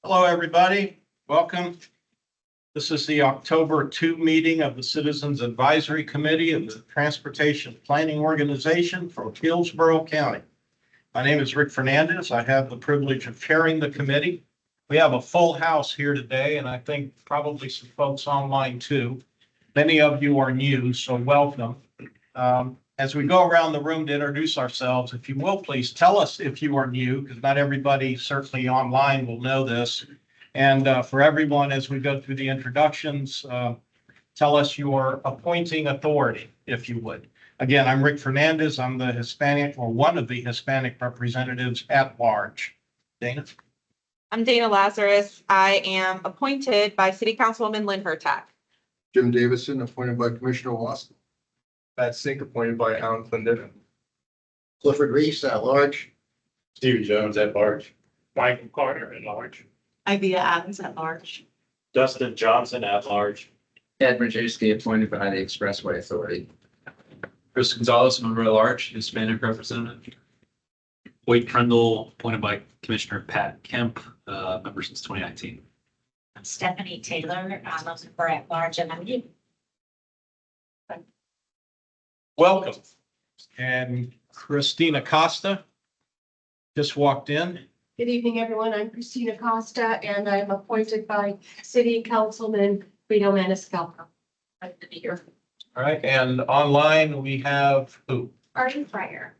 Hello, everybody. Welcome. This is the October 2 meeting of the Citizens Advisory Committee of the Transportation Planning Organization for Hillsborough County. My name is Rick Fernandez. I have the privilege of chairing the committee. We have a full house here today, and I think probably some folks online too. Many of you are new, so welcome. As we go around the room to introduce ourselves, if you will, please tell us if you are new, because not everybody, certainly online, will know this. And for everyone, as we go through the introductions, tell us your appointing authority, if you would. Again, I'm Rick Fernandez. I'm the Hispanic, or one of the Hispanic representatives at large. Dana? I'm Dana Lazarus. I am appointed by City Councilwoman Lynn Hurtak. Jim Davison, appointed by Commissioner Watson. Matt Sink, appointed by Alan Clendon. Clifford Reese at large. Stephen Jones at large. Michael Carter at large. Ivia Adams at large. Dustin Johnson at large. Ed Majewski, appointed by the Expressway Authority. Chris Gonzalez, member at large, Hispanic representative. Wade Prindle, appointed by Commissioner Pat Kemp, member since 2019. I'm Stephanie Taylor. I'm a member at large and I'm new. Welcome. And Christina Costa just walked in. Good evening, everyone. I'm Christina Costa, and I'm appointed by City Councilman Rito Maniscalco. Glad to be here. All right, and online we have who? Arden Fryer.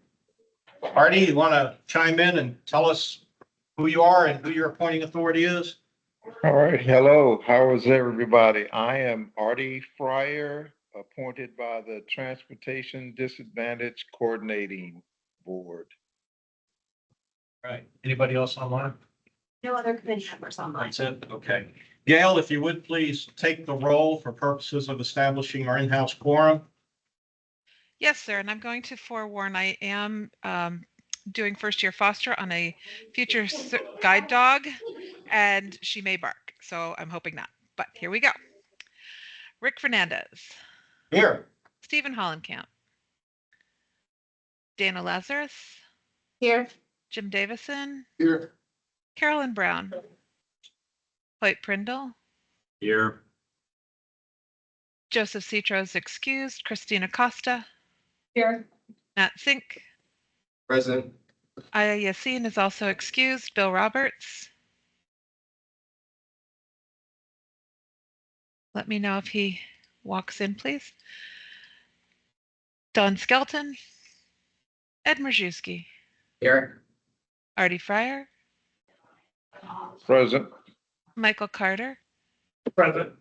Artie, you want to chime in and tell us who you are and who your appointing authority is? All right, hello, how is everybody? I am Artie Fryer, appointed by the Transportation Disadvantage Coordinating Board. All right, anybody else online? No other committee members online. That's it, okay. Gail, if you would please take the roll for purposes of establishing our in-house quorum. Yes, sir. And I'm going to forewarn, I am doing first year foster on a future guide dog, and she may bark. So I'm hoping not. But here we go. Rick Fernandez. Here. Stephen Hollenkamp. Dana Lazarus. Here. Jim Davison. Here. Carolyn Brown. Hoyt Prindle. Here. Joseph Citros excused. Christina Costa. Here. Matt Sink. Present. Aya Yassin is also excused. Bill Roberts. Let me know if he walks in, please. Don Skelton. Ed Majewski. Here. Artie Fryer. Present. Michael Carter. Present.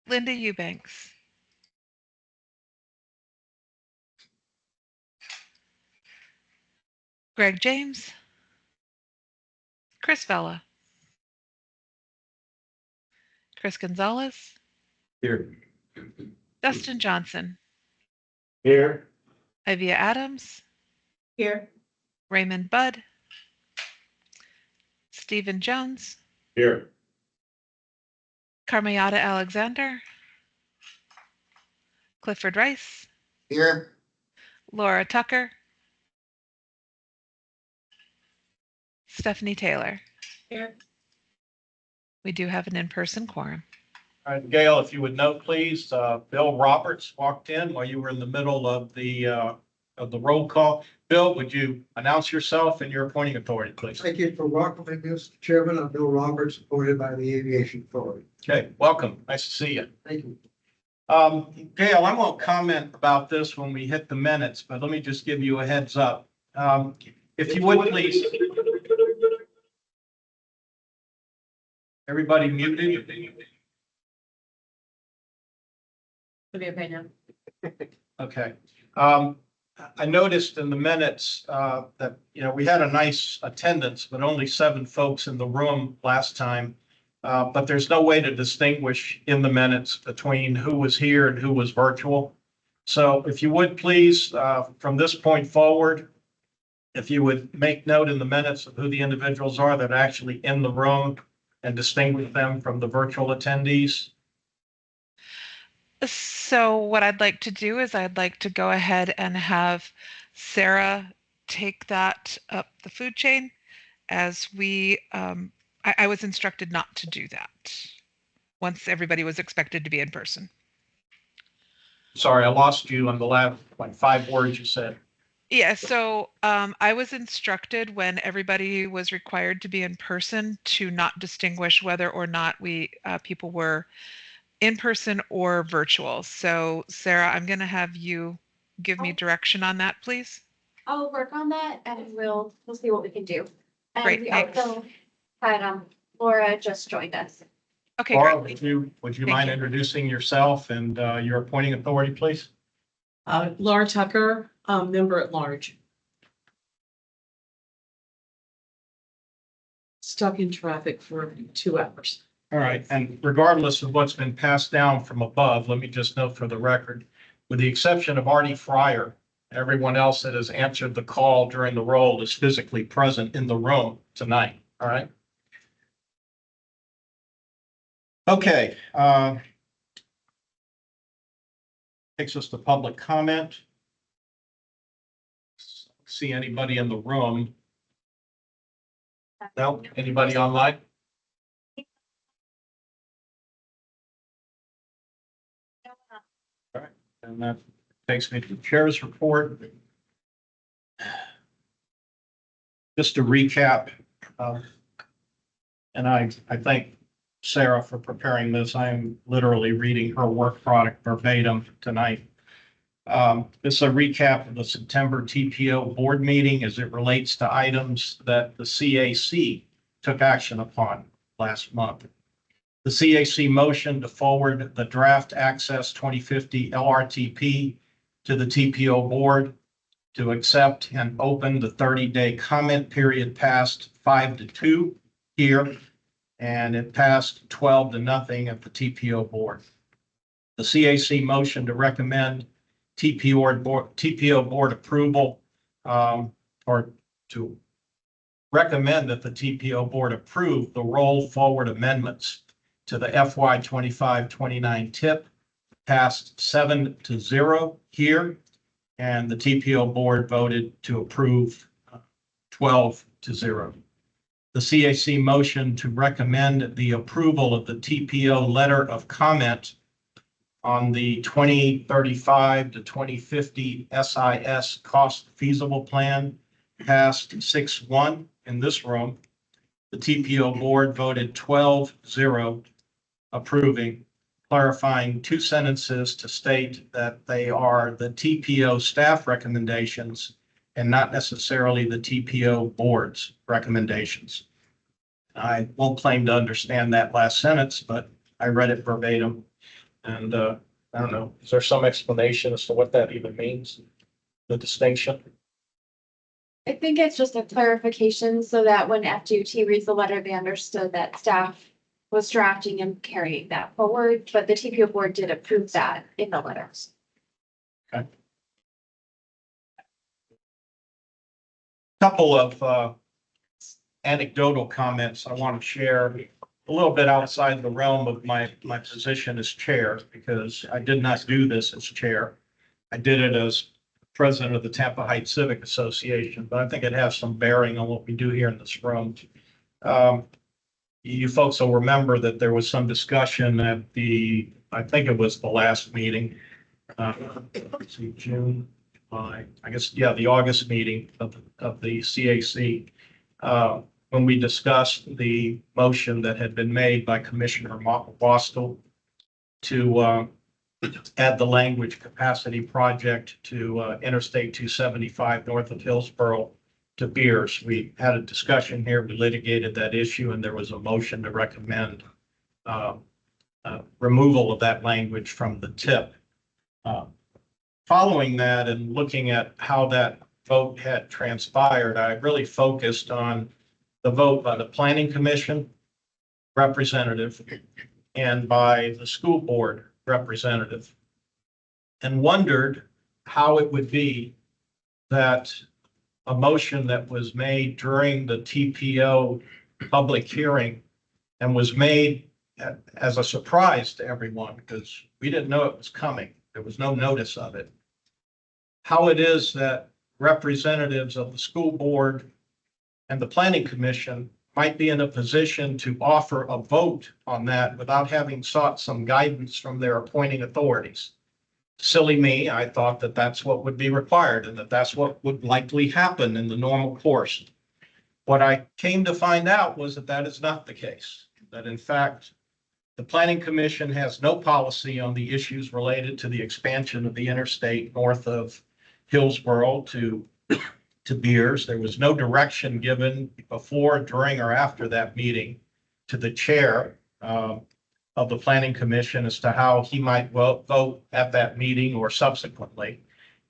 Linda Eubanks. Greg James. Chris Vella. Chris Gonzalez. Here. Dustin Johnson. Here. Ivia Adams. Here. Raymond Budd. Stephen Jones. Here. Carmayata Alexander. Clifford Rice. Here. Laura Tucker. Stephanie Taylor. Here. We do have an in-person quorum. All right, Gail, if you would note, please, Bill Roberts walked in while you were in the middle of the roll call. Bill, would you announce yourself and your appointing authority, please? Thank you for welcoming us, Chairman. I'm Bill Roberts, appointed by the Aviation Authority. Okay, welcome. Nice to see you. Thank you. Gail, I won't comment about this when we hit the minutes, but let me just give you a heads up. If you would, please. Everybody muted. It'll be okay now. Okay. I noticed in the minutes that, we had a nice attendance, but only 7 folks in the room last time. But there's no way to distinguish in the minutes between who was here and who was virtual. So if you would please, from this point forward, if you would make note in the minutes of who the individuals are that are actually in the room and distinguish them from the virtual attendees. So what I'd like to do is I'd like to go ahead and have Sarah take that up the food chain as we I was instructed not to do that once everybody was expected to be in person. Sorry, I lost you on the last, like, 5 words you said. Yeah, so I was instructed when everybody was required to be in person to not distinguish whether or not people were in person or virtual. So Sarah, I'm going to have you give me direction on that, please. I'll work on that and we'll see what we can do. And Great, we thanks. also had Laura just joined us. Okay, Laura, great. would you Thank mind you. introducing yourself and your appointing authority, please? Laura Tucker, member at large. Stuck in traffic for 2 hours. All right, and regardless of what's been passed down from above, let me just note for the record, with the exception of Artie Fryer, everyone else that has answered the call during the roll is physically present in the room tonight, all right? Okay. Takes us to public comment. See anybody in the room? No, anybody online? All right, and that takes me to the chair's report. Just to recap, and I thank Sarah for preparing this. I am literally reading her work product verbatim tonight. This is a recap of the September TPO board meeting as it relates to items that the CAC took action upon last month. The CAC motion to forward the draft Access 2050 LRTP to the TPO board to accept and open the 30-day comment period passed 5-2 here, and it passed 12-0 at the TPO board. The CAC motion to recommend TPO board approval, or to recommend that the TPO board approve the roll forward amendments to the FY 25-29 tip passed 7-0 here, and the TPO board voted to approve 12-0. The CAC motion to recommend the approval of the TPO letter of comment on the 2035 to 2050 SIS cost feasible plan passed 6-1 in this room. The TPO board voted 12-0 approving, clarifying 2 sentences to state that they are the TPO staff recommendations and not necessarily the TPO board's recommendations. I won't claim to understand that last sentence, but I read it verbatim. And I don't know, is there some explanation as to what that even means? The distinction? I think it's just a clarification so that when FDOT reads the letter, they understood that staff was drafting and carrying that forward, but the TPO board did approve that in the letters. Okay. Couple of anecdotal comments I want to share a little bit outside the realm of my position as chair, because I did not do this as chair. I did it as president of the Tampa Heights Civic Association, but I think it has some bearing on what we do here in this room. You folks will remember that there was some discussion at I think it was the last meeting, let's see, June, July, I guess, yeah, the August meeting of the CAC, when we discussed the motion that had been made by Commissioner Bostel to add the language capacity project to Interstate 275 north of Hillsborough to Beers. We had a discussion here, we litigated that issue, and there was a motion to recommend removal of that language from the tip. Following that and looking at how that vote had transpired, I really focused on the vote by the Planning Commission representative and by the school board representative, and wondered how it would be that a motion that was made during the TPO public hearing and was made as a surprise to everyone because we didn't know it was coming. There was no notice of it. How it is that representatives of the school board and the Planning Commission might be in a position to offer a vote on that without having sought some guidance from their appointing authorities. Silly me, I thought that that's what would be required and that that's what would likely happen in the normal course. What I came to find out was that that is not the case, that in fact, the Planning Commission has no policy on the issues related to the expansion of the interstate north of Hillsborough to Beers. There was no direction given before, during, or after that meeting to the chair of the Planning Commission as to how he might vote at that meeting or subsequently.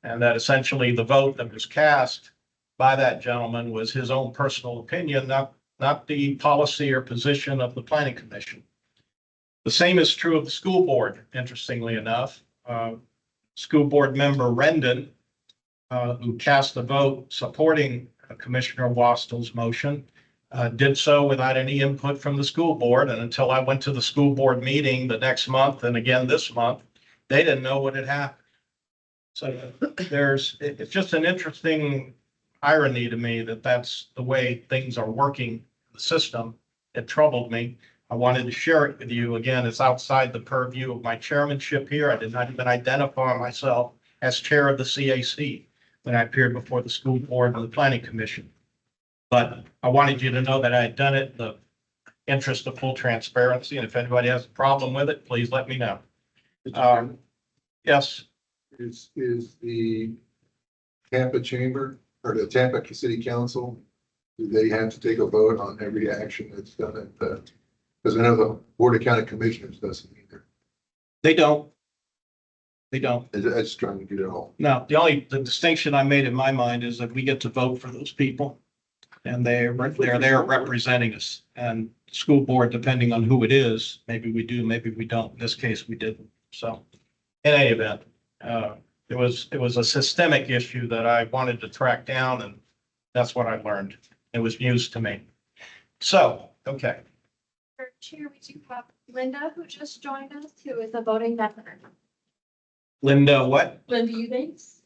And that essentially the vote that was cast by that gentleman was his own personal opinion, not the policy or position of the Planning Commission. The same is true of the school board, interestingly enough. School board member Rendon, who cast a vote supporting Commissioner Wastel's motion, did so without any input from the school board. And until I went to the school board meeting the next month and again this month, they didn't know what had happened. So it's just an interesting irony to me that that's the way things are working in the system. It troubled me. I wanted to share it with you. Again, it's outside the purview of my chairmanship here. I did not even identify myself as chair of the CAC when I appeared before the school board and the planning commission. But I wanted you to know that I had done it in the interest of full transparency. And if anybody has a problem with it, please let me know. Yes. Is the Tampa Chamber or the Tampa City Council, do they have to take a vote on every action that's done at the, because I know the Board of County Commissioners doesn't either. They don't. They don't. I just trying to get it all. No, the distinction I made in my mind is that we get to vote for those people. And they're there representing us. And school board, depending on who it is, maybe we do, maybe we don't. In this case, we didn't. So in any event, it was a systemic issue that I wanted to track down, and that's what I learned. It was news to me. So, okay. Chair, we do have Linda, who just joined us, who is a voting member. Linda, what? Linda Eubanks.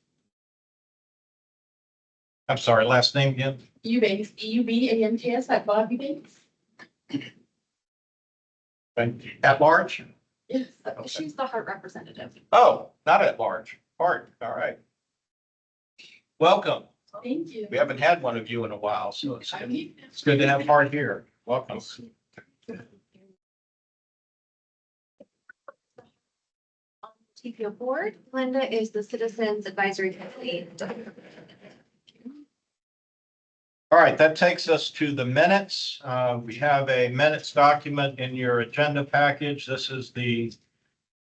I'm sorry, last name again? Eubanks, EUBANKS, like Bob Eubanks. At large? Yes, she's the heart representative. Oh, not at large. Hart, all right. Welcome. Thank you. We haven't had one of you in a while, so it's good to have Hart here. Welcome. On the TPO board, Linda is the Citizens Advisory Committee. All right, that takes us to the minutes. We have a minutes document in your agenda package. This is the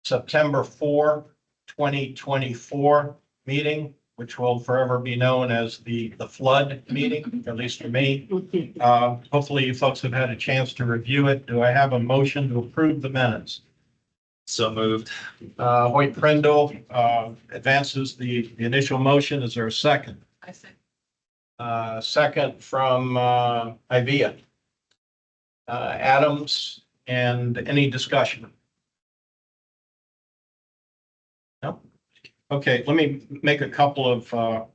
September 4, 2024 meeting, which will forever be known as the flood meeting, at least for me. Hopefully you folks have had a chance to review it. Do I have a motion to approve the minutes? So moved. Hoyt Prindle advances the initial motion. Is there a second? I see. Second from Ivia. Adams, and any discussion? No? Okay, let me make a couple of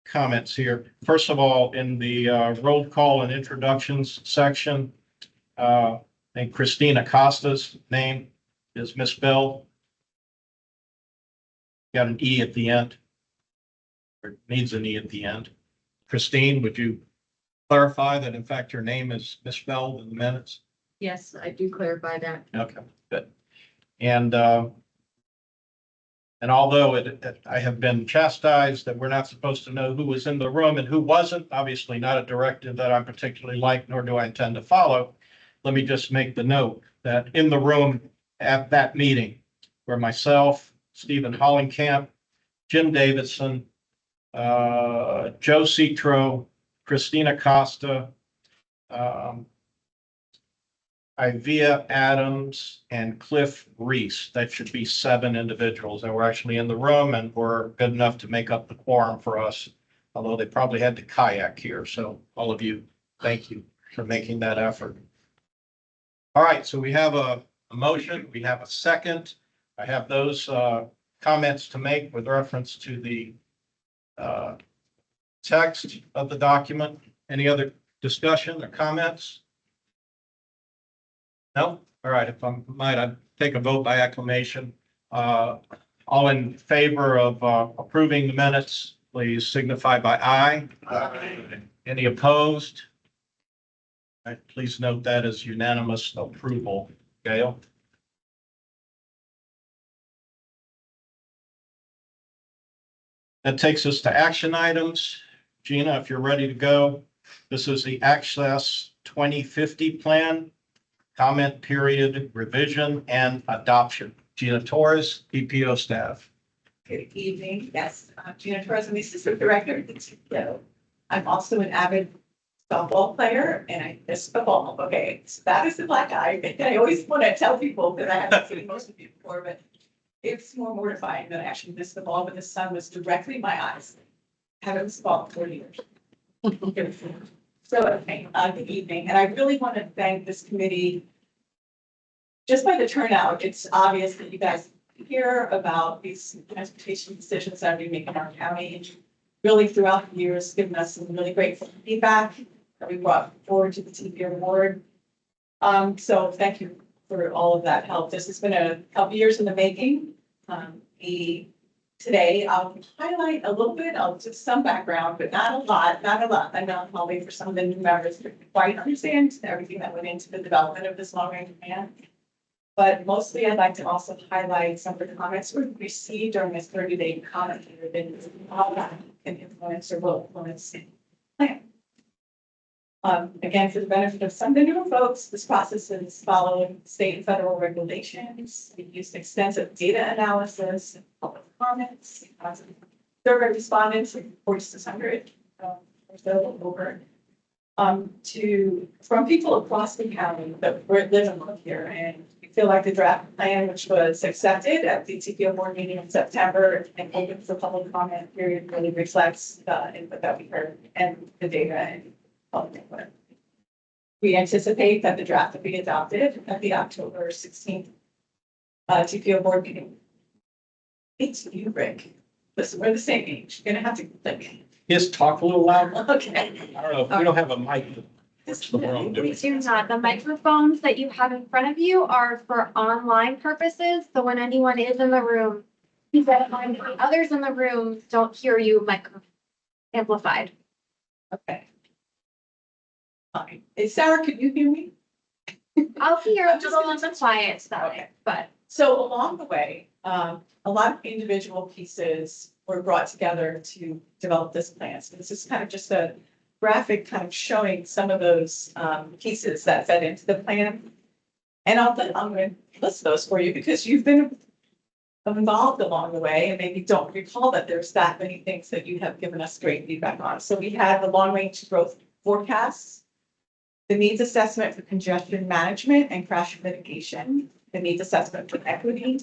comments here. First of all, in the roll call and introductions section, I think Christina Costa's name is misspelled. Got an E at the end, or needs an E at the end. Christine, would you clarify that in fact your name is misspelled in the minutes? Yes, I do clarify that. Okay, good. And although I have been chastised that we're not supposed to know who was in the room and who wasn't, obviously not a directive that I particularly like, nor do I intend to follow. Let me just make the note that in the room at that meeting were myself, Stephen Hollenkamp, Jim Davidson, Joe Citro, Christina Costa, Ivia Adams, and Cliff Reese. That should be 7 individuals that were actually in the room and were good enough to make up the quorum for us, although they probably had to kayak here. So all of you, thank you for making that effort. All right, so we have a motion, we have a second. I have those comments to make with reference to the text of the document. Any other discussion or comments? No? All right, if I might, I'd take a vote by acclamation. All in favor of approving the minutes, please signify by aye. Aye. Any opposed? All right, please note that as unanimous approval. Gail? That takes us to action items. Gina, if you're ready to go, this is the Access 2050 plan, comment period, revision, and adoption. Gina Torres, PPO staff. Good evening. Yes, I'm Gina Torres, I'm the Assistant Director at the TPO. I'm also an avid softball player and I miss the ball. Okay, so that is the black eye. And I always want to tell people because I haven't seen most of you before, but it's more mortifying that I actually missed the ball when the sun was directly in my eyes. Haven't missed the ball in 40 years. So, okay, good evening. And I really want to thank this committee. Just by the turnout, it's obvious that you guys hear about these transportation decisions that we make in our county. And really throughout the years, given us some really great feedback that we brought forward to the TPO board. So thank you for all of that help. This has been a couple years in the making. Today I'll highlight a little bit of just some background, but not a lot. I know I'll wait for some of the new members to quite understand everything that went into the development of this long range plan. But mostly I'd like to also highlight some of the comments we've received during this 30-day comment period and how that can influence or will influence the plan. Again, for the benefit of some of the newer folks, this process is following state and federal regulations. We used extensive data analysis and public comments. Survey respondents, 4,600 or so over, from people across the county that live and work here. And we feel like the draft plan, which was accepted at the TPO board meeting in September and open for public comment period, really reflects the input that we heard and the data and public input. We anticipate that the draft will be adopted at the October 16th TPO board meeting. It's you, Rick. Listen, we're the same age. You're gonna have to like. Just talk a little louder. Okay. I don't know, if we don't have a mic. What's the room We doing? do not. The microphones that you have in front of you are for online purposes. So when anyone is in the room, please bear in mind that others in the room don't hear you amplified. Okay. Fine. Sarah, can you hear me? I'll hear a I'm just little on the quiet side, Okay. but So along the way, a lot of individual pieces were brought together to develop this plan. So this is kind of just a graphic kind of showing some of those pieces that fed into the plan. And I'm going to list those for you because you've been involved along the way and maybe don't recall that there's that many things that you have given us great feedback on. So we had the long range growth forecasts, the needs assessment for congestion management and crash mitigation, the needs assessment for equity,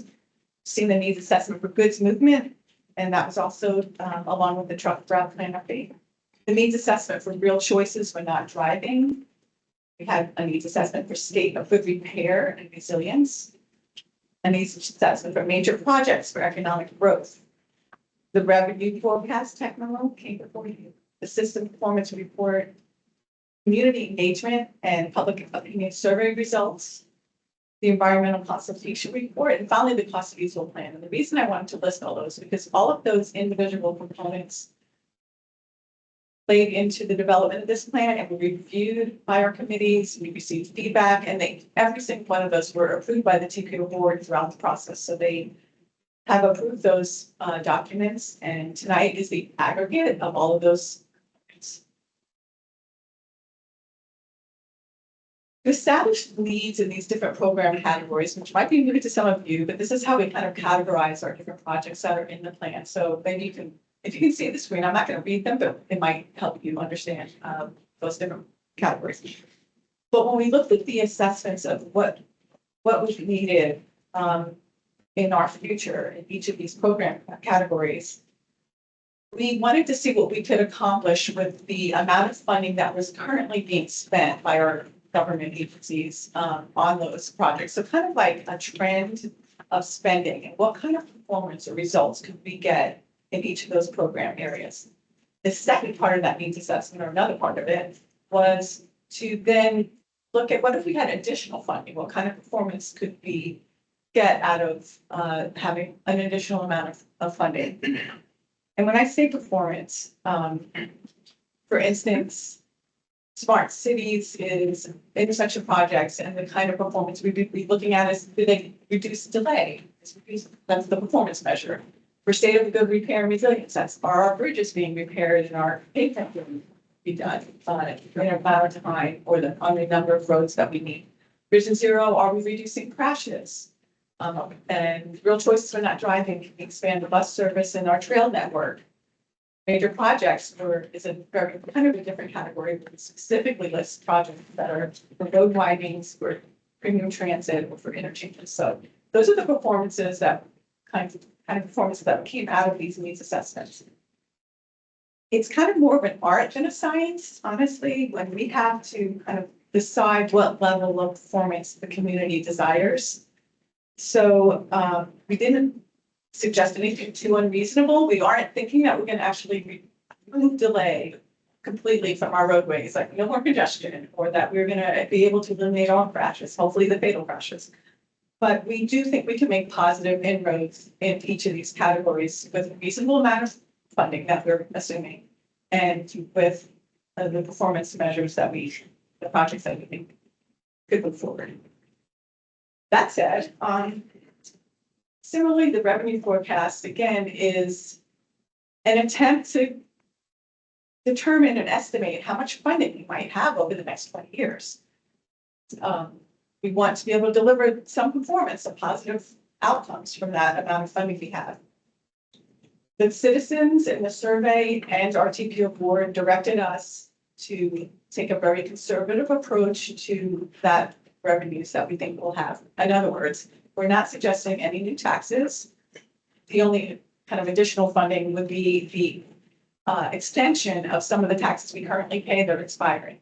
seen the needs assessment for goods movement, and that was also along with the truck route plan update. The needs assessment for real choices when not driving. We had a needs assessment for state of good repair and resilience. A needs assessment for major projects for economic growth. The revenue forecast technical came before you. The system performance report, community engagement and public opinion survey results, the environmental consultation report, and finally the cost of useful plan. And the reason I wanted to list all those is because all of those individual components played into the development of this plan and were reviewed by our committees. We received feedback and every single one of those were approved by the TPO board throughout the process. So they have approved those documents, and tonight is the aggregate of all of those. To establish needs in these different program categories, which might be new to some of you, but this is how we kind of categorize our different projects that are in the plan. So maybe you can, if you can see the screen, I'm not going to read them, but it might help you understand those different categories. But when we looked at the assessments of what was needed in our future in each of these program categories, we wanted to see what we could accomplish with the amount of funding that was currently being spent by our government agencies on those projects. So kind of like a trend of spending and what kind of performance or results could we get in each of those program areas. The second part of that needs assessment, or another part of it, was to then look at what if we had additional funding? What kind of performance could we get out of having an additional amount of funding? And when I say performance, for instance, smart cities is intersection projects, and the kind of performance we'd be looking at is, do they reduce delay? That's the performance measure. For state of good repair and resilience, that's, are our bridges being repaired and our pavement be done in a amount of time, or on the number of roads that we need. Vision Zero, are we reducing crashes? And real choices for not driving, can we expand the bus service in our trail network? Major projects is a very kind of a different category. We specifically list projects that are for road widenings, for premium transit, or for interchanges. So those are the performances that kind of performances that came out of these needs assessments. It's kind of more of an art than a science, honestly, when we have to kind of decide what level of performance the community desires. So we didn't suggest anything too unreasonable. We aren't thinking that we're going to actually remove delay completely from our roadways, like no more congestion, or that we're going to be able to eliminate all crashes, hopefully the fatal crashes. But we do think we can make positive inroads in each of these categories with a reasonable amount of funding that we're assuming, and with the performance measures that the projects that we think could move forward. That said, similarly, the revenue forecast, again, is an attempt to determine and estimate how much funding we might have over the next 20 years. We want to be able to deliver some performance, some positive outcomes from that amount of funding we have. The citizens in the survey and our TPO board directed us to take a very conservative approach to that revenues that we think we'll have. In other words, we're not suggesting any new taxes. The only kind of additional funding would be the extension of some of the taxes we currently pay that are expiring.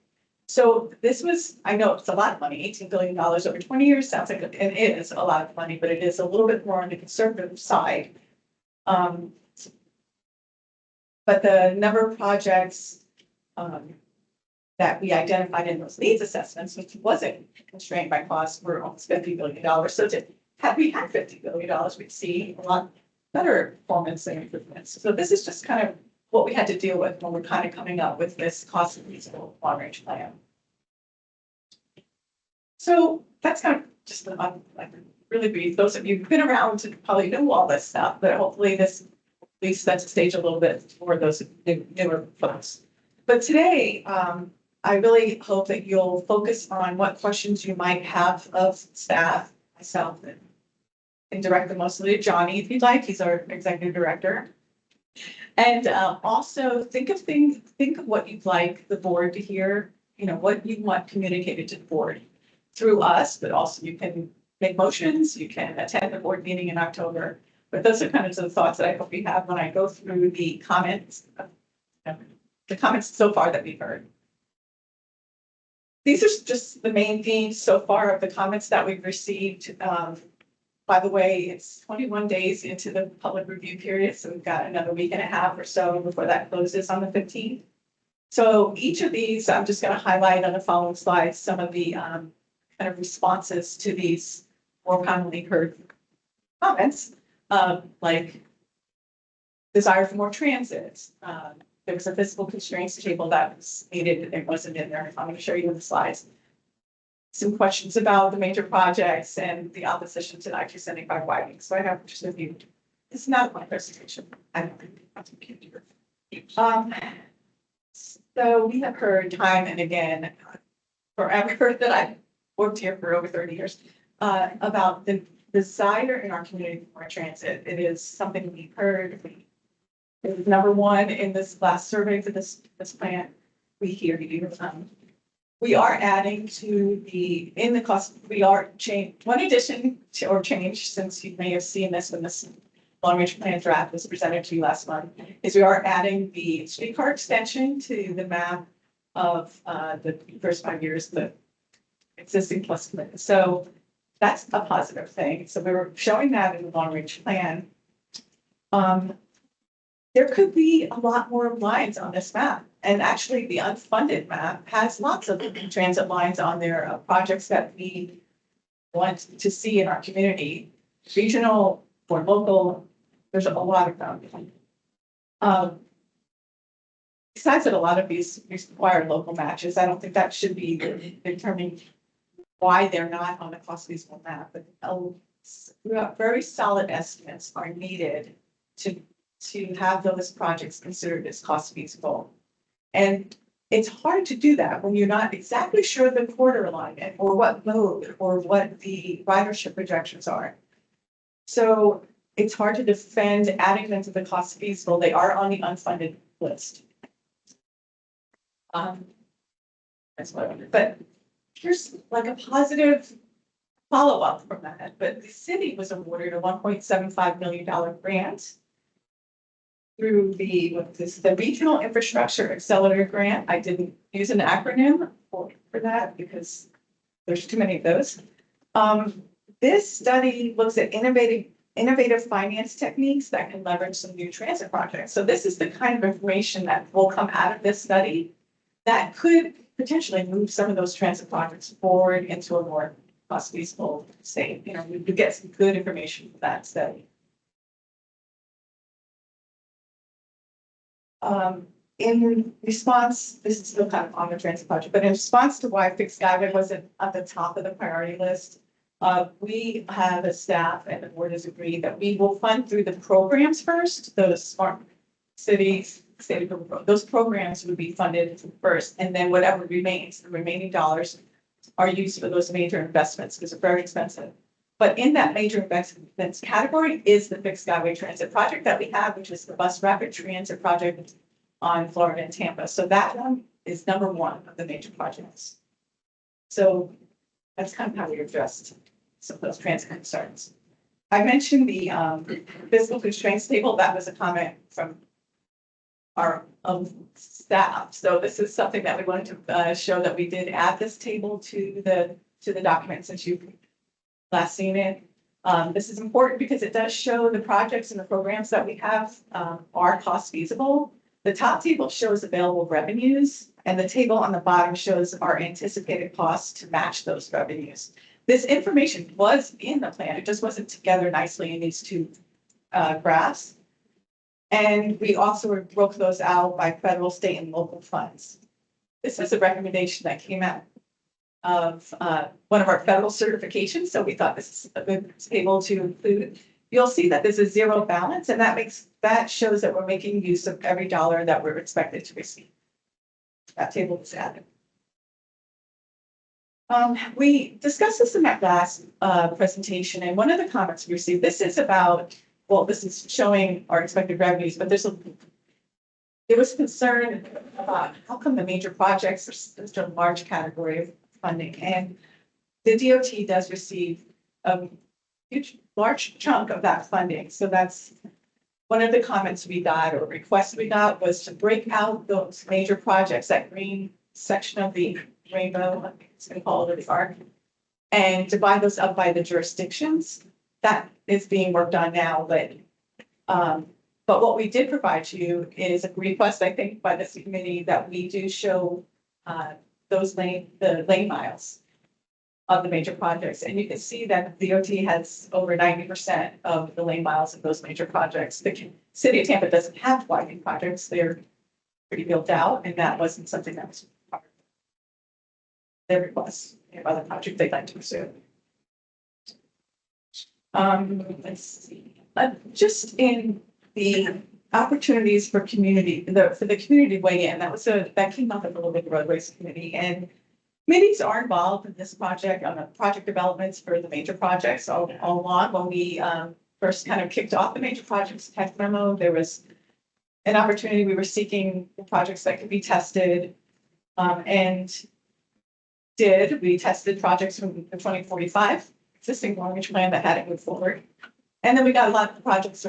So this was, I know it's a lot of money, $18 billion over 20 years sounds like, and it is a lot of money, but it is a little bit more on the conservative side. But the number of projects that we identified in those needs assessments, which wasn't constrained by costs, were almost $50 billion. So had we had $50 billion, we'd see a lot better performance and improvements. So this is just kind of what we had to deal with when we're kind of coming up with this cost and reasonable long-range plan. So that's kind of just like really brief. Those of you who've been around to probably know all this stuff, but hopefully this at least sets the stage a little bit for those newer folks. But today, I really hope that you'll focus on what questions you might have of staff, myself, and direct them mostly to Johnny if you'd like. He's our executive director. And also think of what you'd like the board to hear, what you want communicated to the board through us, but also you can make motions, you can attend the board meeting in October. But those are kind of the thoughts that I hope you have when I go through the comments so far that we've heard. These are just the main themes so far of the comments that we've received. By the way, it's 21 days into the public review period, so we've got another week and a half or so before that closes on the 15th. So each of these, I'm just going to highlight on the following slides some of the kind of responses to these more commonly heard comments, like desire for more transit. There was a physical constraints table that was needed, it wasn't in there. I'm going to show you in the slides. Some questions about the major projects and the opposition to the I-275 widening. So I have just a few. This is not my presentation. I don't think that's a computer. So we have heard time and again, forever that I've worked here for over 30 years, about the desire in our community for transit. It is something we've heard. It was number one in this last survey for this plan. We hear you. We are adding to in the cost, we are one addition to or change, since you may have seen this when this long range plan draft was presented to you last month, is we are adding the streetcar extension to the map of the first 5 years, the existing plus commitment. So that's a positive thing. So we were showing that in the long range plan. There could be a lot more lines on this map. And actually, the unfunded map has lots of transit lines on there, projects that we want to see in our community, regional or local, there's a lot of them. Besides that, a lot of these require local matches. I don't think that should be determining why they're not on the cost feasible map, but very solid estimates are needed to have those projects considered as cost feasible. And it's hard to do that when you're not exactly sure the corridor alignment or what mode or what the ridership projections are. So it's hard to defend adding them to the cost feasible. They are on the unfunded list. That's what I wanted. But here's like a positive follow-up from that. But the city was awarded a $1.75 million grant through the Regional Infrastructure Accelerator Grant. I didn't use an acronym for that because there's too many of those. This study looks at innovative finance techniques that can leverage some new transit projects. So this is the kind of information that will come out of this study that could potentially move some of those transit projects forward into a more cost feasible state. You know, we could get some good information from that study. In response, this is still kind of on the transit project, but in response to why fixed guideway wasn't at the top of the priority list, we have a staff and the board has agreed that we will fund through the programs first, those smart cities, those programs would be funded first, and then whatever remains, the remaining dollars are used for those major investments because they're very expensive. But in that major investments category is the fixed skyway transit project that we have, which is the bus rapid transit project on Florida and Tampa. So that one is number one of the major projects. So that's kind of how we addressed some of those transit concerns. I mentioned the physical constraints table. That was a comment from our staff. So this is something that we wanted to show that we did add this table to the document since you've last seen it. This is important because it does show the projects and the programs that we have are cost feasible. The top table shows available revenues and the table on the bottom shows our anticipated costs to match those revenues. This information was in the plan. It just wasn't together nicely in these two graphs. And we also broke those out by federal, state, and local funds. This is a recommendation that came out of one of our federal certifications. So we thought this is a good table to include. You'll see that there's a zero balance, and that shows that we're making use of every dollar that we're expected to receive. That table is added. We discussed this in that last presentation, and one of the comments we received, this is about, well, this is showing our expected revenues, but there was concern about how come the major projects are such a large category of funding, and the DOT does receive a huge, large chunk of that funding. So that's one of the comments we got or requests we got was to break out those major projects, that green section of the rainbow, it's been called the arc, and divide those up by the jurisdictions. That is being worked on now, but what we did provide you is a request, I think, by this committee that we do show the lane miles of the major projects. And you can see that the DOT has over 90% of the lane miles of those major projects. The city of Tampa doesn't have widening projects. They're pretty built out, and that wasn't something that was part of their request. They have other projects they'd like to pursue. Let's see. Just in the opportunities for community, for the community to weigh in, that came up at the Little Roadways Committee, and committees are involved in this project on the project developments for the major projects all along. When we first kind of kicked off the major projects test memo, there was an opportunity. We were seeking projects that could be tested, and we tested projects from the 2045 existing long-range plan that hadn't moved forward. And then we got a lot of projects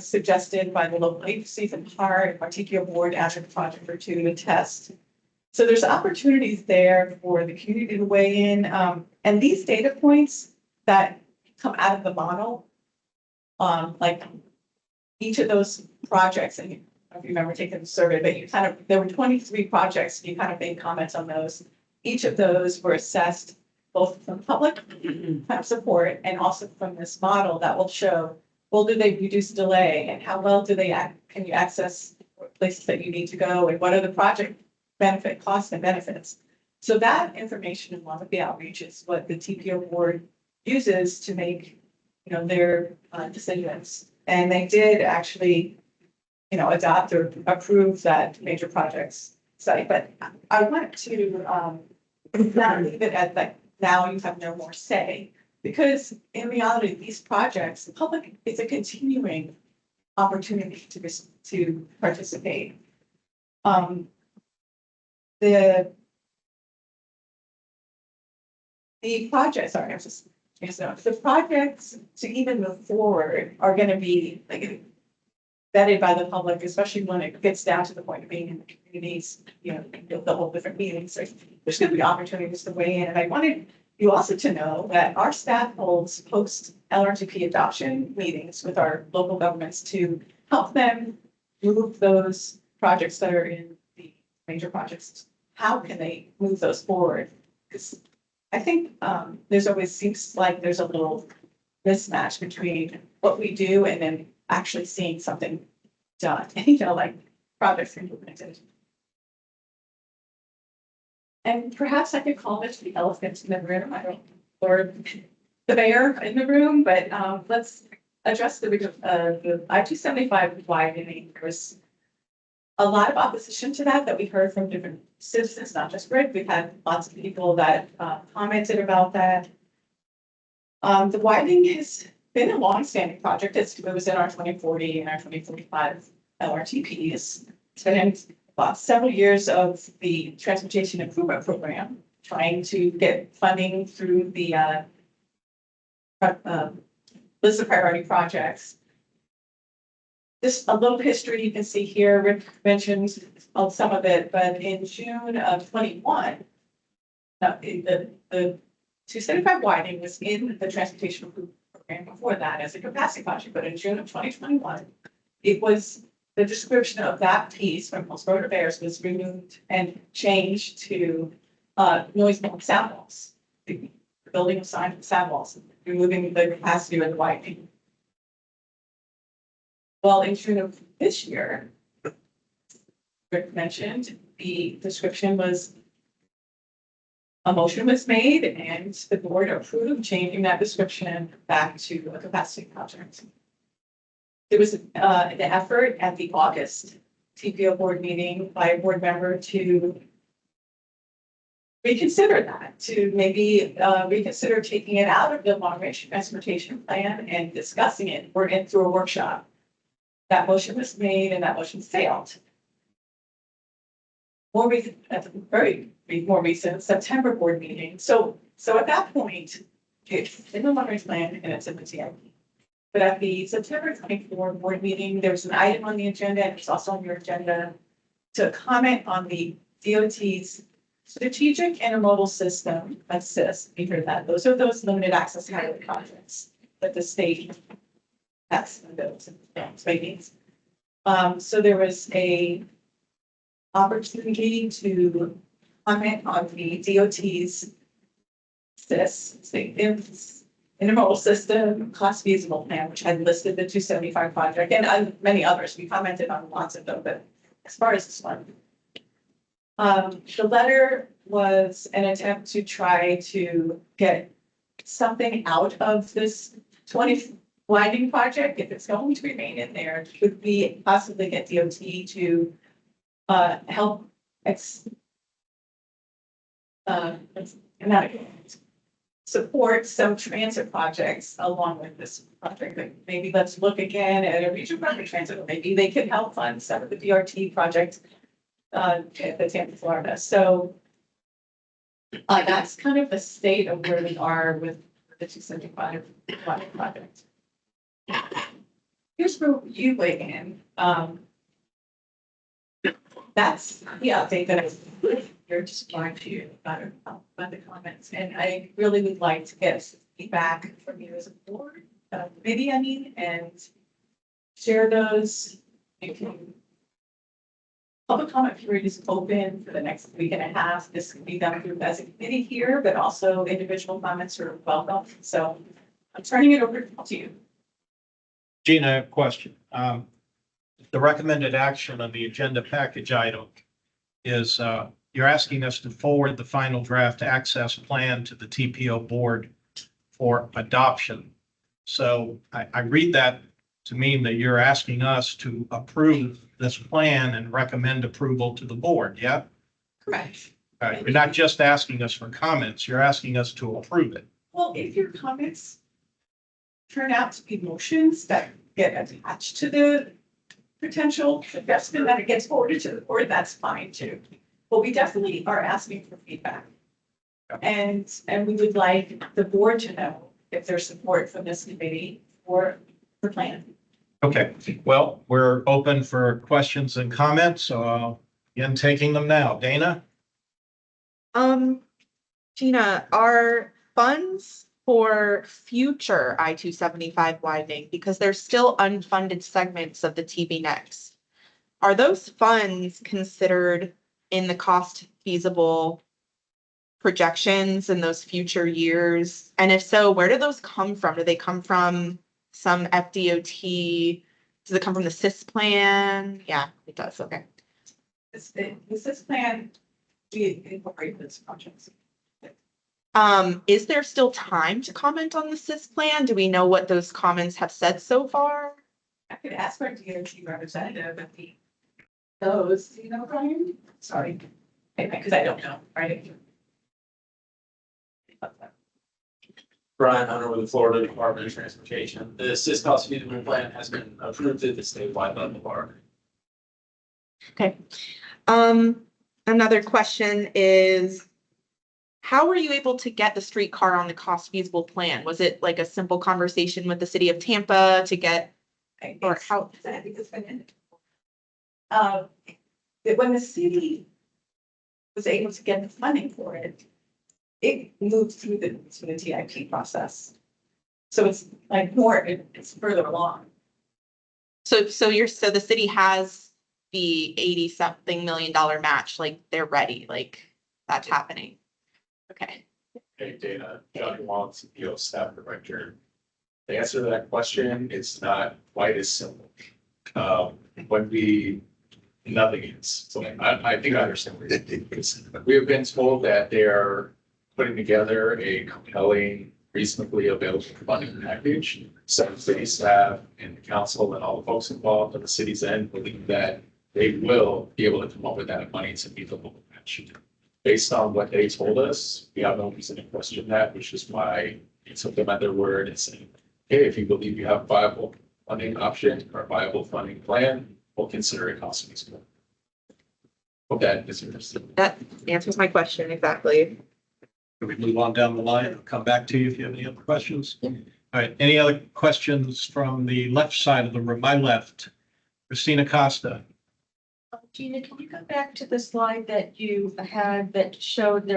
suggested by the local agencies and PAR, our TPO board, asked a project or two to test. So there's opportunities there for the community to weigh in. And these data points that come out of the model, like each of those projects, and if you remember taking the survey, but you kind of, there were 23 projects, you kind of made comments on those. Each of those were assessed both from public kind of support and also from this model that will show, well, do they reduce delay and how well do they can you access places that you need to go and what are the project benefit, costs and benefits. So that information along with the outreach is what the TPO board uses to make, their decisions. And they did actually, adopt or approve that major projects site, but I want to not leave it at that now you have no more say. Because in reality, these projects, the public, it's a continuing opportunity to participate. The project, sorry, I'm just, the projects to even move forward are gonna be like vetted by the public, especially when it gets down to the point of being in the communities, the whole different meetings. So there's gonna be opportunities to weigh in. And I wanted you also to know that our staff holds post LRTP adoption meetings with our local governments to help them move those projects that are in the major projects. How can they move those forward? Because I think there's always seems like there's a little mismatch between what we do and then actually seeing something done, like projects implemented. And perhaps I could call this the elephant in the room, or the bear in the room, but let's address the I-275 widening. There's a lot of opposition to that we heard from different citizens, not just Rick. We've had lots of people that commented about that. The widening has been a long-standing project. It was in our 2040 and our 2045 LRTPs. It's been in several years of the Transportation Improvement Program, trying to get funding through the list of priority projects. Just a little history you can see here. Rick mentioned some of it, but in June of 21, the 275 widening was in the Transportation Improvement Program before that as a capacity project, but in June of 2021, it was the description of that piece from Hillsborough to Bears was removed and changed to noise and sound walls, the building of sound walls, removing the capacity of the widening. Well, in June of this year, Rick mentioned the description was a motion was made and the board approved changing that description back to a capacity project. There was an effort at the August TPO board meeting by a board member to reconsider that, to maybe reconsider taking it out of the long range transportation plan and discussing it or in through a workshop. That motion was made and that motion failed. At the very more recent September board meeting. So at that point, it's in the long range plan and it's in the TIP. But at the September 24 board meeting, there was an item on the agenda, and it's also on your agenda, to comment on the DOT's strategic intermodal system, SIS. You heard that. Those are those limited access highway projects that the state has those meetings. So there was a opportunity to comment on the DOT's SIS, intermodal system cost feasible plan, which had listed the 275 project and many others. We commented on lots of them, but as far as this one, the letter was an attempt to try to get something out of this 20 widening project. If it's going to remain in there, could we possibly get DOT to help support some transit projects along with this project? Like maybe let's look again at a regional public transit. Maybe they could help fund some of the BRT projects at the Tampa, Florida. So that's kind of the state of where we are with the 275 project. Here's where you weigh in. That's the update that I here to supply to you about the comments. And I really would like to get feedback from you as a board, and share those. You can public comment period is open for the next week and a half. This can be done through as a committee here, but also individual comments are welcome. So I'm turning it over to you. Gina, I have a question. The recommended action on the agenda package item is, you're asking us to forward the final draft access plan to the TPO board for adoption. So I read that to mean that you're asking us to approve this plan and recommend approval to the board, yeah? Correct. All right, you're not just asking us for comments, you're asking us to approve it. Well, if your comments turn out to be motions that get attached to the potential investment that it gets forwarded to the board, that's fine too. But we definitely are asking for feedback. And we would like the board to know if there's support from this committee for the plan. Okay, well, we're open for questions and comments, so I'll begin taking them now. Dana? Gina, are funds for future I-275 widening, because there's still unfunded segments of the TB Next, are those funds considered in the cost feasible projections in those future years? And if so, where do those come from? Do they come from some FDOT? Does it come from the CIS plan? Yeah, it does. Okay. This plan, we incorporate this projects. Is there still time to comment on the CIS plan? Do we know what those comments have said so far? I could ask our DOT representative if he knows, do you know, Brian? Sorry, because I don't know, right? Brian Hunter with the Florida Department of Transportation. The CIS cost feasibility plan has been approved at the statewide level, Mark. Okay. Another question is, how were you able to get the streetcar on the cost feasible plan? Was it like a simple conversation with the city of Tampa to get, or how? I think it's been when the city was able to get the funding for it, it moved through the TIP process. So it's like it's further along. So the city has the 80-something million match, like they're ready, like that's happening. Okay. Hey, Dana, John Wong, CPO staff director. The answer to that question, it's not quite as simple. Nothing is. So I think I understand what you're saying. We have been told that they're putting together a compelling, reasonably available funding package. Some city staff and the council and all the folks involved on the city's end believe that they will be able to come up with that money to meet the local match. Based on what they told us, we have no reason to question that, which is why we took them at their word and said, hey, if you believe you have a viable funding option or a viable funding plan, we'll consider it cost feasible. Hope that is interesting. That answers my question exactly. Can we move on down the line? I'll come back to you if you have any other questions. All right, any other questions from the left side of the room? My left, Christina Costa. Gina, can you come back to the slide that you had that showed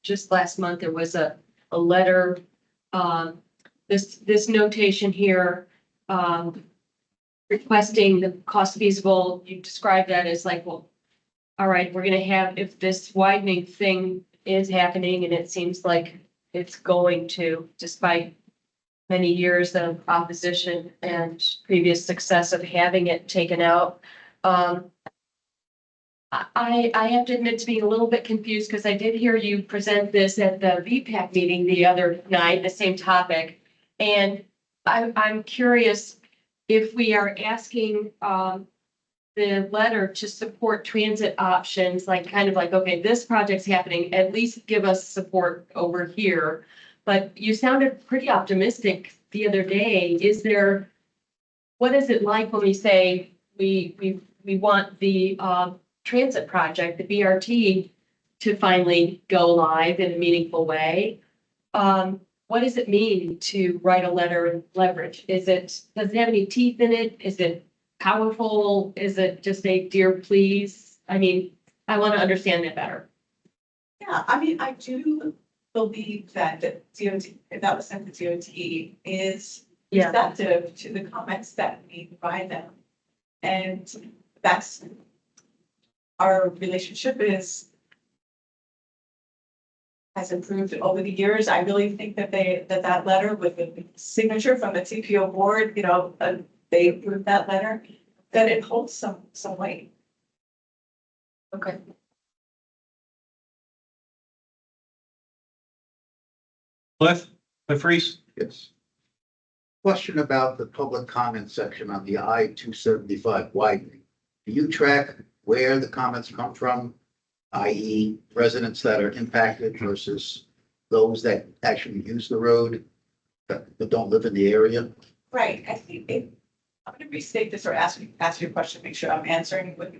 just last month, there was a letter, this notation here, requesting the cost feasible, you described that as like, well, all right, we're gonna have, if this widening thing is happening, and it seems like it's going to, despite many years of opposition and previous success of having it taken out. I have to admit to being a little bit confused because I did hear you present this at the VPAC meeting the other night, the same topic. And I'm curious if we are asking the letter to support transit options, like kind of like, okay, this project's happening, at least give us support over here. But you sounded pretty optimistic the other day. What is it like when we say we want the transit project, the BRT, to finally go live in a meaningful way? What does it mean to write a letter and leverage? Does it have any teeth in it? Is it powerful? Is it just a dear please? I mean, I want to understand that better. Yeah, I mean, I do believe that the DOT, if that was sent to DOT, is receptive to the comments that we provide them. And that's our relationship has improved over the years. I really think that that letter with the signature from the TPO board, they approved that letter, that it holds some weight. Okay. Cliff Reese? Yes. Question about the public comment section on the I-275 widening. Do you track where the comments come from, i.e. residents that are impacted versus those that actually use the road but don't live in the area? Right, I think I'm gonna restate this or ask you a question, make sure I'm answering with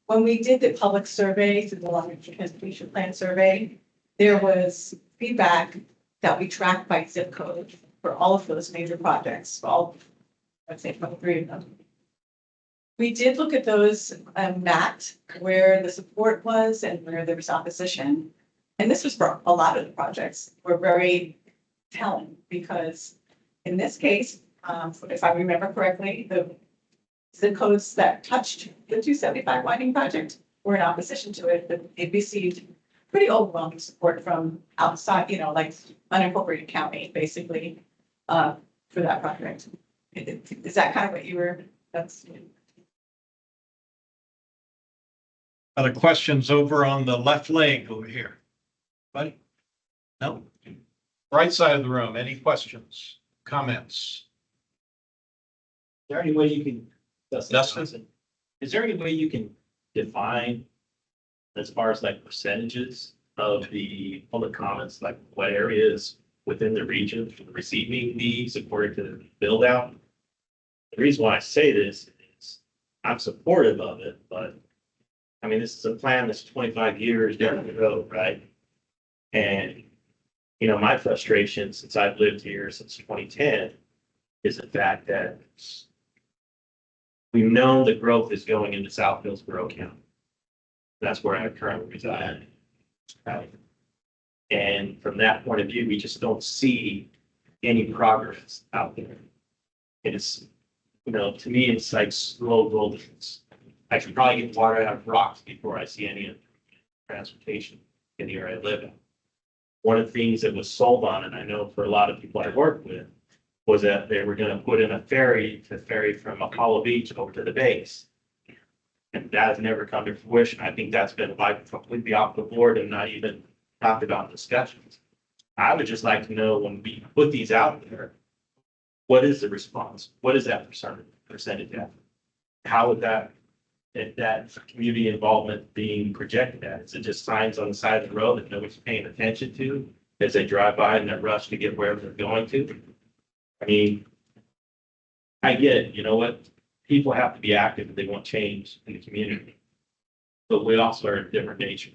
when we did the public survey, through the long-range transportation plan survey, there was feedback that we tracked by zip code for all of those major projects, I'd say 23 of them. We did look at those mapped where the support was and where there was opposition. And this was for a lot of the projects were very telling because in this case, if I remember correctly, the zip codes that touched the 275 widening project were in opposition to it, but it received pretty overwhelming support from outside, like unincorporated county, basically, for that project. Is that kind of what you were, that's. Other questions over on the left leg over here? Buddy? No? Right side of the room, any questions, comments? Is there any way you can, Dustin? is there any way you can define as far as like percentages of the public comments, like what areas within the region receiving these according to the build out? The reason why I say this is I'm supportive of it, but I mean, this is a plan that's 25 years down the road, right? And, my frustration since I've lived here since 2010 is the fact that we've known the growth is going into South Hillsborough County. That's where I currently reside. Right? And from that point of view, we just don't see any progress out there. It's, to me, it's like slow wilderness. I should probably get water out of rocks before I see any transportation in the area I live in. One of the things that was sold on, and I know for a lot of people I work with, was that they were going to put in a ferry to ferry from Apollo Beach over to the base. And that has never come to fruition. I think that's been wiped completely off the board and not even talked about in discussions. I would just like to know when we put these out there, what is the response? What is that percentage at? How would that community involvement being projected at? Is it just signs on the side of the road that nobody's paying attention to as they drive by in that rush to get wherever they're going to? I mean, I get it. You know what? People have to be active if they want change in the community. But we also are a different nature.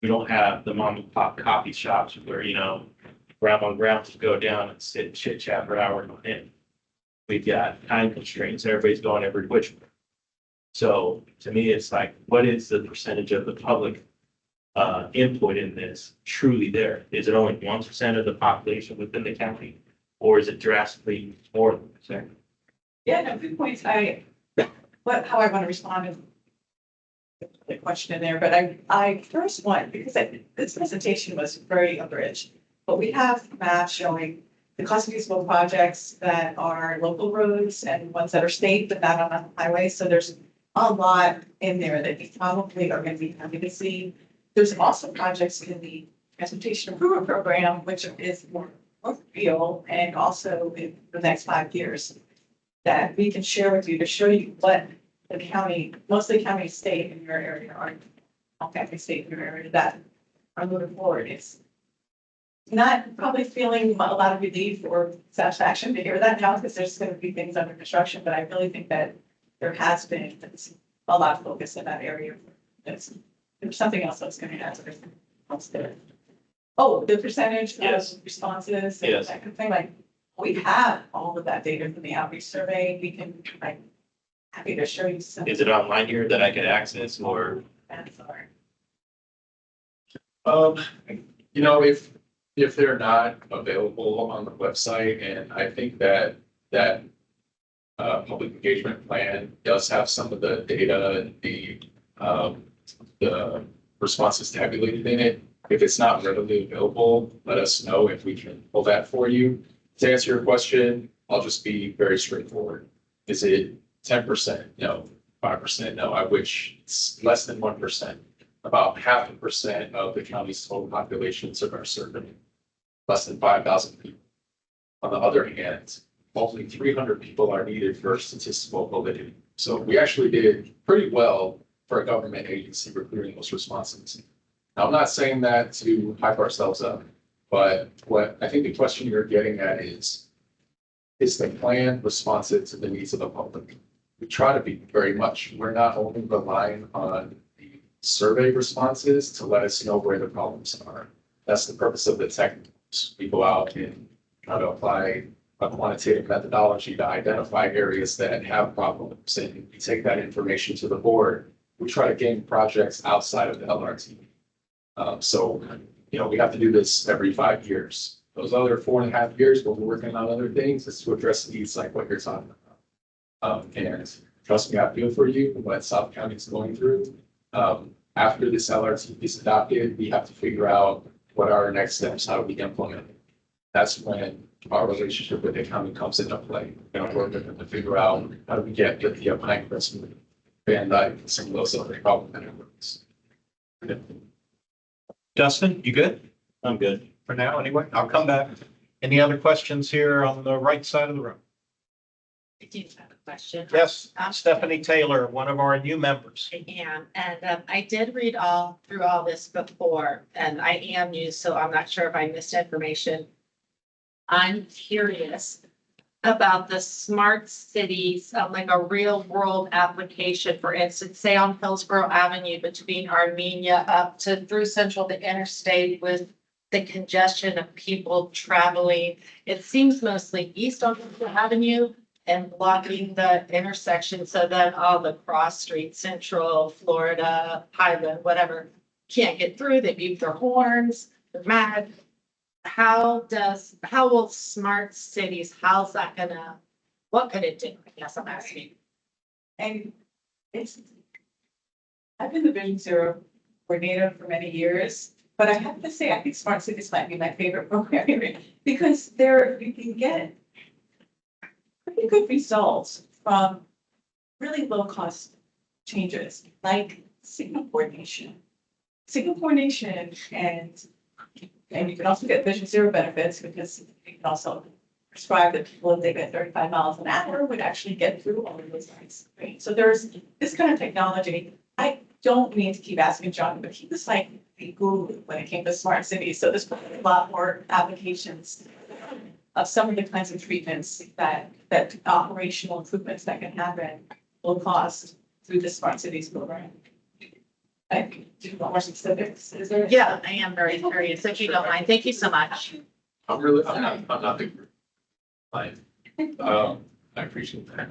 We don't have the mom and pop coffee shops where, grandma and grandpa go down and sit and chit chat for hours on end. We've got time constraints. Everybody's going every which way. So to me, it's like, what is the percentage of the public input in this truly there? Is it only 1% of the population within the county? Or is it drastically more than that? Yeah, no, good points. How I want to respond to the question in there, but I first want, because this presentation was very abridged, but we have maps showing the cost of feasible projects that are local roads and ones that are state, but not on the highway. So there's a lot in there that you probably are going to be happy to see. There's also projects in the transportation improvement program, which is more real, and also in the next 5 years that we can share with you to show you what the county, mostly county, state in your area, or county, state in your area that are moving forward. It's not probably feeling a lot of relief or satisfaction to hear that now, because there's going to be things under construction, but I really think that there has been a lot of focus in that area. There's something else I was going to add to this. Oh, the percentage of responses and that kind of thing, like we have all of that data from the outreach survey. We can, happy to show you some. Is it online here that I could access or? Sorry. If they're not available on the website, and I think that public engagement plan does have some of the data and the the responses tabulated in it. If it's not readily available, let us know if we can pull that for you. To answer your question, I'll just be very straightforward. Is it 10%? No. 5%? No. I wish it's less than 1%. About 0.5% of the county's total populations are serving less than 5,000 people. On the other hand, only 300 people are needed for statistical validity. So we actually did pretty well for a government agency recruiting those responses. Now, I'm not saying that to hype ourselves up, but what I think the question you're getting at is the plan responsive to the needs of the public? We try to be very much. We're not only relying on the survey responses to let us know where the problems are. That's the purpose of the technicals. We go out and try to apply a quantitative methodology to identify areas that have problems, and we take that information to the board. We try to gain projects outside of the LRT. So, we have to do this every 5 years. Those other 4.5 years, when we're working on other things, is to address needs like what you're talking about. And trust me, I feel for you, what South County is going through. After this LRT is adopted, we have to figure out what are our next steps, how do we implement it. That's when our relationship with the county comes into play. We're work with them to figure out how do we get the Pinecrest, Van Dyke, and some of those other problematic roads. Dustin, you good? I'm good. For now, anyway. I'll come back. Any other questions here on the right side of the room? I do have a question. Yes, Stephanie Taylor, one of our new members. I am, and I did read through all this before, and I am new, so I'm not sure if I missed information. I'm curious about the smart cities, like a real world application, for instance, say on Hillsborough Avenue between Armenia up to through Central to Interstate with the congestion of people traveling. It seems mostly east on Hillsborough Avenue and blocking the intersection. So then all the cross streets, Central, Florida, Highland, whatever, can't get through. They beep their horns, they're mad. How will smart cities, how's that gonna, what could it do? I guess I'm asking. And I've been the Vision Zero coordinator for many years, but I have to say, I think smart cities might be my favorite program area because you can get pretty good results from really low cost changes, like signal coordination. Signal coordination and you can also get Vision Zero benefits because you can also prescribe that people, if they get 35 miles an hour, would actually get through all of those lights. Right? So there's this kind of technology. I don't mean to keep asking John, but he was like the guru when it came to smart cities. So there's probably a lot more applications of some of the kinds of treatments that operational improvements that can happen low cost through the smart cities program. Do you want more specifics? Is there? Yeah, I am very curious, if you don't mind. Thank you so much. I'm not the group. I appreciate that.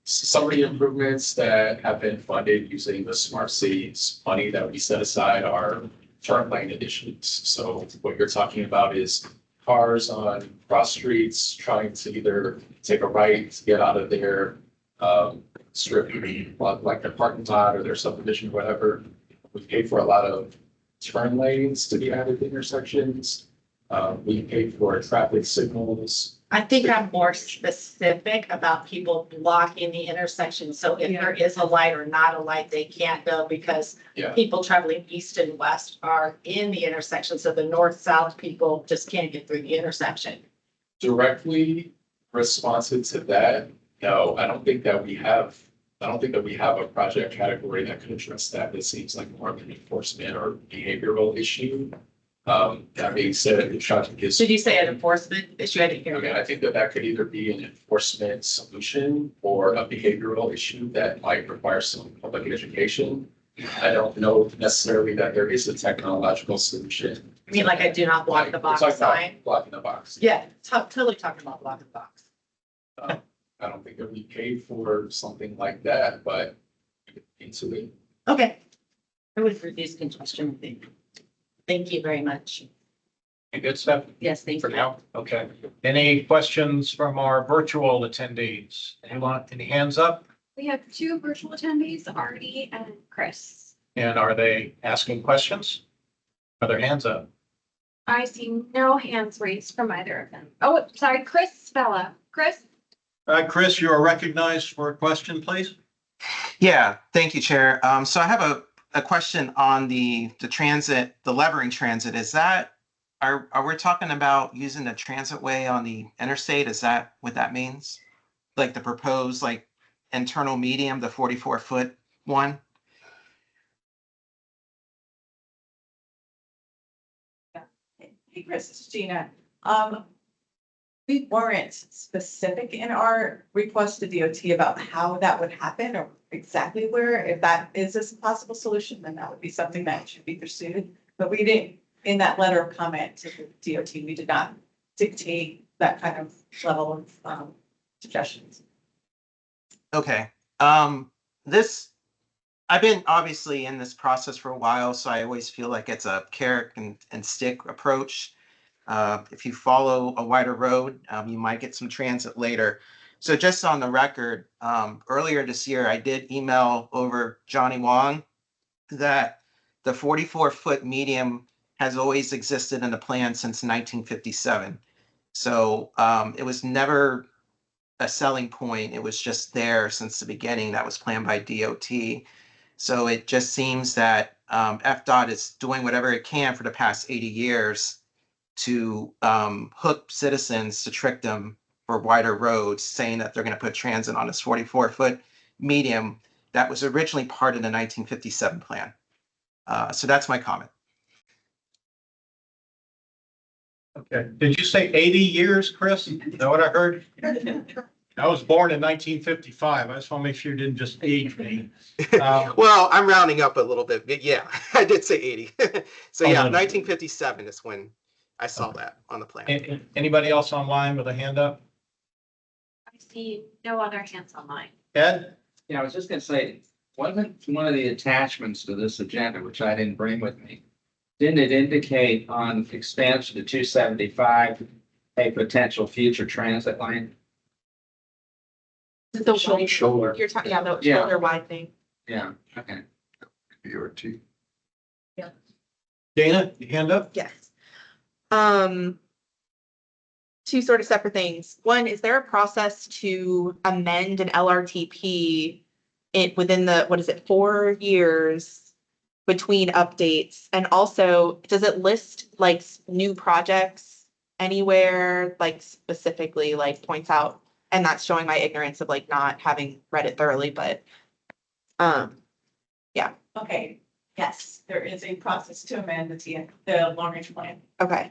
Some of the improvements that have been funded using the smart cities money that we set aside are turn lane additions. So what you're talking about is cars on cross streets trying to either take a right to get out of their strip, like their parking lot or their subdivision or whatever. We paid for a lot of turn lanes to be added to intersections. We paid for traffic signals. I think I'm more specific about people blocking the intersection. So if there is a light or not a light, they can't go because people traveling east and west are in the intersection. So the north-south people just can't get through the intersection. Directly responsive to that, no, I don't think that we have a project category that could address that. It seems like more of an enforcement or behavioral issue. That being said, the traffic is. Did you say an enforcement issue? I didn't hear. I mean, I think that could either be an enforcement solution or a behavioral issue that might require some public education. I don't know necessarily that there is a technological solution. I mean, like I do not block the box sign. Blocking the box. Yeah, totally talking about blocking the box. I don't think that we paid for something like that, but into it. Okay. I would reduce congestion, I think. Thank you very much. You good, Steph? Yes, thank For you. now? Okay. Any questions from our virtual attendees? Anyone, any hands up? We have two virtual attendees, Artie and Chris. And are they asking questions? Are their hands up? I see no hands raised from either of them. Oh, sorry, Chris Spella. Chris? Chris, you are recognized for a question, please. Yeah, thank you, Chair. So I have a question on the transit, the levering transit. Is that, are we talking about using the transit way on the interstate? Is that what that means? Like the proposed like internal medium, the 44-foot one? Hey, Chris, this is Gina. We weren't specific in our request to DOT about how that would happen or exactly where. If that is a possible solution, then that would be something that should be pursued. But we didn't, in that letter of comment to the DOT, we did not dictate that kind of level of suggestions. Okay. I've been obviously in this process for a while, so I always feel like it's a carrot and stick approach. If you follow a wider road, you might get some transit later. So just on the record, earlier this year, I did email over Johnny Wong that the 44-foot medium has always existed in the plan since 1957. So it was never a selling point. It was just there since the beginning. That was planned by DOT. So it just seems that FDOT is doing whatever it can for the past 80 years to hook citizens to trick them for wider roads, saying that they're going to put transit on this 44-foot medium that was originally part of the 1957 plan. So that's my comment. Okay. Did you say 80 years, Chris? Is that what I heard? I was born in 1955. I just want to make sure you didn't just age me. Well, I'm rounding up a little bit, but yeah, I did say 80. So yeah, no. 1957 is when I saw that on the plan. Anybody else online with a hand up? I see no other hands online. Ed? Yeah, I was just gonna say, wasn't one of the attachments to this agenda, which I didn't bring with me, didn't it indicate on expansion to 275 a potential future transit line? The Shoulder. You're talking, yeah, the Yeah. shoulder widening. Yeah, okay. BRT. Dana, your hand up? Yes. Two sort of separate things. One, is there a process to amend an LRTP within the, what is it, 4 years between updates? And also, does it list like new projects anywhere, like specifically like points out? And that's showing my ignorance of like not having read it thoroughly, but yeah. Okay, yes, there is a process to amend the long range plan. Okay.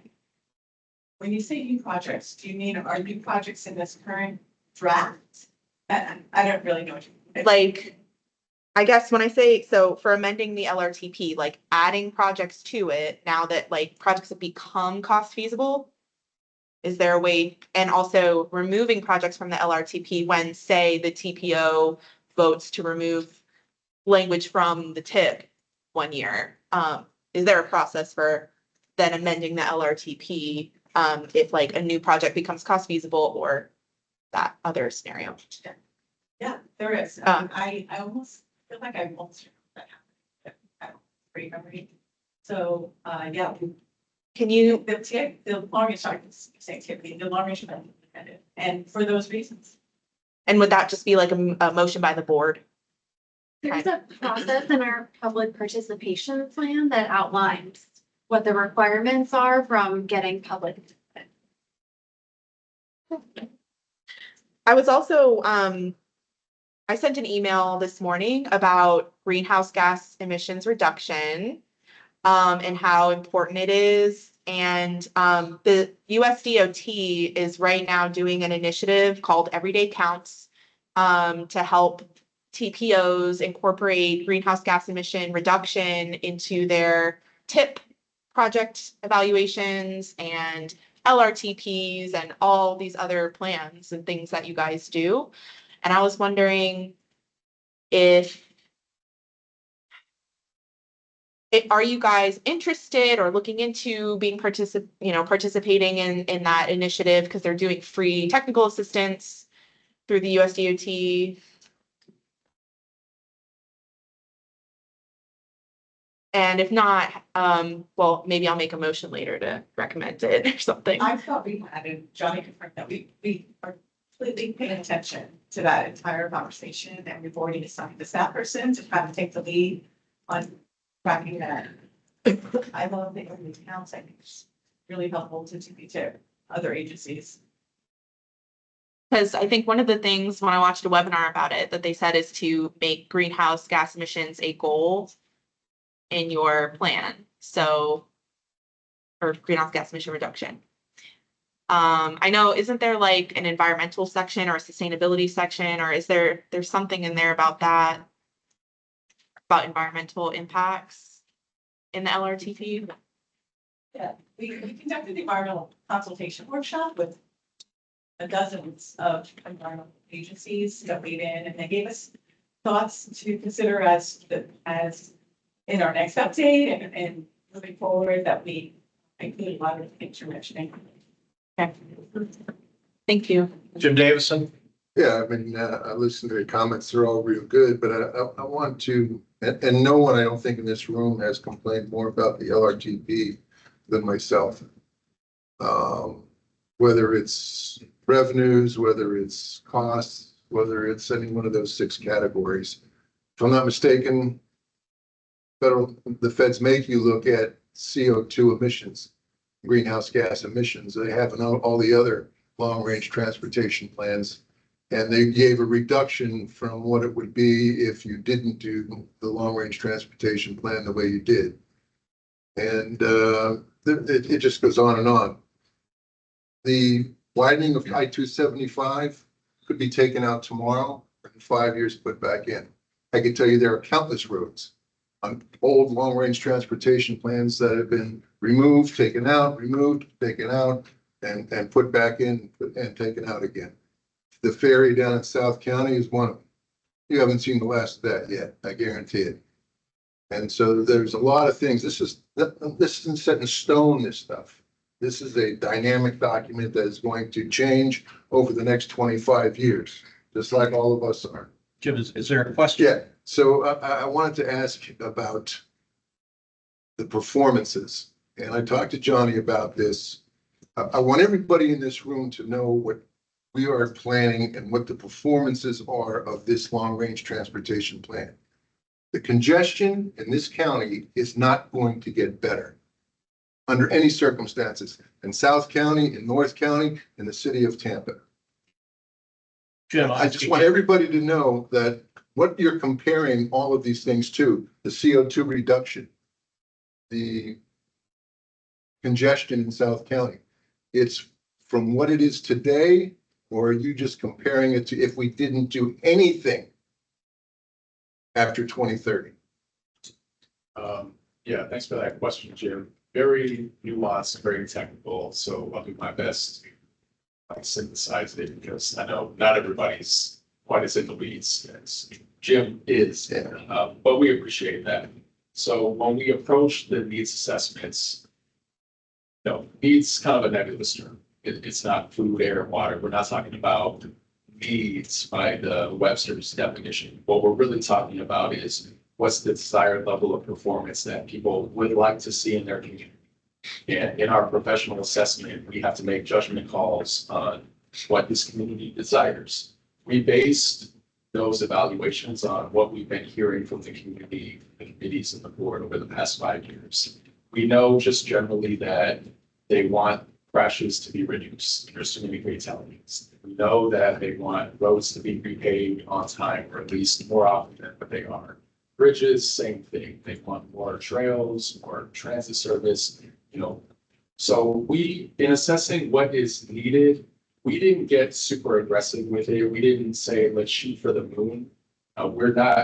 When you say new projects, do you mean are new projects in this current draft? I don't really know what you mean. Like, I guess when I say, so for amending the LRTP, like adding projects to it now that like projects have become cost feasible? Is there a way, and also removing projects from the LRTP when, say, the TPO votes to remove language from the TIP 1 year? Is there a process for then amending the LRTP if like a new project becomes cost feasible or that other scenario? Yeah, there is. I almost feel like I almost that happened. I don't remember. So, yeah. Can you? The long range, sorry, saying Tiffany, the long range plan independent, and for those reasons. And would that just be like a motion by the board? There's a process in our public participation plan that outlines what the requirements are from getting public. I was also, I sent an email this morning about greenhouse gas emissions reduction and how important it is. And the US DOT is right now doing an initiative called Everyday Counts to help TPOs incorporate greenhouse gas emission reduction into their TIP project evaluations and LRTPs and all these other plans and things that you guys do. And I was wondering if are you guys interested or looking into being participating in that initiative because they're doing free technical assistance through the US DOT? And if not, well, maybe I'll make a motion later to recommend it or something. I thought we had, and Johnny confirmed that we are completely paying attention to that entire conversation, and we've already assigned the staff person to kind of take the lead on tracking that. I love the early counts. I think it's really helpful to other agencies. Because I think one of the things when I watched a webinar about it that they said is to make greenhouse gas emissions a goal in your plan. So, or greenhouse gas emission reduction. I know, isn't there like an environmental section or a sustainability section, or is there's something in there about that? About environmental impacts in the LRTP? Yeah, we conducted the environmental consultation workshop with dozens of environmental agencies that weighed in, and they gave us thoughts to consider as in our next update and moving forward, that we include a lot of the things you're mentioning. Okay. Thank you. Jim Davison. Yeah, I mean, I listened to the comments, they're all real good, but I want to, and no one I don't think in this room has complained more about the LRTP than myself. Whether it's revenues, whether it's costs, whether it's any one of those 6 categories. If I'm not mistaken, the feds make you look at CO2 emissions, greenhouse gas emissions. They have all the other long-range transportation plans. And they gave a reduction from what it would be if you didn't do the long-range transportation plan the way you did. And it just goes on and on. The widening of I-275 could be taken out tomorrow, in 5 years put back in. I can tell you there are countless roads on old long-range transportation plans that have been removed, taken out, removed, taken out, and put back in and taken out again. The ferry down in South County is one of them. You haven't seen the last of that yet, I guarantee it. And so there's a lot of things. This isn't set in stone, this stuff. This is a dynamic document that is going to change over the next 25 years, just like all of us are. Jim, is there a question? Yeah, so I wanted to ask about the performances. And I talked to Johnny about this. I want everybody in this room to know what we are planning and what the performances are of this long-range transportation plan. The congestion in this county is not going to get better under any circumstances in South County, in North County, in the city of Tampa. Jim, I just want everybody to know that what you're comparing all of these things to, the CO2 reduction, the congestion in South County, it's from what it is today, or are you just comparing it to if we didn't do anything after 2030? Yeah, thanks for that question, Jim. Very nuanced, very technical. So I'll do my best to synthesize it, because I know not everybody's quite as in the weeds as Jim is, but we appreciate that. So when we approach the needs assessments, needs kind of a nebulous term. It's not food, air, water. We're not talking about needs by the Webster's definition. What we're really talking about is what's the desired level of performance that people would like to see in their community. And in our professional assessment, we have to make judgment calls on what this community desires. We based those evaluations on what we've been hearing from the community, the committees and the board over the past 5 years. We know just generally that they want crashes to be reduced. There's too many fatalities. We know that they want roads to be repaved on time, or at least more often than what they are. Bridges, same thing. They want more trails, more transit service, So we, in assessing what is needed, we didn't get super aggressive with it. We didn't say, let's shoot for the moon.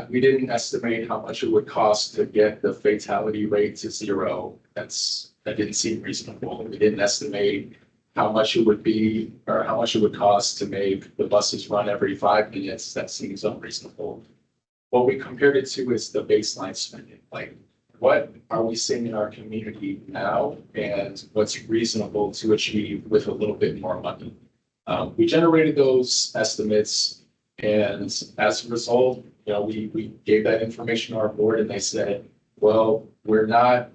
We didn't estimate how much it would cost to get the fatality rate to 0. That didn't seem reasonable. We didn't estimate how much it would be, or how much it would cost to make the buses run every 5 minutes. That seems unreasonable. What we compared it to is the baseline spending. Like, what are we seeing in our community now, and what's reasonable to achieve with a little bit more money? We generated those estimates, and as a result, we gave that information to our board, and they said, Well, we're not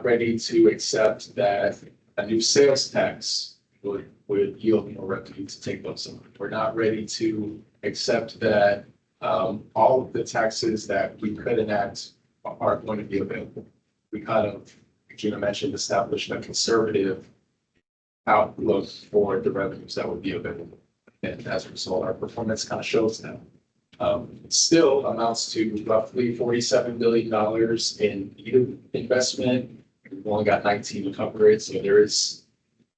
ready to accept that a new sales tax would yield more revenue to take those on. We're not ready to accept that all of the taxes that we could enact are going to be available. We kind of, Gina mentioned, established a conservative outlook for the revenues that would be available. And as a result, our performance kind of shows that. It still amounts to roughly $47 billion in new investment. We've only got 19 to cover it, so there is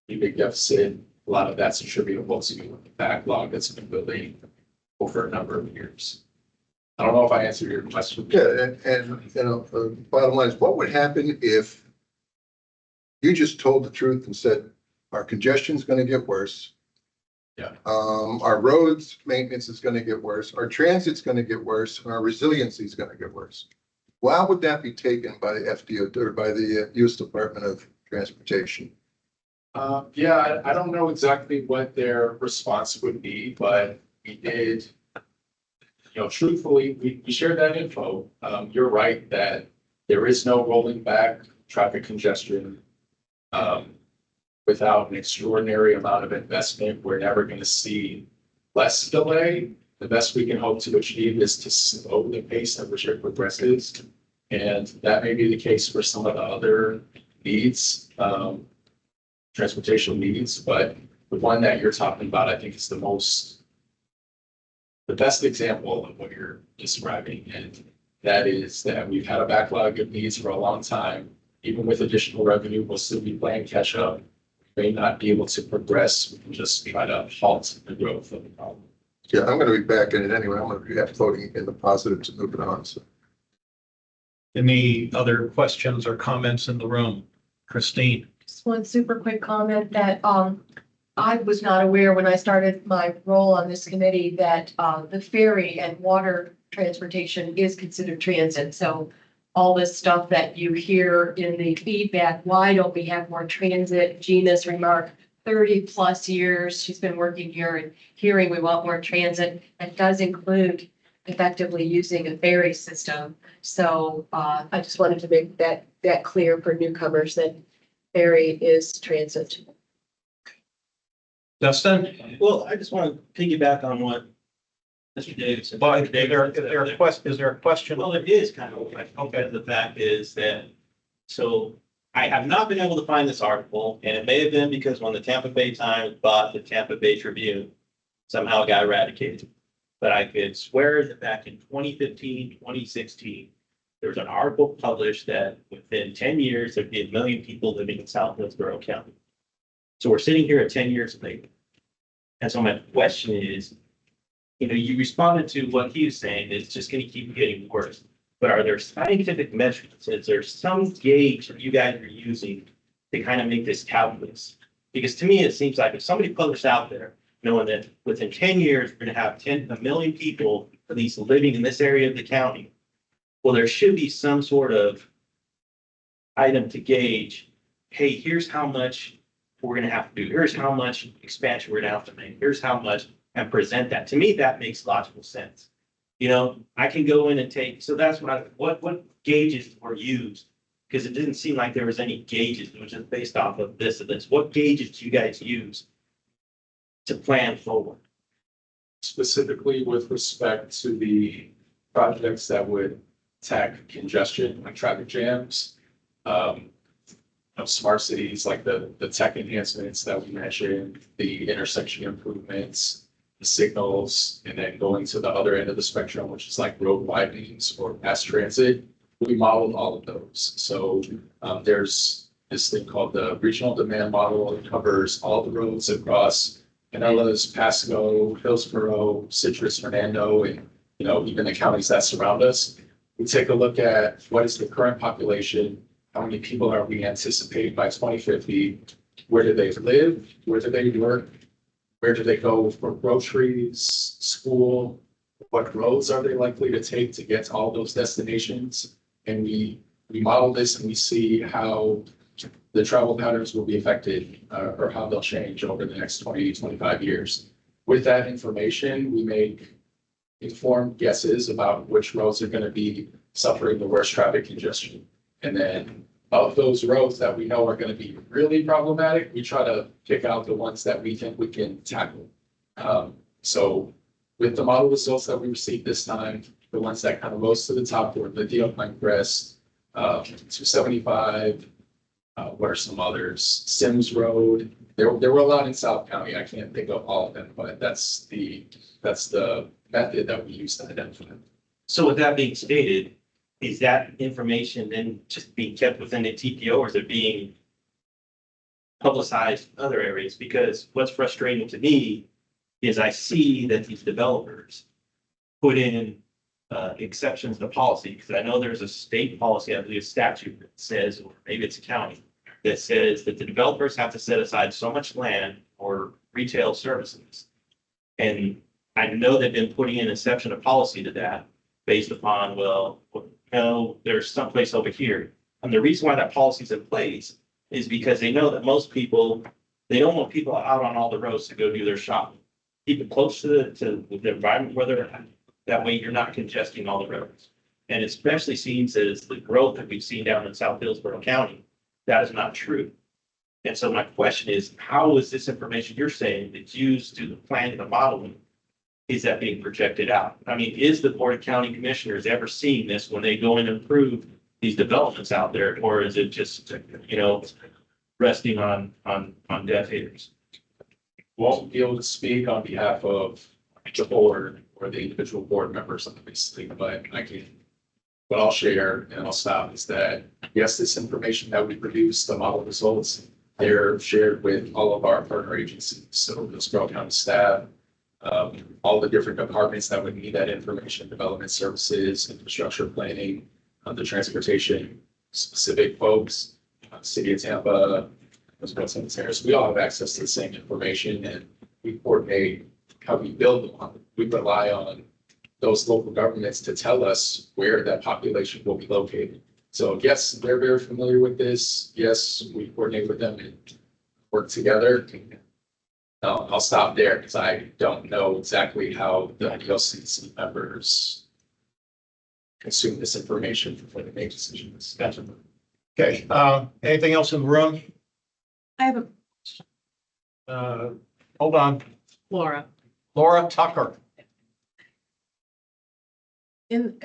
a big deficit. A lot of that's attributable to the backlog that's been building over a number of years. I don't know if I answered your question. Yeah, and you know, bottom line is, what would happen if you just told the truth and said, our congestion's gonna get worse? Yeah. Our roads maintenance is gonna get worse, our transit's gonna get worse, and our resiliency is gonna get worse. How would that be taken by the FDO or by the US Department of Transportation? Yeah, I don't know exactly what their response would be, but we did, you know, truthfully, we shared that info. You're right that there is no rolling back traffic congestion. Without an extraordinary amount of investment, we're never going to see less delay. The best we can hope to achieve is to slow the pace at which it progresses. And that may be the case for some of the other needs, transportation needs, but the one that you're talking about, I think is the best example of what you're describing. And that is that we've had a backlog of needs for a long time. Even with additional revenue, we'll still be playing catch up. May not be able to progress. We can just try to halt the growth of the problem. Yeah, I'm gonna be back in it anyway. I'm gonna be voting in the positive to move it on, so. Any other questions or comments in the room? Christine? Just one super quick comment that, I was not aware when I started my role on this committee that, the ferry and water transportation is considered transit. So all this stuff that you hear in the feedback, why don't we have more transit? Gina's remark, 30+ years she's been working here and hearing we want more transit. That does include effectively using a ferry system. So I just wanted to make that clear for newcomers that ferry is transit. Dustin? Well, I just want to piggyback on what Mr. Davis said. But is there a question? Well, it is kind of, okay, the fact is that, so I have not been able to find this article, and it may have been because when the Tampa Bay Times bought the Tampa Bay Tribune, somehow it got eradicated. But I could swear that back in 2015, 2016, there was an article published that within 10 years, there'd be 1 million people living in South Hillsborough County. So we're sitting here at 10 years later. And so my question is, you know, you responded to what he was saying, it's just going to keep getting worse. But are there scientific measurements? Is there some gauge that you guys are using to kind of make this calculus? Because to me, it seems like if somebody published out there, knowing that within 10 years, we're going to have 1 million people at least living in this area of the county, well, there should be some sort of item to gauge, hey, here's how much we're going to have to do. Here's how much expansion we're going to have to make. Here's how much, and present that. To me, that makes logical sense. You know, I can go in and take, so that's what gauges were used? Because it didn't seem like there was any gauges. It was just based off of this and this. What gauges do you guys use to plan forward? Specifically with respect to the projects that would attack congestion, like traffic jams, of smart cities, like the tech enhancements that we mentioned, the intersection improvements, the signals, and then going to the other end of the spectrum, which is like road widenings or mass transit. We modeled all of those. So there's this thing called the regional demand model. It covers all the roads across Pinellas, Pasco, Hillsborough, Citrus, Fernando, and you know, even the counties that surround us. We take a look at what is the current population, how many people are we anticipating by 2050, where do they live, where do they work, where do they go for groceries, school, what roads are they likely to take to get to all those destinations? And we model this and we see how the travel patterns will be affected or how they'll change over the next 20, 25 years. With that information, we make informed guesses about which roads are going to be suffering the worst traffic congestion. And then of those roads that we know are gonna be really problematic, we try to pick out the ones that we think we can tackle. So with the model results that we received this time, the ones that kind of rose to the top were Lydia Pinecrest, 275, what are some others? Sims Road. There were a lot in South County. I can't think of all of them, but that's the method that we use to identify them. So with that being stated, is that information then just being kept within the TPO, or is it being publicized in other areas? Because what's frustrating to me is I see that these developers put in exceptions to policy, because I know there's a state policy, I believe a statute that says, or maybe it's a county, that says that the developers have to set aside so much land for retail services. And I know they've been putting in exception of policy to that based upon, well, no, there's someplace over here. And the reason why that policy is in place is because they know that most people, they don't want people out on all the roads to go do their shopping. Keep it close to the environment where they're at. That way you're not congesting all the roads. And especially seems as the growth that we've seen down in South Hillsborough County, that is not true. And so my question is, how is this information you're saying that's used to the planning and modeling, is that being projected out? I mean, is the Board of County Commissioners ever seeing this when they go and improve these developments out there? Or is it just, resting on deaf ears? Won't be able to speak on behalf of the board or the individual board members, obviously, but what I'll share and I'll stop is that, yes, this information that we produce, the model results, they're shared with all of our partner agencies. So the Hillsborough County staff, all the different departments that would need that information, development services, infrastructure planning, the transportation specific folks, City of Tampa, as well as Harris, we all have access to the same information, and we coordinate how we build them. We rely on those local governments to tell us where that population will be located. So yes, they're very familiar with this. Yes, we coordinate with them and work together. I'll stop there because I don't know exactly how the LCC members consume this information before they make decisions. Okay, anything else in the room? I have Hold on, Laura. Laura Tucker. And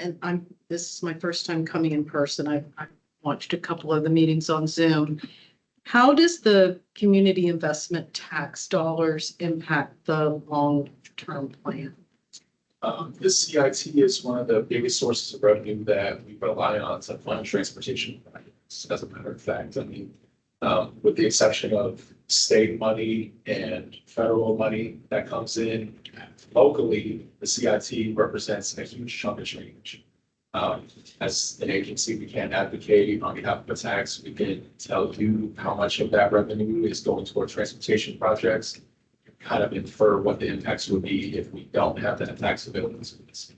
this is my first time coming in person. I've watched a couple of the meetings on Zoom. How does the community investment tax dollars impact the long-term plan? The CIT is one of the biggest sources of revenue that we rely on to fund transportation projects. As a matter of fact, I mean, with the exception of state money and federal money that comes in locally, the CIT represents a huge chunk of change. As an agency, we can't advocate on behalf of a tax. We can tell you how much of that revenue is going toward transportation projects, kind of infer what the impacts would be if we don't have that tax available to us.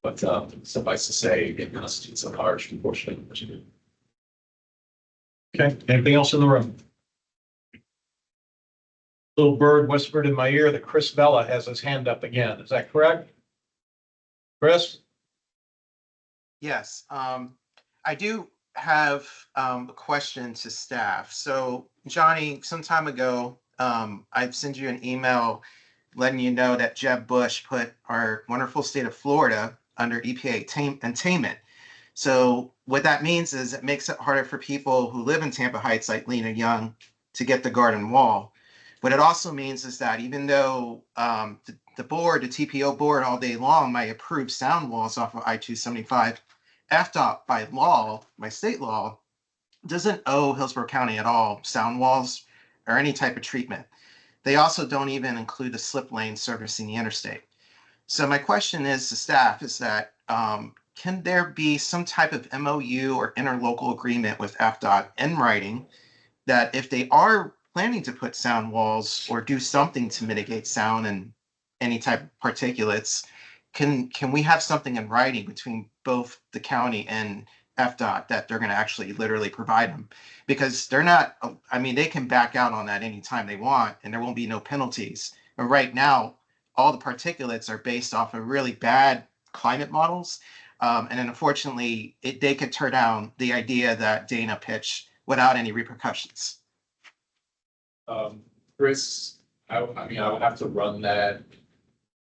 But suffice to say, it constitutes a large proportion of the budget. Okay, anything else in the room? Little bird whispered in my ear that Chris Vella has his hand up again. Is that correct? Chris? Yes, I do have a question to staff. So Johnny, some time ago, I sent you an email letting you know that Jeb Bush put our wonderful state of Florida under EPA attainment. So what that means is it makes it harder for people who live in Tampa Heights like Lena Young to get the garden wall. What it also means is that even though the board, the TPO board all day long might approve sound walls off of I-275, FDOT by law, by state law, doesn't owe Hillsborough County at all sound walls or any type of treatment. They also don't even include a slip lane servicing the interstate. So my question is to staff is that, can there be some type of MOU or interlocal agreement with FDOT in writing that if they are planning to put sound walls or do something to mitigate sound and any type of particulates, can we have something in writing between both the county and FDOT that they're going to actually literally provide them? Because they're not, I mean, they can back out on that anytime they want and there won't be no penalties. But right now, all the particulates are based off of really bad climate models. And then unfortunately, they could turn down the idea that Dana pitched without any repercussions. Chris, I mean, I would have to run that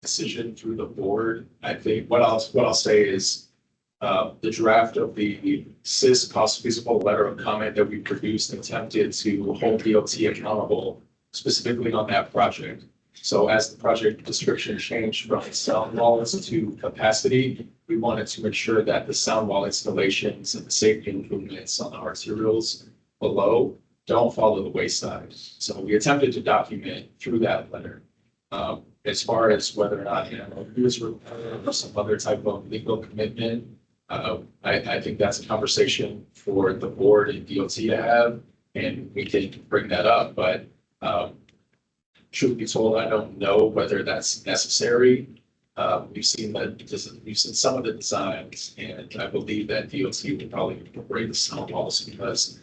decision through the board. I think what I'll say is the draft of the CIS cost feasible letter of comment that we produced attempted to hold DOT accountable specifically on that project. So as the project description changed from sound walls to capacity, we wanted to ensure that the sound wall installations and the safety improvements on the arterials below don't fall to the wayside. So we attempted to document through that letter. As far as whether or not, is required or some other type of legal commitment, I think that's a conversation for the board and DOT to have, and we can bring that up, but truth be told, I don't know whether that's necessary. We've seen some of the designs, and I believe that DOT will probably incorporate the sound walls because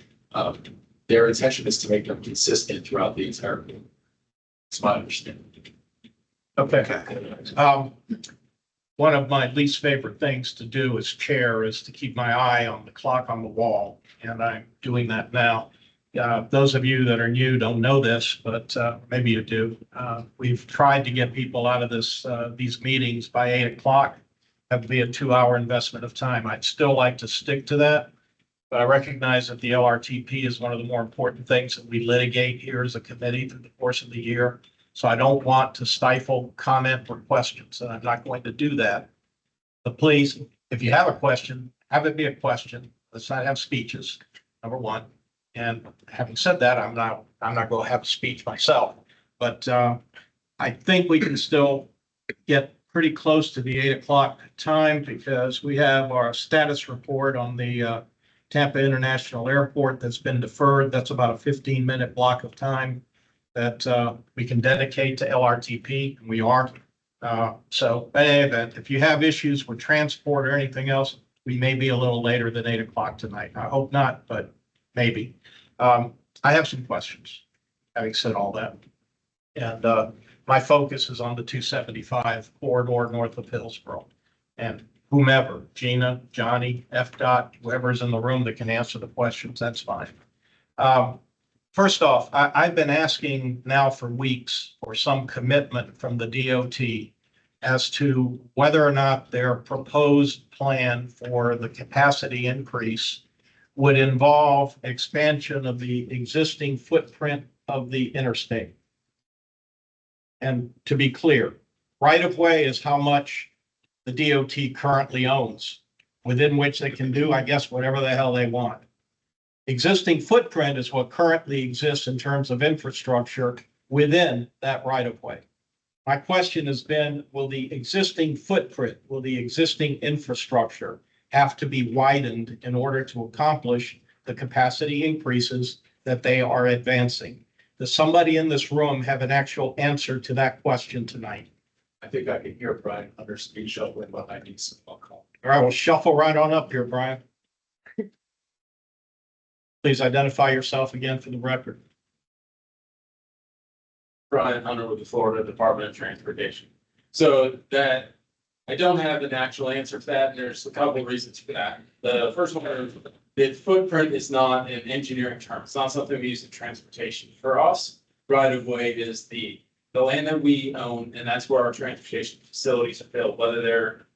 their intention is to make them consistent throughout the entire building. It's my understanding. Okay. One of my least favorite things to do as chair is to keep my eye on the clock on the wall, and I'm doing that now. Those of you that are new don't know this, but maybe you do. We've tried to get people out of these meetings by 8 o'clock. Have to be a 2-hour investment of time. I'd still like to stick to that, but I recognize that the LRTP is one of the more important things that we litigate here as a committee through the course of the year. So I don't want to stifle comment or questions, and I'm not going to do that. But please, if you have a question, have it be a question. Let's not have speeches, number one. And having said that, I'm not going to have a speech myself, but I think we can still get pretty close to the 8 o'clock time because we have our status report on the Tampa International Airport that's been deferred. That's about a 15-minute block of time that we can dedicate to LRTP, and we are. So in any event, if you have issues with transport or anything else, we may be a little later than 8 o'clock tonight. I hope not, but maybe. I have some questions, having said all that. And my focus is on the 275 corridor north of Hillsborough. And whomever, Gina, Johnny, FDOT, whoever's in the room that can answer the questions, that's fine. First off, I've been asking now for weeks for some commitment from the DOT as to whether or not their proposed plan for the capacity increase would involve expansion of the existing footprint of the interstate. And to be clear, right of way is how much the DOT currently owns, within which they can do, I guess, whatever the hell they want. Existing footprint is what currently exists in terms of infrastructure within that right of way. My question has been, will the existing footprint, will the existing infrastructure have to be widened in order to accomplish the capacity increases that they are advancing? Does somebody in this room have an actual answer to that question tonight? I think I can hear Brian under speed shuffling behind me, so I'll call. All right, we'll shuffle right on up here, Brian. Please identify yourself again for the record. Brian Hunter with the Florida Department of Transportation. So that I don't have an actual answer to that, and there's a couple of reasons for that. The first one is that footprint is not an engineering term. It's not something we use in transportation. For us, right of way is the land that we own, and that's where our transportation facilities are built, whether they're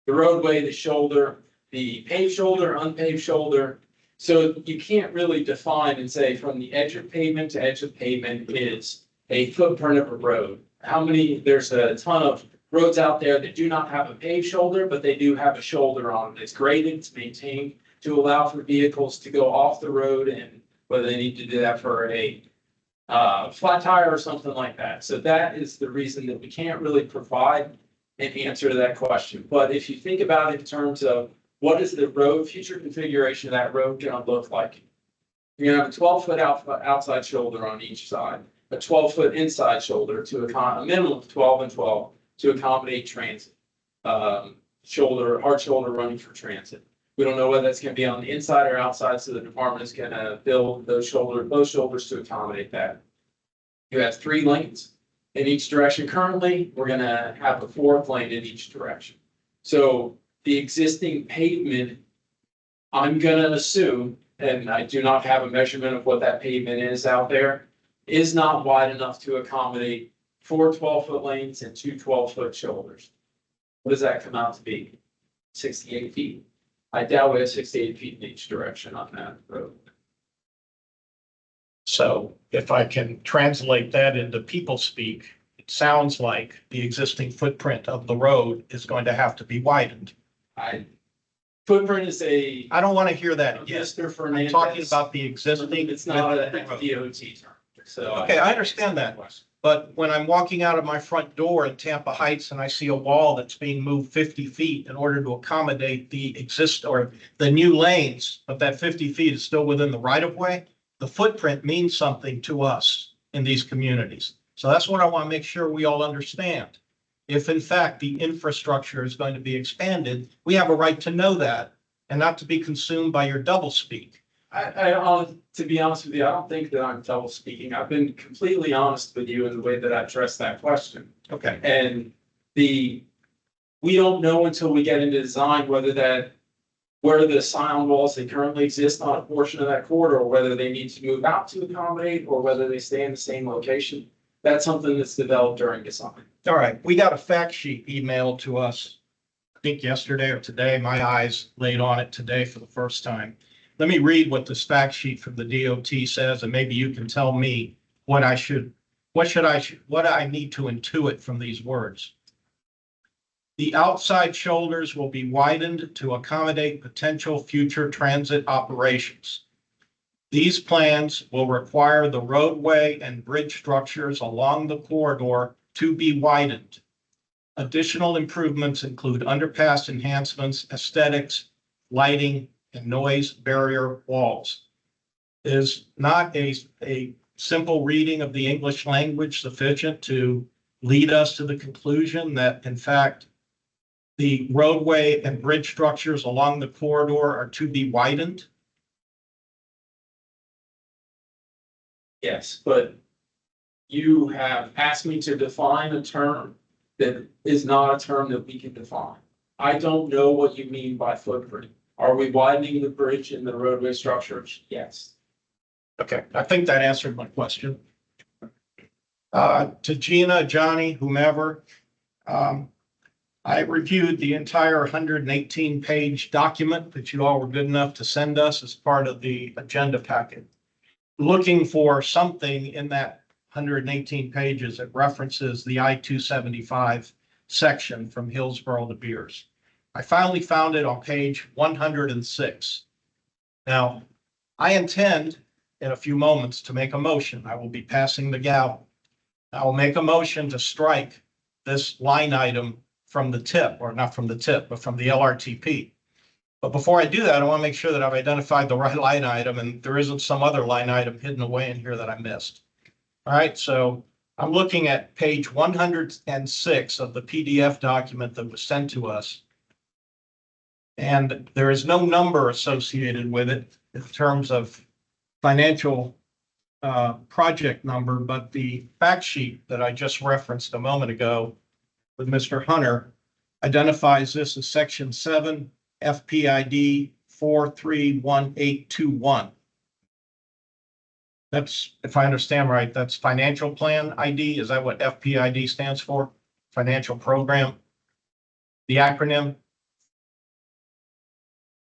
the roadway, the shoulder, the paved shoulder, unpaved shoulder. So you can't really define and say from the edge of pavement to edge of pavement is a footprint of a road. There's a ton of roads out there that do not have a paved shoulder, but they do have a shoulder on it. It's graded, it's maintained to allow for vehicles to go off the road, and whether they need to do that for a flat tire or something like that. So that is the reason that we can't really provide an answer to that question. But if you think about it in terms of what is the future configuration of that road going to look like? You're going to have a 12-foot outside shoulder on each side, a 12-foot inside shoulder to a minimum of 12 and 12 to accommodate transit. Hard shoulder running for transit. We don't know whether that's going to be on the inside or outside, so the department is going to build those shoulders to accommodate that. You have 3 lanes in each direction. Currently, we're going to have a 4th lane in each direction. So the existing pavement, I'm gonna assume, and I do not have a measurement of what that pavement is out there, is not wide enough to accommodate 4 12-foot lanes and 2 12-foot shoulders. What does that come out to be? 68 feet? I doubt we have 68 feet in each direction on that road. So if I can translate that into people speak, it sounds like the existing footprint of the road is going to have to be widened. Footprint is a. I don't want to hear that again. Mr. I'm Fernandez. talking about the existing. It's not a DOT term, so. Okay, I understand that. But when I'm walking out of my front door in Tampa Heights and I see a wall that's being moved 50 feet in order to accommodate the new lanes, but that 50 feet is still within the right of way, the footprint means something to us in these communities. So that's what I want to make sure we all understand. If in fact the infrastructure is going to be expanded, we have a right to know that and not to be consumed by your doublespeak. To be honest with you, I don't think that I'm double speaking. I've been completely honest with you in the way that I addressed that question. Okay. And we don't know until we get into design where the silent walls that currently exist on a portion of that corridor, whether they need to move out to accommodate or whether they stay in the same location. That's something that's developed during design. All right, we got a fact sheet emailed to us, I think yesterday or today. My eyes laid on it today for the first time. Let me read what this fact sheet from the DOT says, and maybe you can tell me what I need to intuit from these words. The outside shoulders will be widened to accommodate potential future transit operations. These plans will require the roadway and bridge structures along the corridor to be widened. Additional improvements include underpass enhancements, aesthetics, lighting, and noise barrier walls. Is not a simple reading of the English language sufficient to lead us to the conclusion that, in fact, the roadway and bridge structures along the corridor are to be widened? Yes, but you have asked me to define a term that is not a term that we can define. I don't know what you mean by footprint. Are we widening the bridge and the roadway structures? Yes. Okay, I think that answered my question. To Gina, Johnny, whomever, I reviewed the entire 118-page document that you all were good enough to send us as part of the agenda packet, looking for something in that 118 pages that references the I-275 section from Hillsborough to Beers. I finally found it on page 106. Now, I intend in a few moments to make a motion. I will be passing the gavel. I will make a motion to strike this line item from the tip, or not from the tip, but from the LRTP. But before I do that, I want to make sure that I've identified the right line item and there isn't some other line item hidden away in here that I missed. All right, so I'm looking at page 106 of the PDF document that was sent to us. And there is no number associated with it in terms of financial project number, but the fact sheet that I just referenced a moment ago with Mr. Hunter identifies this as section 7 FPID 431821. That's, if I understand right, that's financial plan ID. Is that what FPID stands for? Financial program? The acronym?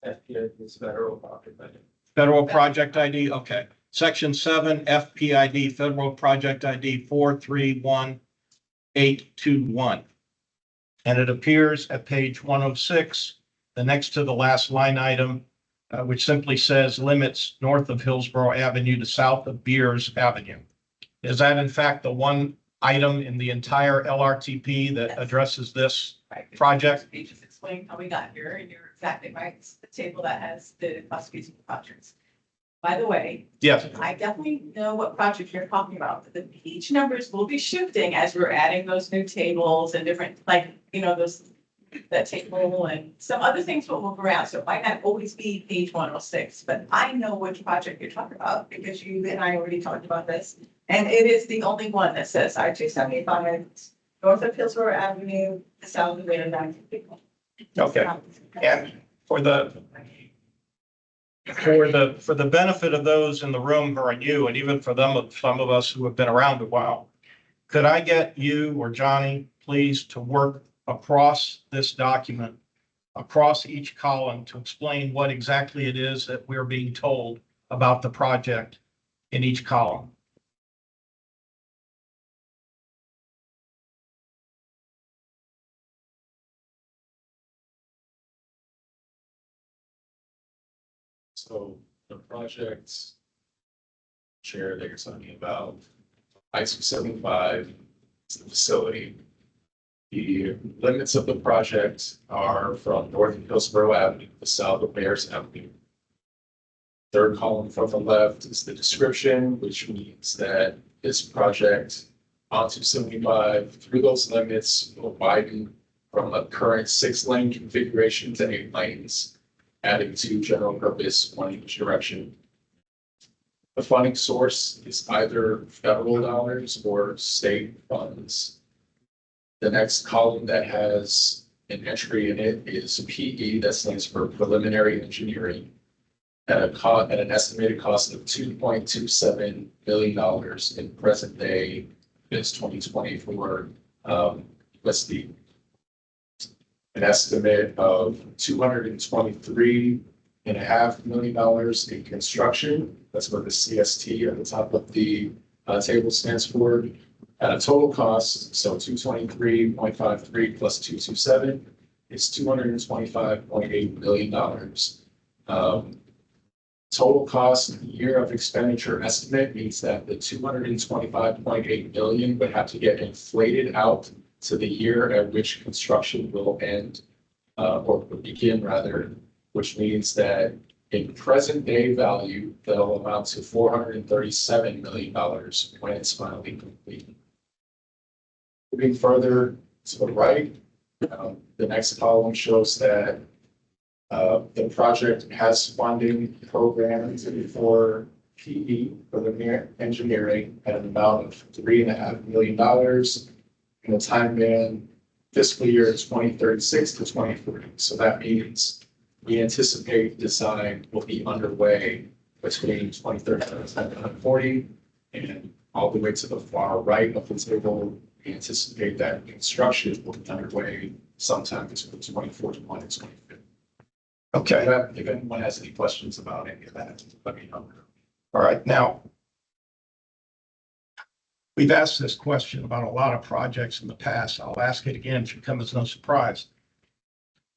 FPID is federal project ID. Federal project ID, okay. Section 7 FPID, Federal Project ID 431821. And it appears at page 106, the next to the last line item, which simply says limits north of Hillsborough Avenue to south of Beers Avenue. Is that in fact the one item in the entire LRTP that addresses this project? Just explain how we got here, and you're exactly right. It's the table that has the classification of projects. By the way, Yes. I definitely know what project you're talking about. The page numbers will be shifting as we're adding those new tables and different, like, that table and some other things will move around. So it might not always be page 106, but I know which project you're talking about because you and I already talked about this. And it is the only one that says I-275 north of Hillsborough Avenue, south of the 90 people. Okay, and for the benefit of those in the room who are new, and even for them, some of us who have been around a while, could I get you or Johnny, please, to work across this document, across each column to explain what exactly it is that we're being told about the project in each column? So the project chair that you're talking about, I-275 is the facility. The limits of the project are from north of Hillsborough Avenue to south of Bears Avenue. Third column from the left is the description, which means that this project on 275 through those limits will widen from a current 6-lane configuration to 8 lanes, adding 2 general purpose, 1 each direction. The funding source is either federal dollars or state funds. The next column that has an entry in it is PE, that stands for preliminary engineering, at an estimated cost of $2.27 million in present day, is 2024 USD. An estimate of $223.5 million in construction. That's what the CST at the top of the table stands for. At a total cost, so 223.53 plus 227 is $225.8 million. Total cost year of expenditure estimate means that the 225.8 million would have to get inflated out to the year at which construction will end, or begin rather, which means that in present day value, that'll amount to $437 million when it's finally complete. Moving further to the right, the next column shows that the project has funding programs for PE, for the engineering, at an amount of $3.5 million in the time band fiscal year 2036 to 2040. So that means we anticipate design will be underway between 2030 and 2040, and all the way to the far right of the table, we anticipate that construction will be underway sometime between 2041 and 2050. Okay. If anyone has any questions about any of that, let me know. All right, now, we've asked this question about a lot of projects in the past. I'll ask it again, it should come as no surprise.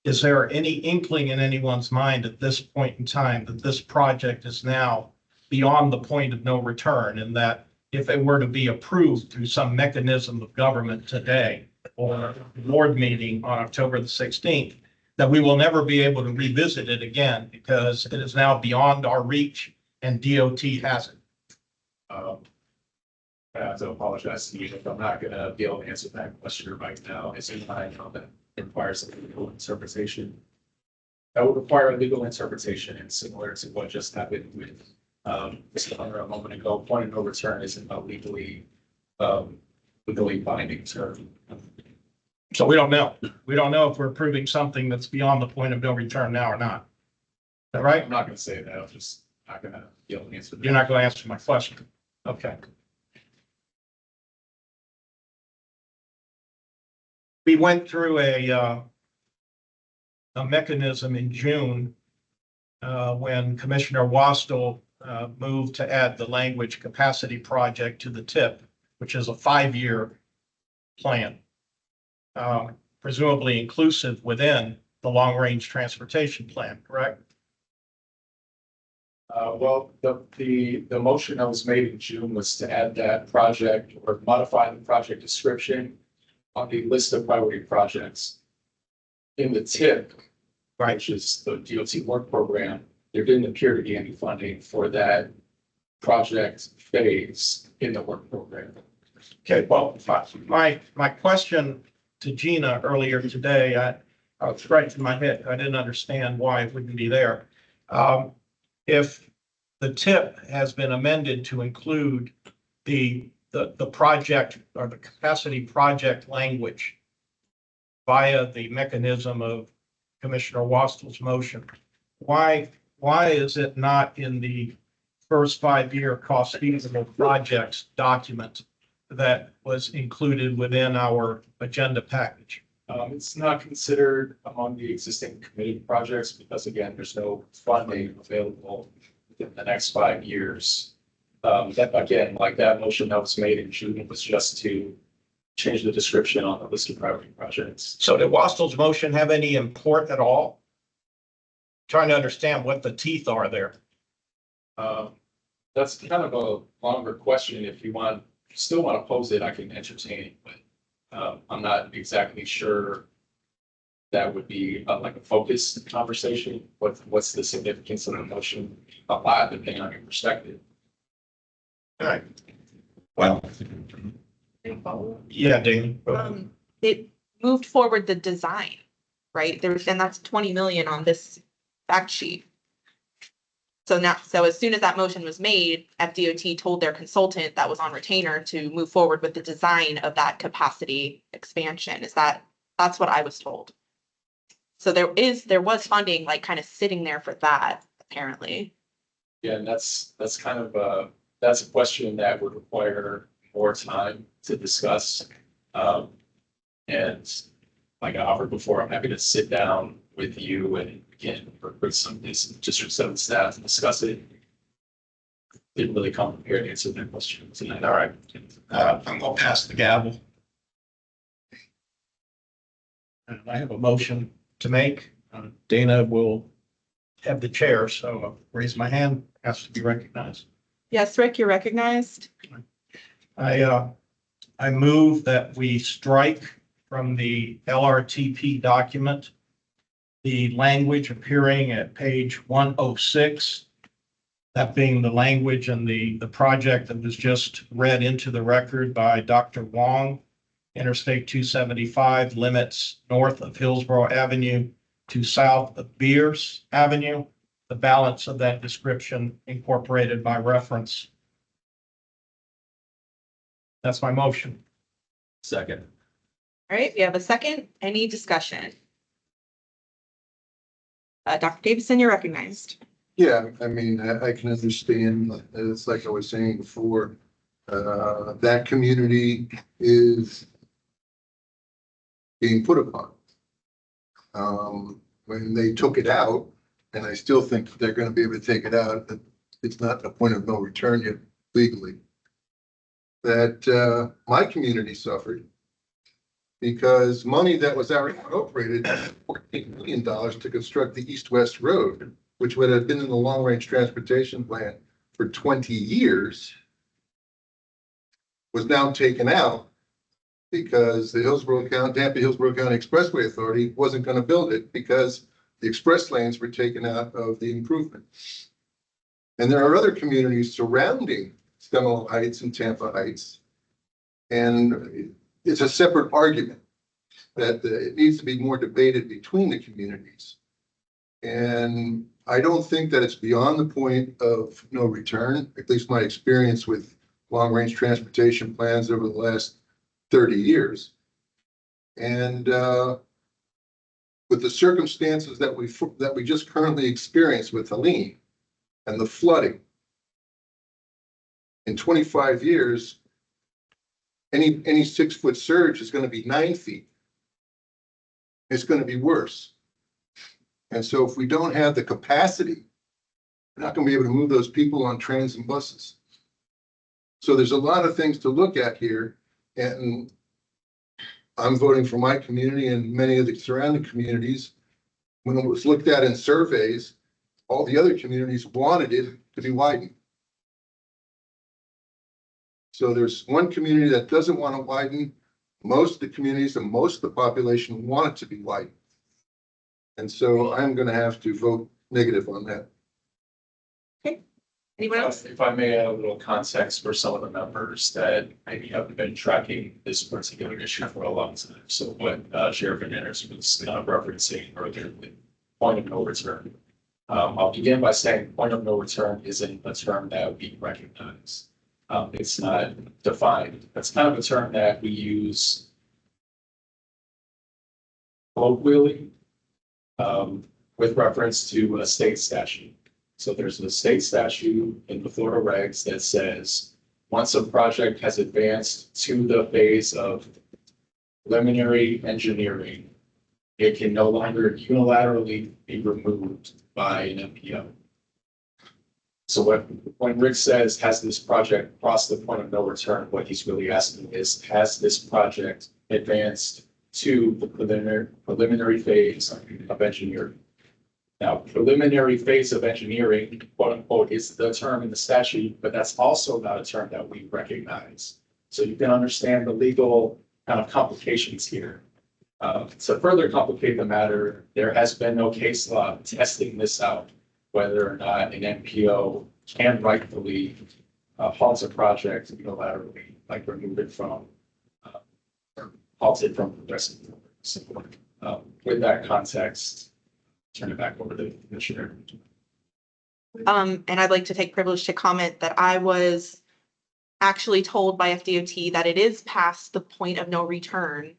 Is there any inkling in anyone's mind at this point in time that this project is now beyond the point of no return, and that if it were to be approved through some mechanism of government today or board meeting on October the 16th, that we will never be able to revisit it again because it is now beyond our reach and DOT has it? I have to apologize to you if I'm not gonna be able to answer that question right now. It's in my know that requires a legal interpretation. That would require a legal interpretation, and similar to what just happened with Mr. Hunter a moment ago, point of no return isn't a legally binding term. So we don't know. We don't know if we're approving something that's beyond the point of no return now or not. Is that right? I'm not gonna say that. I'm just not gonna be able to answer that. You're not going to answer my question. Okay. We went through a mechanism in June when Commissioner Wastel moved to add the language capacity project to the TIP, which is a 5-year plan, presumably inclusive within the long-range transportation plan, correct? Well, the motion that was made in June was to add that project or modify the project description on the list of priority projects. In the TIP, right, which is the DOT work program, there didn't appear to be any funding for that project phase in the work program. Okay, well, my question to Gina earlier today, I was scratching my head. I didn't understand why it wouldn't be there. If the TIP has been amended to include the project or the capacity project language via the mechanism of Commissioner Wastel's motion. Why is it not in the first 5-year cost feasible projects document that was included within our agenda package? It's not considered among the existing committed projects because again, there's no funding available within the next 5 years. That again, like that motion that was made in June was just to change the description on the list of priority projects. So did Wastel's motion have any import at all? Trying to understand what the teeth are there. That's kind of a longer question. If you still want to pose it, I can entertain it, but I'm not exactly sure that would be like a focused conversation. What's the significance of the motion? A lot, depending on your perspective. All right. Well. Yeah, Dana. It moved forward the design, right? And that's 20 million on this fact sheet. So as soon as that motion was made, FDOT told their consultant that was on retainer to move forward with the design of that capacity expansion. That's what I was told. So there was funding like kind of sitting there for that, apparently. Yeah, and that's kind of that's a question that would require more time to discuss. And like I offered before, I'm happy to sit down with you and again, work with some District 7 staff and discuss it. Didn't really come prepared to answer that question tonight. All right. I'm gonna pass the gavel. And I have a motion to make. Dana will have the chair, so I'll raise my hand, has to be recognized. Yes, Rick, you're recognized. I move that we strike from the LRTP document the language appearing at page 106, that being the language and the project that was just read into the record by Dr. Wong. Interstate 275 limits north of Hillsborough Avenue to south of Beers Avenue. The balance of that description incorporated by reference. That's my motion. Second. All right, we have a second. Any discussion? Dr. Davison, you're recognized. Yeah, I mean, I can understand, it's like I was saying before, that community is being put upon. When they took it out, and I still think they're gonna be able to take it out, that it's not a point of no return yet legally. That my community suffered because money that was already appropriated, $14 million to construct the east-west road, which would have been in the long-range transportation plan for 20 years, was now taken out because the Tampa Hillsborough County Expressway Authority wasn't going to build it because the express lanes were taken out of the improvement. And there are other communities surrounding Seminole Heights and Tampa Heights. And it's a separate argument that it needs to be more debated between the communities. And I don't think that it's beyond the point of no return, at least my experience with long-range transportation plans over the last 30 years. And with the circumstances that we just currently experience with Helene and the flooding, in 25 years, any 6-foot surge is going to be 9 feet. It's going to be worse. And so if we don't have the capacity, we're not going to be able to move those people on trains and buses. So there's a lot of things to look at here. And I'm voting for my community and many of the surrounding communities. When it was looked at in surveys, all the other communities wanted it to be widened. So there's one community that doesn't want to widen. Most of the communities and most of the population want it to be widened. And so I'm going to have to vote negative on that. Okay. Anyone else? If I may add a little context for some of the members that maybe haven't been tracking this particular issue for a long time. So what Sheriff Hernandez was referencing earlier with point of no return. I'll begin by saying point of no return isn't a term that we recognize. It's not defined. That's kind of a term that we use colloquially with reference to a state statute. So there's a state statute in the Florida regs that says, once a project has advanced to the phase of preliminary engineering, it can no longer unilaterally be removed by an MPO. So when Rick says, has this project crossed the point of no return, what he's really asking is, has this project advanced to the preliminary phase of engineering? Now, preliminary phase of engineering, quote unquote, is the term in the statute, but that's also not a term that we recognize. So you can understand the legal kind of complications here. To further complicate the matter, there has been no case law testing this out, whether or not an MPO can rightfully halt a project unilaterally, like remove it from, or halt it from progressing forward. So, with that context, turn it back over to the commissioner. And I'd like to take privilege to comment that I was actually told by FDOT that it is past the point of no return.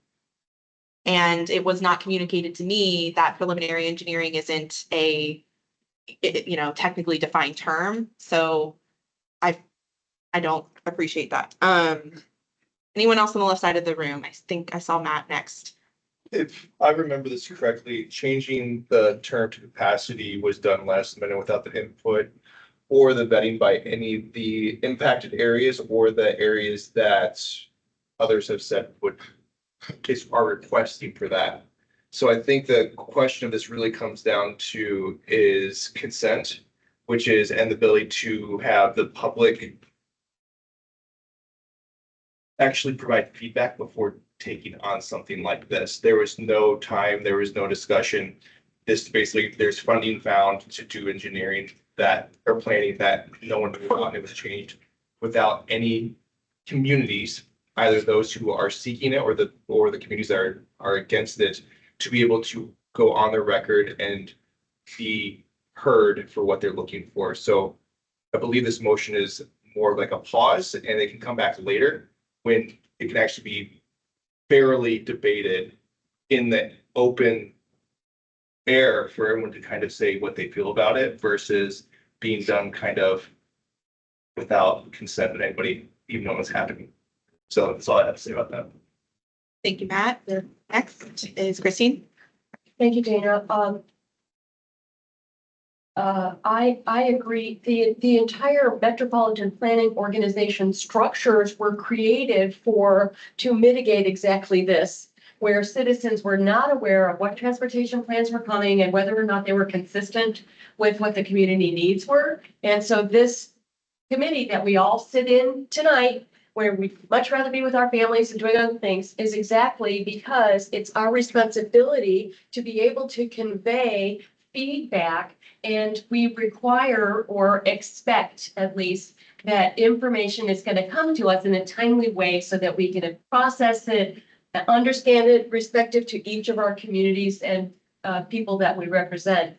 And it was not communicated to me that preliminary engineering isn't a, technically defined term. So I don't appreciate that. Anyone else on the left side of the room? I think I saw Matt next. If I remember this correctly, changing the term to capacity was done last minute without the input or the vetting by any of the impacted areas or the areas that others have said are requesting for that. So I think the question of this really comes down to is consent, which is, and the ability to have the public actually provide feedback before taking on something like this. There was no time, there was no discussion. This basically, there's funding found to do engineering that or planning that no one thought it was changed without any communities, either those who are seeking it or the communities that are against it, to be able to go on the record and be heard for what they're looking for. So I believe this motion is more like a pause, and they can come back later when it can actually be fairly debated in the open air for everyone to kind of say what they feel about it versus being done kind of without consent of anybody even know what's happening. So that's all I have to say about that. Thank you, Matt. The next is Christine. Thank you, Dana. I agree. The entire metropolitan planning organization structures were created to mitigate exactly this, where citizens were not aware of what transportation plans were coming and whether or not they were consistent with what the community needs were. And so this committee that we all sit in tonight, where we'd much rather be with our families and doing other things, is exactly because it's our responsibility to be able to convey feedback, and we require or expect at least that information is going to come to us in a timely way so that we can process it, understand it respective to each of our communities and people that we represent.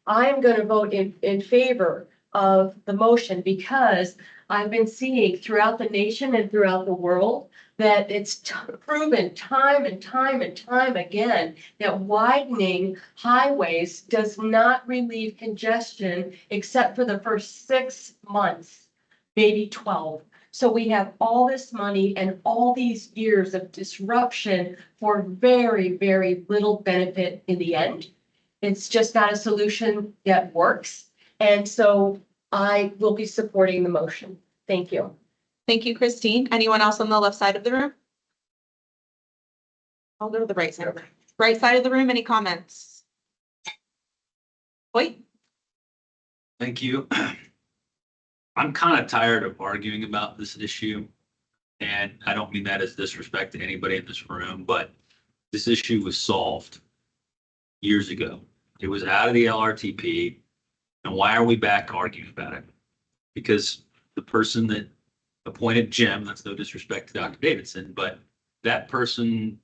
I'm going to vote in favor of the motion because I've been seeing throughout the nation and throughout the world that it's proven time and time and time again that widening highways does not relieve congestion except for the first 6 months, maybe 12. So we have all this money and all these years of disruption for very, very little benefit in the end. It's just not a solution that works. And so I will be supporting the motion. Thank you. Thank you, Christine. Anyone else on the left side of the room? I'll go to the right side of the room. Right side of the room, any comments? Wait. Thank you. I'm kind of tired of arguing about this issue. And I don't mean that as disrespect to anybody in this room, but this issue was solved years ago. It was out of the LRTP. And why are we back arguing about it? Because the person that appointed Jim, that's no disrespect to Dr. Davidson, but that person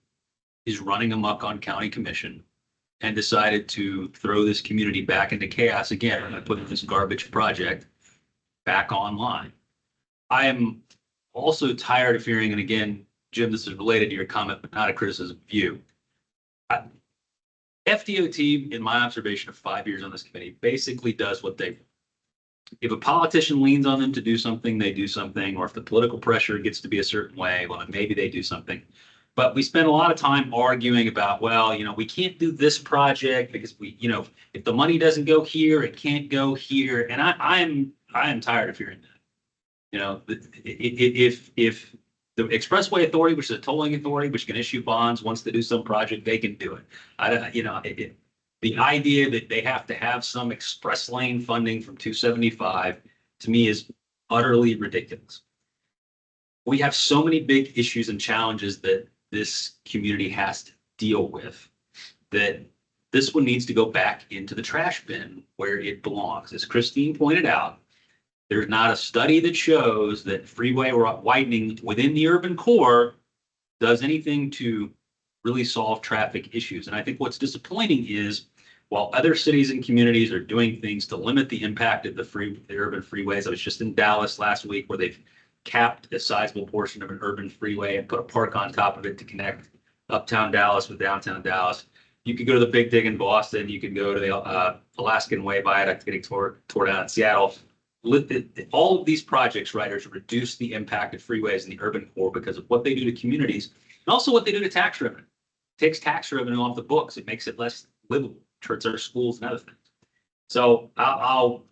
is running amok on county commission and decided to throw this community back into chaos again by putting this garbage project back online. I am also tired of hearing, and again, Jim, this is related to your comment, but not a criticism of you. FDOT, in my observation of 5 years on this committee, basically does what they, if a politician leans on them to do something, they do something, or if the political pressure gets to be a certain way, well, then maybe they do something. But we spend a lot of time arguing about, well, you know, we can't do this project because we, you know, if the money doesn't go here, it can't go here. And I am tired of hearing that. You know, if the Expressway Authority, which is a tolling authority, which can issue bonds, wants to do some project, they can do it. The idea that they have to have some express lane funding from 275 to me is utterly ridiculous. We have so many big issues and challenges that this community has to deal with that this one needs to go back into the trash bin where it belongs. As Christine pointed out, there's not a study that shows that freeway widening within the urban core does anything to really solve traffic issues. And I think what's disappointing is while other cities and communities are doing things to limit the impact of the urban freeways, I was just in Dallas last week where they've capped a sizable portion of an urban freeway and put a park on top of it to connect uptown Dallas with downtown Dallas. You could go to the Big Dig in Boston. You could go to the Alaskan Way Viaduct getting tore down in Seattle. All of these projects, right, are to reduce the impact of freeways in the urban core because of what they do to communities and also what they do to tax revenue. It takes tax revenue off the books. It makes it less livable, hurts our schools and other things. So I'll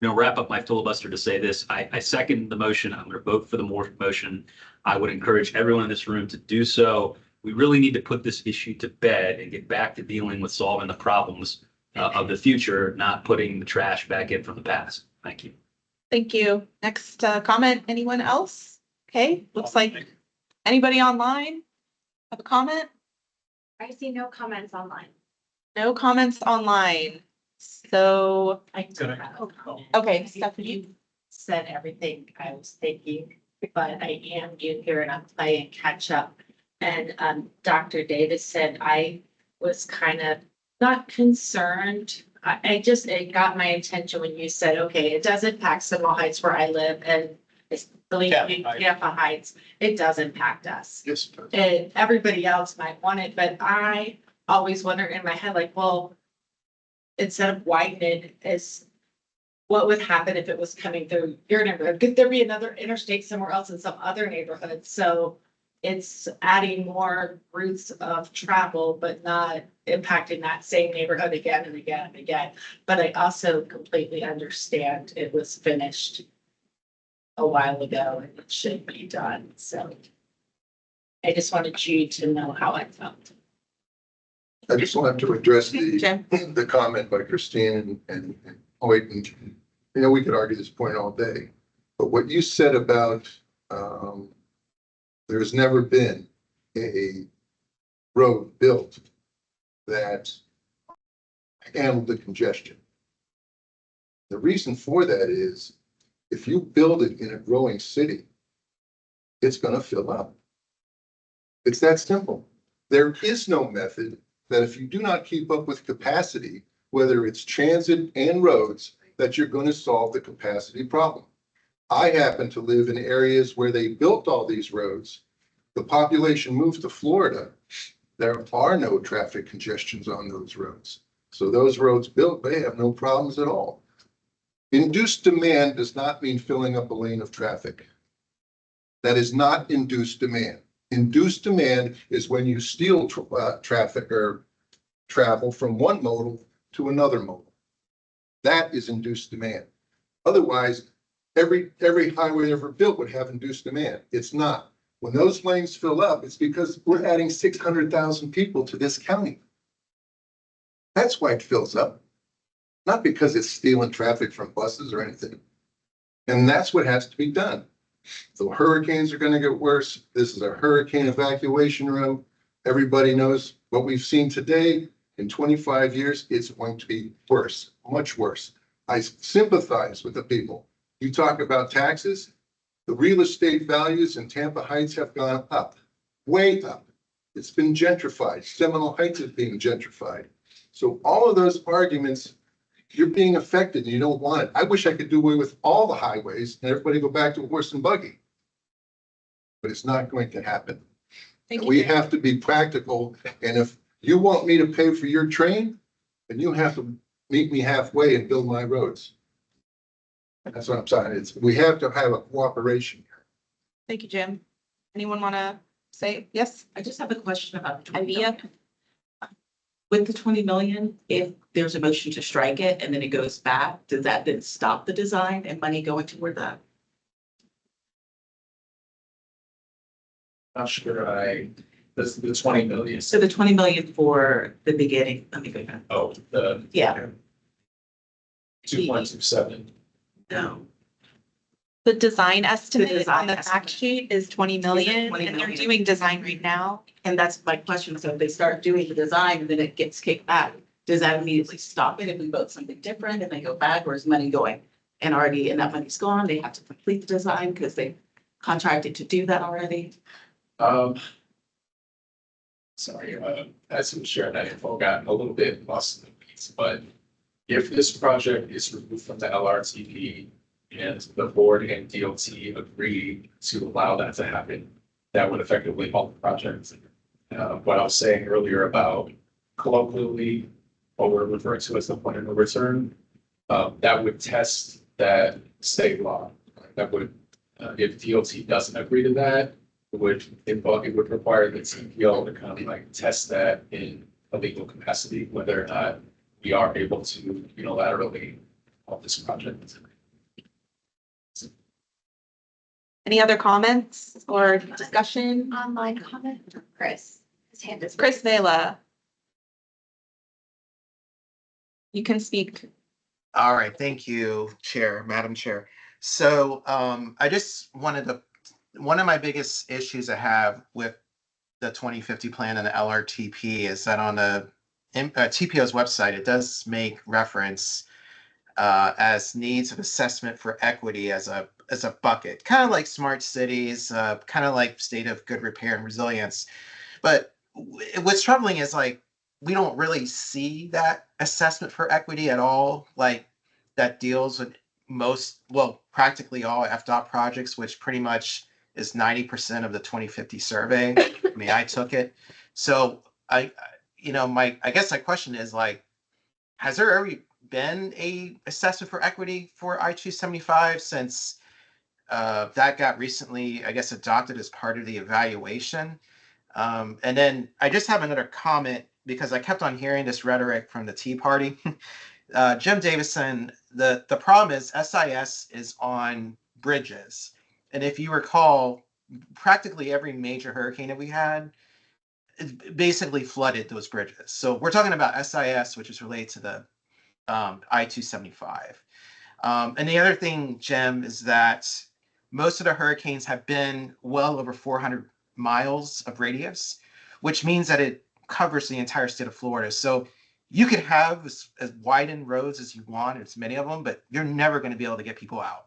wrap up my filibuster to say this. I second the motion. I'm going to vote for the motion. I would encourage everyone in this room to do so. We really need to put this issue to bed and get back to dealing with solving the problems of the future, not putting the trash back in from the past. Thank you. Thank you. Next comment, anyone else? Okay, looks like anybody online have a comment? I see no comments online. No comments online. So, okay, Stephanie. You said everything I was thinking, but I am new here and I'm playing catch up. And Dr. Davis said I was kind of not concerned. It got my attention when you said, okay, it does impact Seminole Heights where I live, and it's believe me, Tampa Heights, it does impact us. Yes. And everybody else might want it, but I always wonder in my head, like, well, instead of widening, what would happen if it was coming through your neighborhood? Could there be another interstate somewhere else in some other neighborhood? So it's adding more routes of travel, but not impacting that same neighborhood again and again and again. But I also completely understand it was finished a while ago and it should be done. So I just wanted you to know how I felt. I just wanted to address the comment by Christine and Hoyt, and we could argue this point all day, but what you said about there's never been a road built that handled the congestion. The reason for that is if you build it in a growing city, it's going to fill up. It's that simple. There is no method that if you do not keep up with capacity, whether it's transit and roads, that you're going to solve the capacity problem. I happen to live in areas where they built all these roads. The population moved to Florida. There are no traffic congestions on those roads. So those roads built, they have no problems at all. Induced demand does not mean filling up a lane of traffic. That is not induced demand. Induced demand is when you steal traffic or travel from one modal to another modal. That is induced demand. Otherwise, every highway ever built would have induced demand. It's not. When those lanes fill up, it's because we're adding 600,000 people to this county. That's why it fills up. Not because it's stealing traffic from buses or anything. And that's what has to be done. The hurricanes are going to get worse. This is a hurricane evacuation room. Everybody knows what we've seen today. In 25 years, it's going to be worse, much worse. I sympathize with the people. You talk about taxes. The real estate values in Tampa Heights have gone up, way up. It's been gentrified. Seminole Heights is being gentrified. So all of those arguments, you're being affected and you don't want it. I wish I could do away with all the highways and everybody go back to horse and buggy. But it's not going to happen. We have to be practical. And if You want me to pay for your train? Then you have to meet me halfway and build my roads. That's what I'm saying. We have to have a cooperation. Thank you, Jim. Anyone want to say yes? I just have a question about. Ivia? With the 20 million, if there's a motion to strike it and then it goes back, does that then stop the design and money going toward that? Not sure the 20 million. So the 20 million for the beginning, let me go back. Oh, the Yeah, 2.27. no. The design estimate design on the fact sheet is 20 million 20 and they're million. doing design right now. And that's my question. So if they start doing the design and then it gets kicked back, does that immediately stop it if we vote something different and they go back, or is money going? And already, and that money's gone, they have to complete the design because they contracted to do that already? Sorry, as I'm sharing that info, got a little bit lost in the weeds, but if this project is removed from the LRTP and the board and DOT agree to allow that to happen, that would effectively halt the project. What I was saying earlier about colloquially, what we're referring to as the point of no return, that would test that state law. That would, if DOT doesn't agree to that, it would require the TPO to kind of like test that in a legal capacity, whether or not we are able to unilaterally halt this project. Any other comments or discussion? Online comment, Chris, his hand is. Chris Vela. You can speak. All right, thank you, Madam Chair. So I just wanted to, one of my biggest issues I have with the 2050 plan and the LRTP is that on the TPO's website, it does make reference as needs of assessment for equity as a bucket, kind of like smart cities, kind of like state of good repair and resilience. But what's troubling is like, we don't really see that assessment for equity at all, like that deals with practically all FDOT projects, which pretty much is 90% of the 2050 survey. I mean, I took it. So I guess my question is like, has there ever been a assessment for equity for I-275 since that got recently, I guess, adopted as part of the evaluation? And then I just have another comment because I kept on hearing this rhetoric from the Tea Party. Jim Davison, the problem is SIS is on bridges. And if you recall, practically every major hurricane that we had, it basically flooded those bridges. So we're talking about SIS, which is related to the I-275. And the other thing, Jim, is that most of the hurricanes have been well over 400 miles of radius, which means that it covers the entire state of Florida. So you could have as widened roads as you want, as many of them, but you're never going to be able to get people out.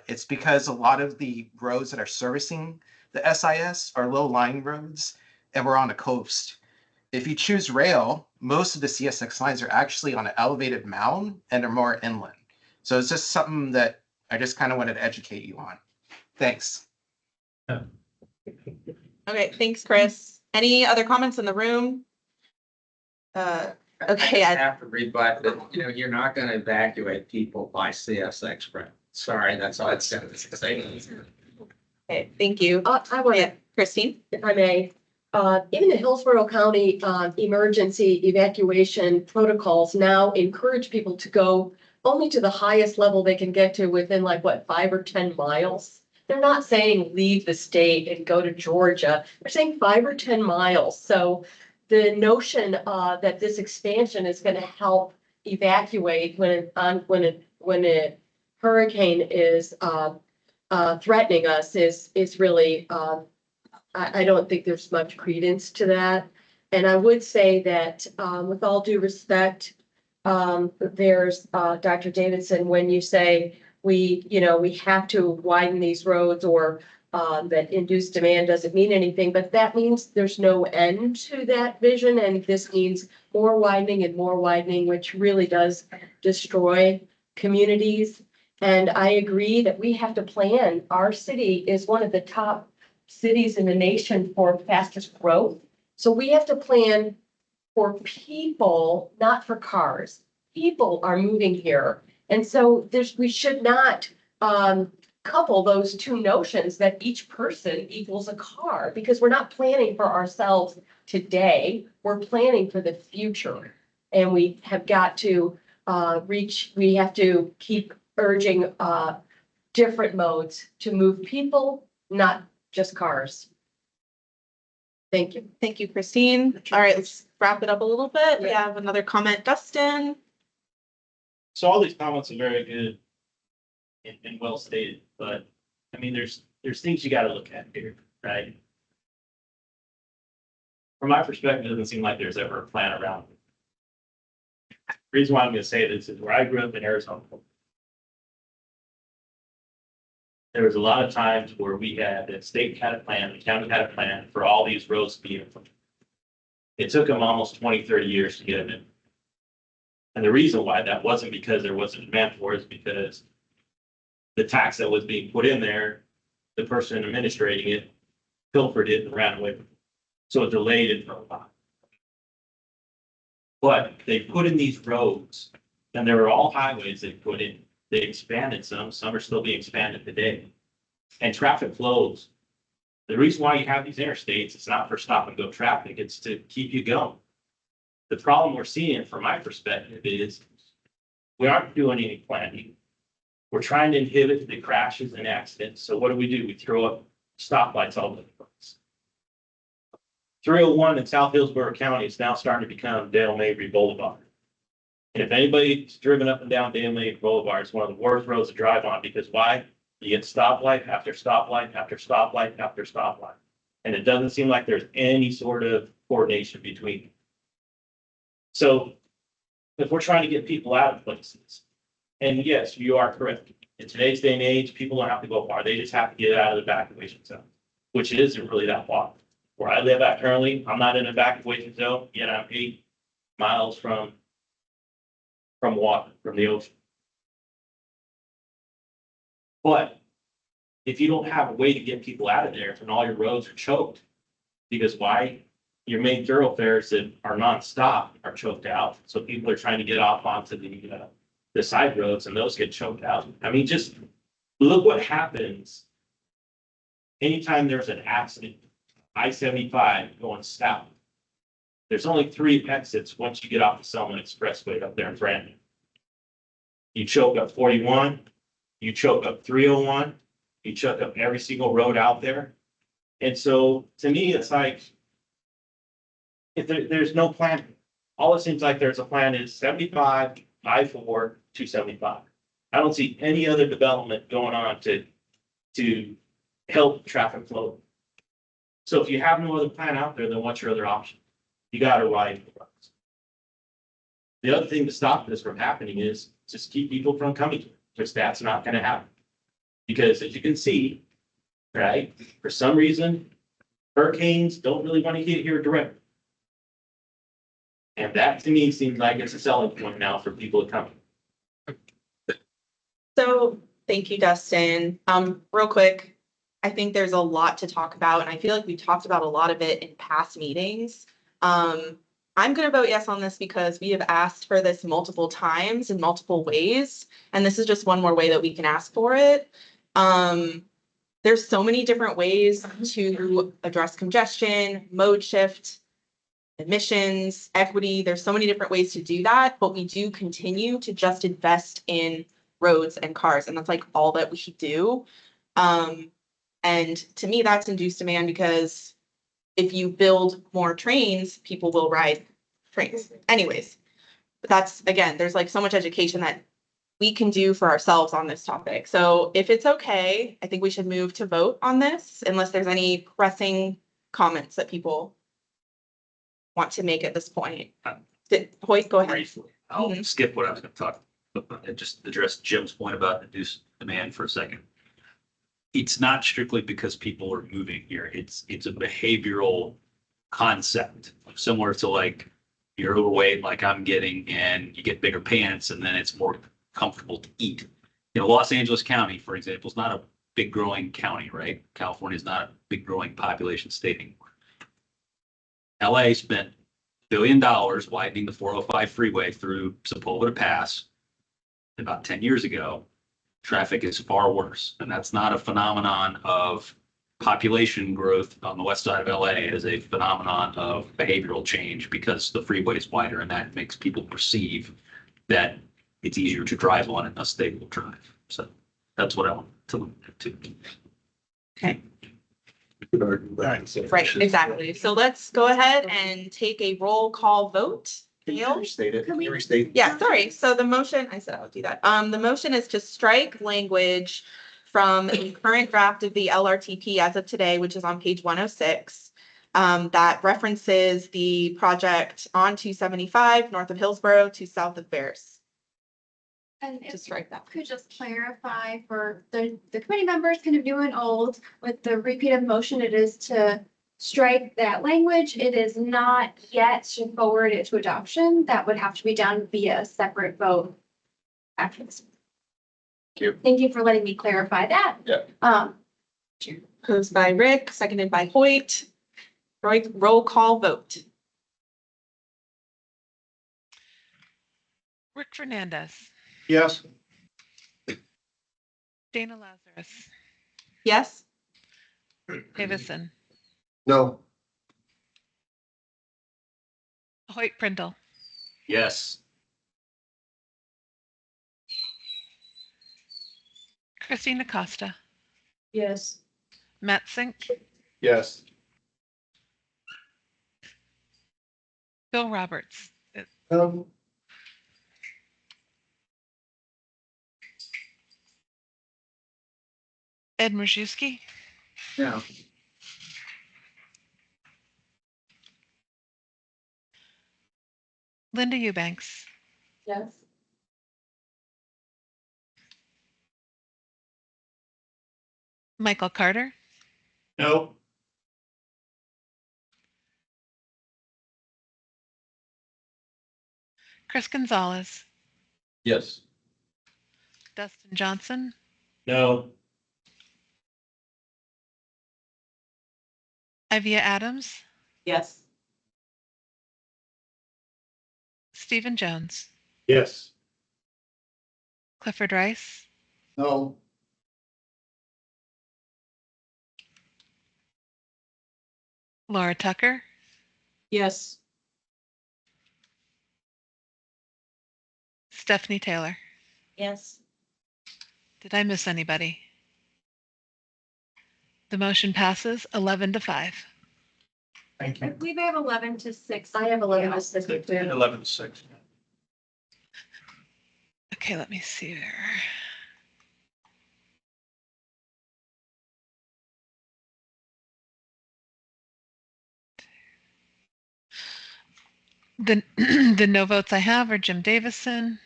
It's because a lot of the roads that are servicing the SIS are low-lying roads, and we're on the coast. If you choose rail, most of the CSX lines are actually on an elevated mound and are more inland. So it's just something that I just kind of wanted to educate you on. Thanks. Okay, thanks, Chris. Any other comments in the room? Okay, I have to rebut that, you're not gonna evacuate people by CSX route. Sorry, that's all it's gonna say. Okay, thank you. I want to, Christine? if I may, even the Hillsborough County emergency evacuation protocols now encourage people to go only to the highest level they can get to within 5 or 10 miles. They're not saying leave the state and go to Georgia. They're saying 5 or 10 miles. So the notion that this expansion is going to help evacuate when a hurricane is threatening us is really, I don't think there's much credence to that. And I would say that with all due respect, there's Dr. Davidson, when you say we have to widen these roads or that induced demand doesn't mean anything, but that means there's no end to that vision. And this means more widening, which really does destroy communities. And I agree that we have to plan. Our city is one of the top cities in the nation for fastest growth. So we have to plan for people, not for cars. People are moving here. And so we should not, couple those two notions that each person equals a car, because we're not planning for ourselves today. We're planning for the future. And we have got to, we have to keep urging, different modes to move people, not just cars. Thank you. Thank you, Christine. All right, let's wrap it up a little bit. We have another comment, Dustin. So all these comments are very good and well stated, but I mean, there's things you gotta look at here, right? From my perspective, it doesn't seem like there's ever a plan around it. The reason why I'm gonna say this is where I grew up in Arizona. There was a lot of times where we had, the state had a plan, the county had a plan for all these roads to be implemented. It took them almost 20, 30 years to get them in. And the reason why that wasn't because there wasn't demand for it, is because the tax that was being put in there, the person administrating it pilfered it and ran away with it. So it delayed it for a while. But they put in these roads, and they were all highways they put in. They expanded some are still being expanded today. And traffic flows. The reason why you have these interstates, it's not for stop and go traffic, it's to keep you going. The problem we're seeing from my perspective is we aren't doing any planning. We're trying to inhibit the crashes and accidents. So what do? We throw up stoplights all over the place. 301 in South Hillsborough County is now starting to become Dale Mabry Boulevard. And if anybody's driven up and down Dale Mabry Boulevard, it's one of the worst roads to drive on, because why? You get stoplight after stoplight after stoplight after stoplight. And it doesn't seem like there's any sort of coordination between them. So if we're trying to get people out of places, and yes, you are correct. In today's day and age, people don't have to go far. They just have to get out of the evacuation zone, which isn't really that far. Where I live at currently, I'm not in an evacuation zone, yet I'm 8 miles from water, from the ocean. But if you don't have a way to get people out of there, and all your roads are choked, because why? Your main thoroughfares that are nonstop are choked out. So people are trying to get off onto the side roads, and those get choked out. I mean, just look what happens anytime there's an accident. I-75 going south. There's only 3 exits once you get off the Selma Expressway up there in Brandon. You choke up 41, you choke up 301, you choke up every single road out there. And so to me, it's like, if there's no plan, all it seems like there's a plan is 75, I-4, 275. I don't see any other development going on to help traffic flow. So if you have no other plan out there, then what's your other option? You got to ride the roads. The other thing to stop this from happening is just keep people from coming here, which that's not going to happen. Because as you can see, right, for some reason, hurricanes don't really want to get here directly. And that to me seems like it's a selling point now for people to come. So thank you, Dustin. Real quick, I think there's a lot to talk about, and I feel like we talked about a lot of it in past meetings. I'm going to vote yes on this because we have asked for this multiple times in multiple ways, and this is just one more way that we can ask for it. There's so many different ways to address congestion, mode shift, emissions, equity. There's so many different ways to do that, but we do continue to just invest in roads and cars, and that's like all that we do. And to me, that's induced demand, because if you build more trains, people will ride trains anyways. But that's, again, there's like so much education that we can do for ourselves on this topic. So if it's okay, I think we should move to vote on this, unless there's any pressing comments that people want to make at this point. Hoyt, go ahead. Briefly, I'll skip what I was going to talk about and just address Jim's point about induced demand for a second. It's not strictly because people are moving here. It's a behavioral concept, similar to like you're overweight, like I'm getting, and you get bigger pants, and then it's more comfortable to eat. You know, Los Angeles County, for example, is not a big growing county, right? California is not a big growing population state anymore. LA spent billion widening the 405 freeway through Sepulveda Pass about 10 years ago, traffic is far worse. And that's not a phenomenon of population growth on the west side of LA. It is a phenomenon of behavioral change because the freeway is wider and that makes people perceive that it's easier to drive on and thus they will drive. So that's what I want to look to. Okay. Could argue that. Right, exactly. So let's go ahead and take a roll call vote. Gail? Restate it. Can you restate? Yeah, sorry. So the motion, I said I would do that. The motion is to strike language from the current draft of the LRTP as of today, which is on page 106. That references the project on 275 north of Hillsborough to south of Bears. And To if strike that. could just clarify for the committee members, kind of new and old, with the repeat of motion, it is to strike that language. It is not yet to forward it to adoption. That would have to be done via a separate vote after this. Thank you for letting me clarify that. Yeah. Proposed by Rick, seconded by Hoyt. Roll call vote. Rick Fernandez, Yes. Dana Lazarus, Yes? Davison, No, Hoyt Prindle, Yes. Christina Costa, Yes. Matt Sink, Yes. Bill Roberts, Ed Mrzewski, No. Linda Eubanks, Yes. Michael Carter, No. Chris Gonzalez, Yes. Dustin Johnson, No. Ivia Adams, Yes. Stephen Jones, Yes. Clifford Rice, No. Laura Tucker, Yes. Stephanie Taylor. Yes. Did I miss anybody? The motion passes 11-5. Thank I you. believe I have 11-6. I have 11 to 6. 11-6. Okay, let me see there. The, the no votes I have are Jim Davison,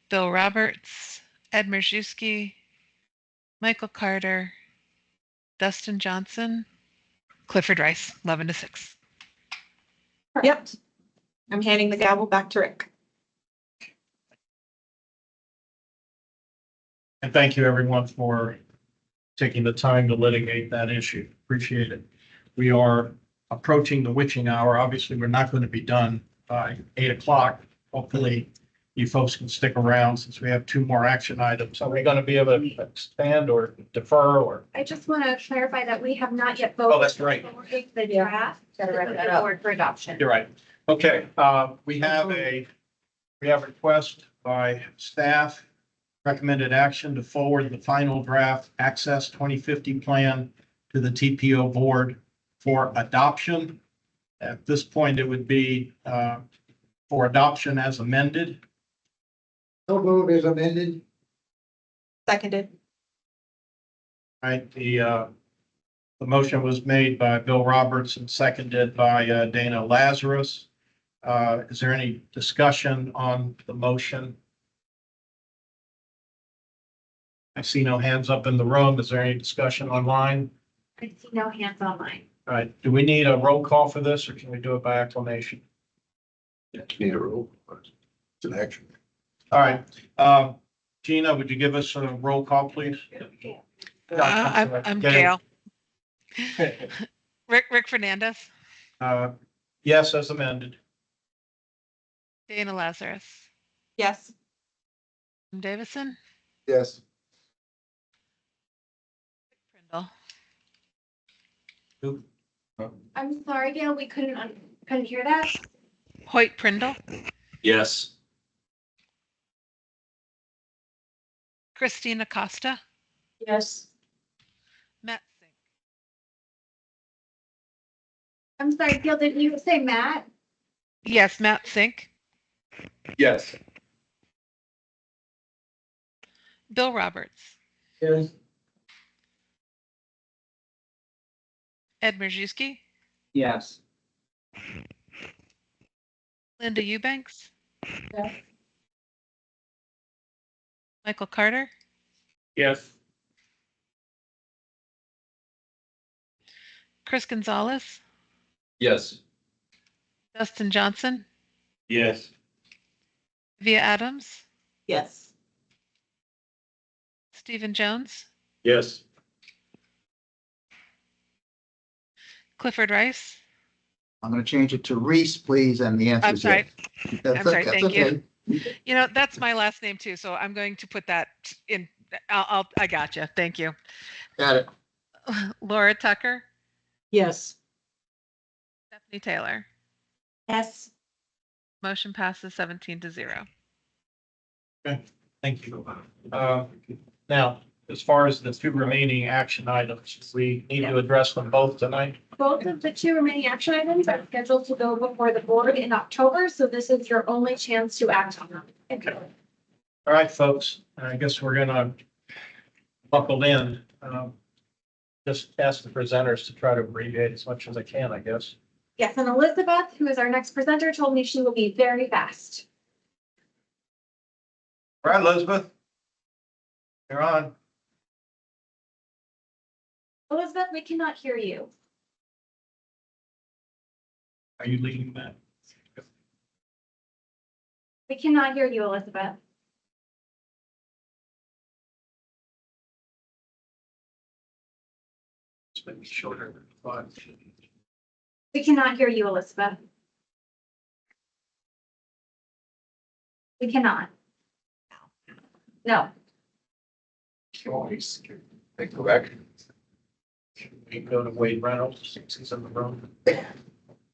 Bill Roberts, Ed Mrzewski, Michael Carter, Dustin Johnson, Clifford Rice, 11-6. Yep. I'm handing the gavel back to Rick. And thank you, everyone, for taking the time to litigate that issue. Appreciate it. We are approaching the witching hour. Obviously, we're not going to be done by 8 o'clock. Hopefully, you folks can stick around since we have 2 more action items. Are we going to be able to expand or defer or? I just want to clarify that we have not yet voted. Oh, that's right. The draft. Gotta wrap to that the up. board for adoption. You're right. Okay, we have a request by staff, recommended action to forward the final draft Access 2050 plan to the TPO board for adoption. At this point, it would be for adoption as amended. So move is amended. Seconded. Right, the motion was made by Bill Roberts and seconded by Dana Lazarus. Is there any discussion on the motion? I see no hands up in the room. Is there any discussion online? I see no hands online. All right, do we need a roll call for this or can we do it by acclamation? you need a roll. It's an action. All right, Gina, would you give us a roll call, please? I'm Gail. Gail. Rick Fernandez, Yes, as amended. Dana Lazarus, Yes. Jim Davison, Yes. Prindle. I'm sorry, Gail, we couldn't hear that. Hoyt Prindle, Yes. Christina Costa, Yes. Matt Sink, I'm sorry, Gail, did you say Matt? yes, Matt Sink, Yes. Bill Roberts, Yes. Ed Merjewski, Yes. Linda Eubanks, Yes. Michael Carter, Yes. Chris Gonzalez, Yes. Dustin Johnson, Yes. Via Adams, Yes. Stephen Jones, Yes. Clifford Rice. I'm gonna change it to Reese, please, and the answer I'm is sorry. yes. That's I'm sorry, okay, that's thank you. okay. You know, that's my last name too, so I'm going to put that in. I gotcha. Thank you. Got it. Laura Tucker, Yes. Stephanie Taylor. Yes. Motion passes 17-0. Okay, thank you. Now, as far as the two remaining action items, we need to address them both tonight. Both of the two remaining action items are scheduled to go before the board in October, so this is your only chance to act on them. Okay. All right, folks, I guess we're gonna buckle in. Just ask the presenters to try to abbreviate as much as I can, I guess. Yes, and Elizabeth, who is our next presenter, told me she will be very fast. All right, Elizabeth. You're on. Elizabeth, we cannot hear you. Are you leading that? We cannot hear you, Elizabeth. It's maybe shorter than 5. We cannot hear you, Elizabeth. We cannot. No. Go back. We go to Wade Reynolds, since he's in the room.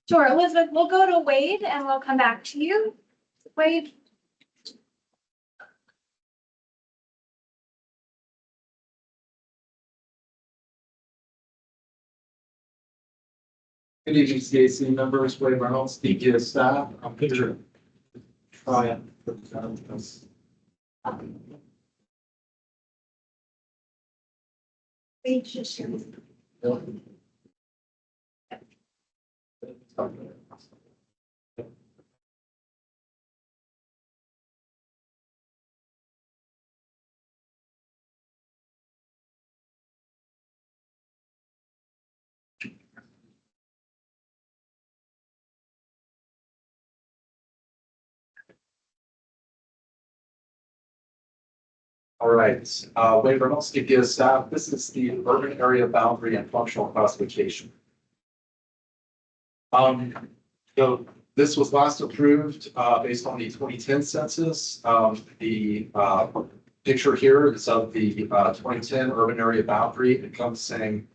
Sure, Elizabeth, we'll go to Wade and we'll come back to you. Wade? Good evening, CAC members, Wade Reynolds, DPS staff. I'm here to try and put this. All right, Wade Reynolds, DPS staff. This is the urban area boundary and functional classification. So this was last approved based on the 2010 census. The picture here is of the 2010 urban area boundary encompassing,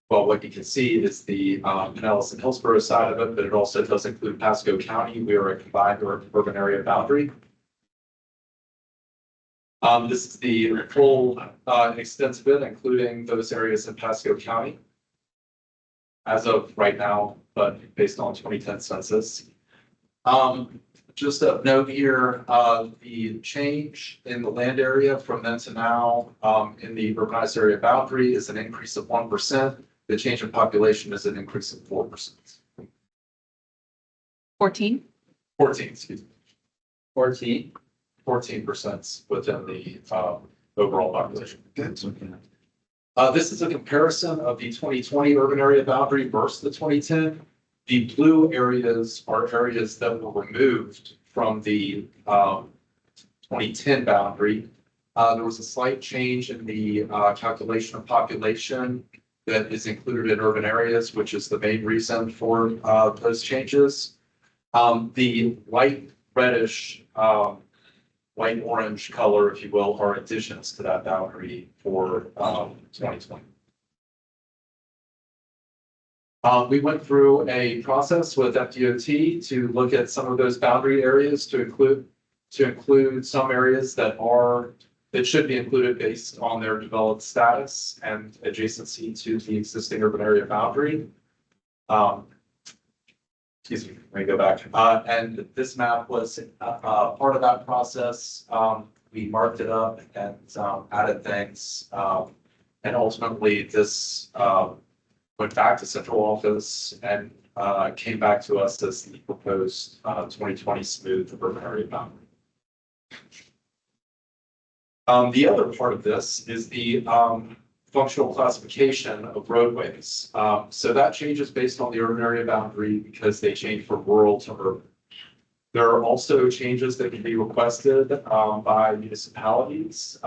well, what you can see is the Pinellas and Hillsborough side of it, but it also does include Pasco County. We are a combined urban area boundary. This is the full extent of it, including those areas in Pasco County as of right now, but based on 2010 census. Just a note here, the change in the land area from then to now in the urbanized area boundary is an increase of 1%. The change in population is an increase of 4%. 14. 14, excuse me. 14. 14% within the overall population. This is a comparison of the 2020 urban area boundary versus the 2010. The blue areas are areas that were removed from the 2010 boundary. There was a slight change in the calculation of population that is included in urban areas, which is the main reason for those changes. The light reddish, light orange color, if you will, are additions to that boundary for 2020. We went through a process with FDOT to look at some of those boundary areas to include some areas that should be included based on their developed status and adjacency to the existing urban area boundary. Excuse me, let me go back. And this map was part of that process. We marked it up and added things. And ultimately, this went back to central office and came back to us as the proposed 2020 smooth urban area boundary. The other part of this is the functional classification of roadways. So that changes based on the urban area boundary because they change from rural to urban. There are also changes that can be requested by municipalities.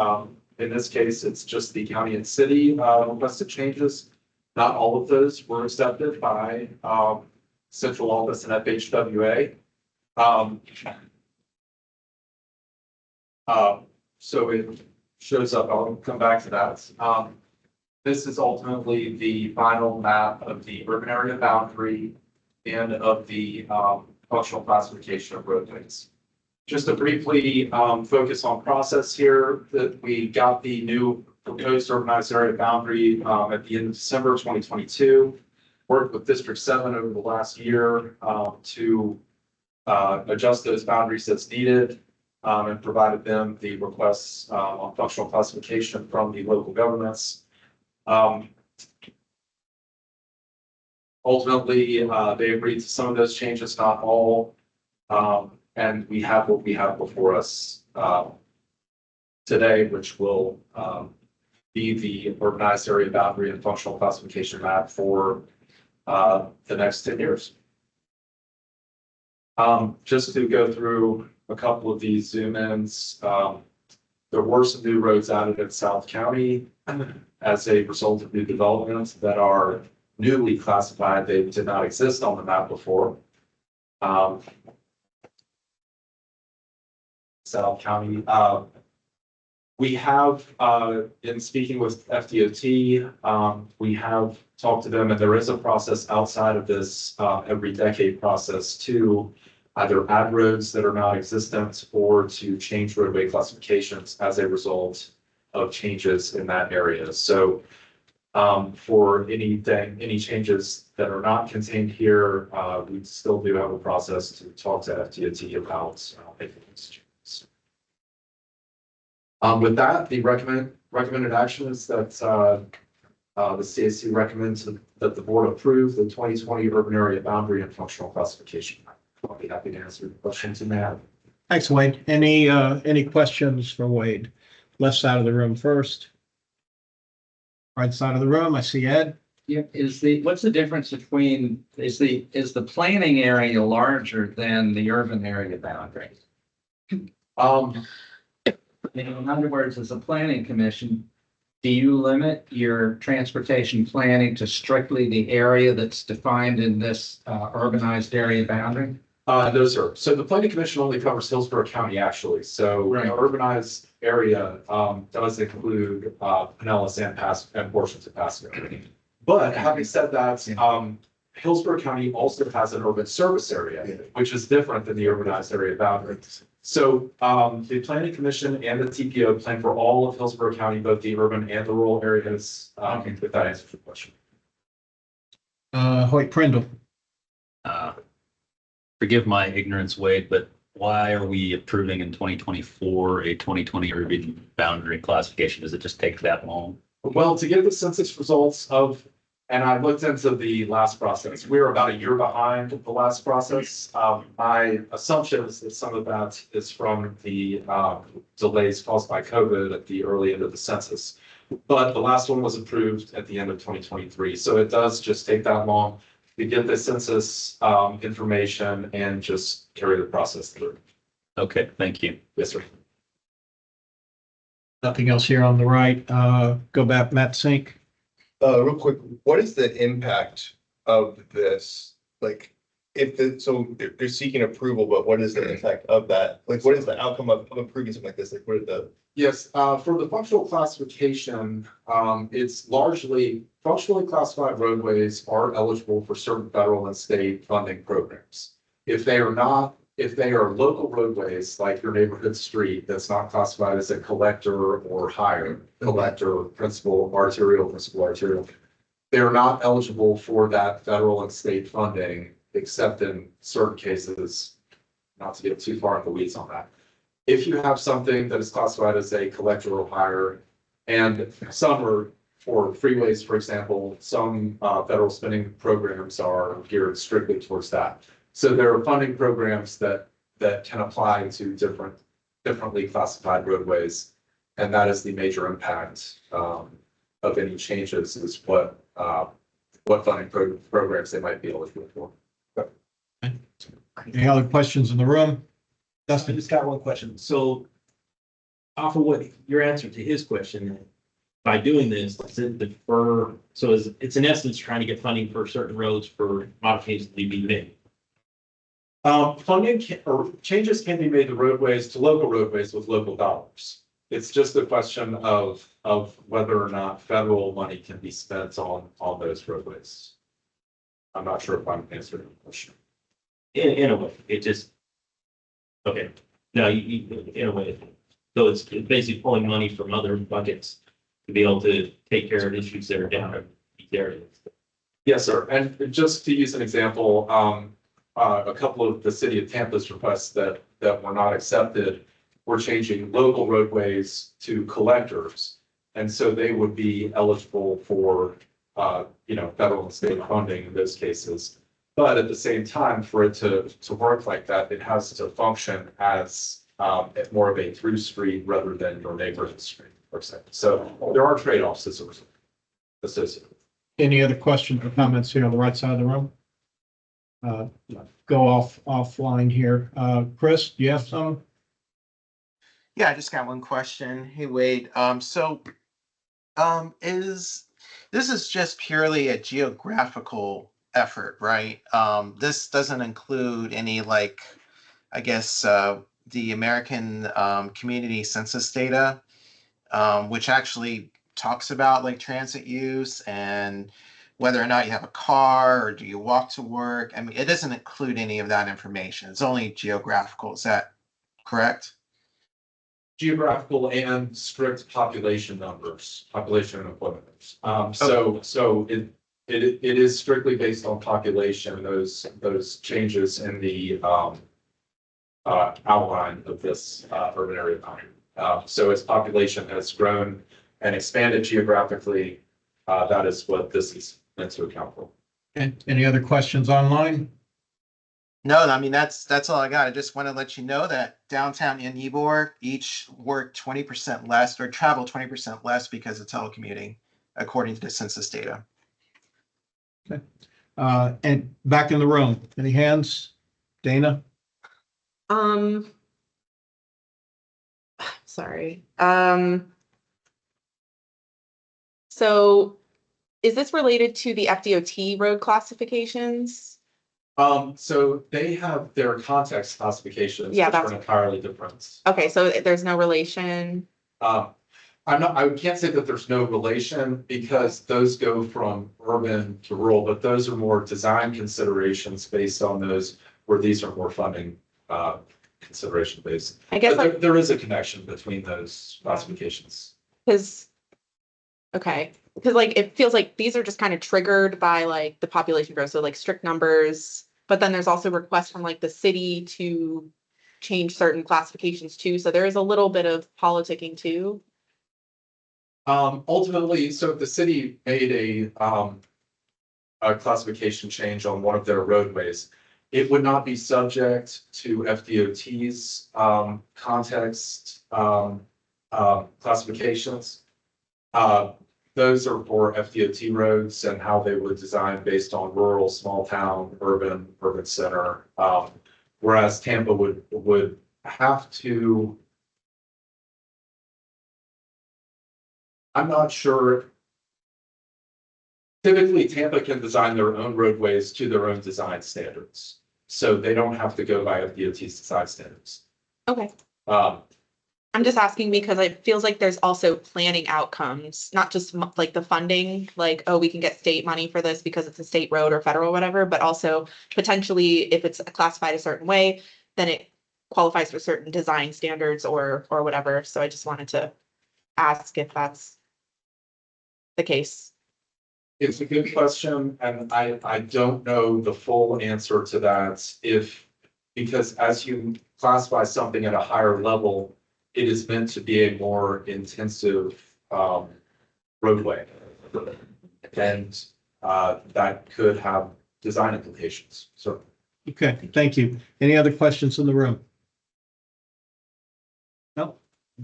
In this case, it's just the county and city requested changes. Not all of those were accepted by central office and FHWA. So it shows up, I'll come back to that. This is ultimately the final map of the urban area boundary and of the functional classification of roadways. Just to briefly focus on process here, that we got the new proposed urbanized area boundary at the end of December 2022. Worked with District 7 over the last year to adjust those boundaries as needed and provided them the requests on functional classification from the local governments. Ultimately, they agreed to some of those changes, not all. And we have what we have before us today, which will be the urbanized area boundary and functional classification map for the next 10 years. Just to go through a couple of these zoom ins, there were some new roads added in South County as a result of new developments that are newly classified. They did not exist on the map before. South County. We have, in speaking with FDOT, we have talked to them, and there is a process outside of this every decade process to either add roads that are not existent or to change roadway classifications as a result of changes in that area. So for any changes that are not contained here, we still do have a process to talk to FDOT about making these changes. With that, the recommended action is that the CAC recommends that the board approve the 2020 urban area boundary and functional classification. I'll be happy to answer the questions you may have. Thanks, Wade. Any questions for Wade? Left side of the room first. Right side of the room, I see Ed. Yep, what's the difference between, is the planning area larger than the urban area boundary? In other words, as a planning commission, do you limit your transportation planning to strictly the area that's defined in this urbanized area boundary? No, sir. So the planning commission only covers Hillsborough County, actually. So the urbanized area does include Pinellas and portions of Pasco. But having said that, Hillsborough County also has an urban service area, which is different than the urbanized area boundary. So the planning commission and the TPO plan for all of Hillsborough County, both the urban and the rural areas. If that answers your question. Hoyt Prindle. Forgive my ignorance, Wade, but why are we approving in 2024 a 2020 urban boundary classification? Does it just take that long? Well, to get the census results of, and I looked into the last process, we were about a year behind the last process. My assumption is that some of that is from the delays caused by COVID at the early end of the census. But the last one was approved at the end of 2023. So it does just take that long to get the census information and just carry the process through. Okay, thank you. Yes, sir. Nothing else here on the right. Go back, Matt Sink. Real quick, what is the impact of this? Like, if they're seeking approval, but what is the impact of that? Like, what is the outcome of approving something like this? Like, what are the? Yes, for the functional classification, it's largely functionally classified roadways are eligible for certain federal and state funding programs. If they are not, if they are local roadways, like your neighborhood street, that's not classified as a collector or higher, collector, principal, arterial, they're not eligible for that federal and state funding, except in certain cases, not to get too far in the weeds on that. If you have something that is classified as a collector or higher, and some are for freeways, for example, some federal spending programs are geared strictly towards that. So there are funding programs that can apply to differently classified roadways, and that is the major impact of any changes is what funding programs they might be eligible for. Any other questions in the room? I just got one question. So off of what your answer to his question, by doing this, does it defer, so it's in essence trying to get funding for certain roads for modifications to be made. Funding or changes can be made to roadways, to local roadways with local dollars. It's just a question of whether or not federal money can be spent on those roadways. I'm not sure if I'm answering the question. In a way, it just, okay, no, in a way, so it's basically pulling money from other buckets to be able to take care of issues that are down in these areas. Yes, sir. And just to use an example, a couple of the city of Tampa's requests that were not accepted were changing local roadways to collectors. And so they would be eligible for, federal and state funding in those cases. But at the same time, for it to work like that, it has to function as more of a through street rather than your neighborhood street, for example. So there are trade-offs associated. Any other questions or comments here on the right side of the room? Go offline here. Chris, do you have some? Yeah, I just got one question. Hey, Wade. This is just purely a geographical effort, right? This doesn't include any the American Community Census data, which actually talks about like transit use and whether or not you have a car or do you walk to work. I mean, it doesn't include any of that information. It's only geographical. Is that correct? Geographical and strict population numbers, population and employment numbers. So it is strictly based on population, those changes in the outline of this urban area boundary. So as population has grown and expanded geographically, that is what this is meant to account for. Okay. Any other questions online? No, I mean, that's all I got. I just want to let you know that downtown and Ybor each work 20% less or travel 20% less because of telecommuting, according to the census data. Okay. And back in the room, any hands? Dana? Sorry. So is this related to the FDOT road classifications? So they have their context classifications, Yeah, which are entirely different. Okay, so there's no relation. I can't say that there's no relation because those go from urban to rural, but those are more design considerations based on those where these are more funding consideration based. I guess But there is a connection between those classifications. Because like it feels like these are just kind of triggered by like the population growth, so like strict numbers, but then there's also requests from like the city to change certain classifications too, so there is a little bit of politicking too. Ultimately, so if the city made a classification change on one of their roadways, it would not be subject to FDOT's context classifications. Those are for FDOT roads and how they would design based on rural, small town, urban center. Whereas Tampa would have to. I'm not sure Typically, Tampa can design their own roadways to their own design standards. So they don't have to go by DOT's design standards. Okay. Um, I'm just asking because it feels like there's also planning outcomes, not just like the funding, like, oh, we can get state money for this because it's a state road or federal or whatever, but also potentially if it's classified a certain way, then it qualifies for certain design standards or whatever. So I just wanted to ask if that's the case. It's a good question, and I don't know the full answer to that because as you classify something at a higher level, it is meant to be a more intensive roadway. And that could have design implications, so. Okay, thank you. Any other questions in the room? No,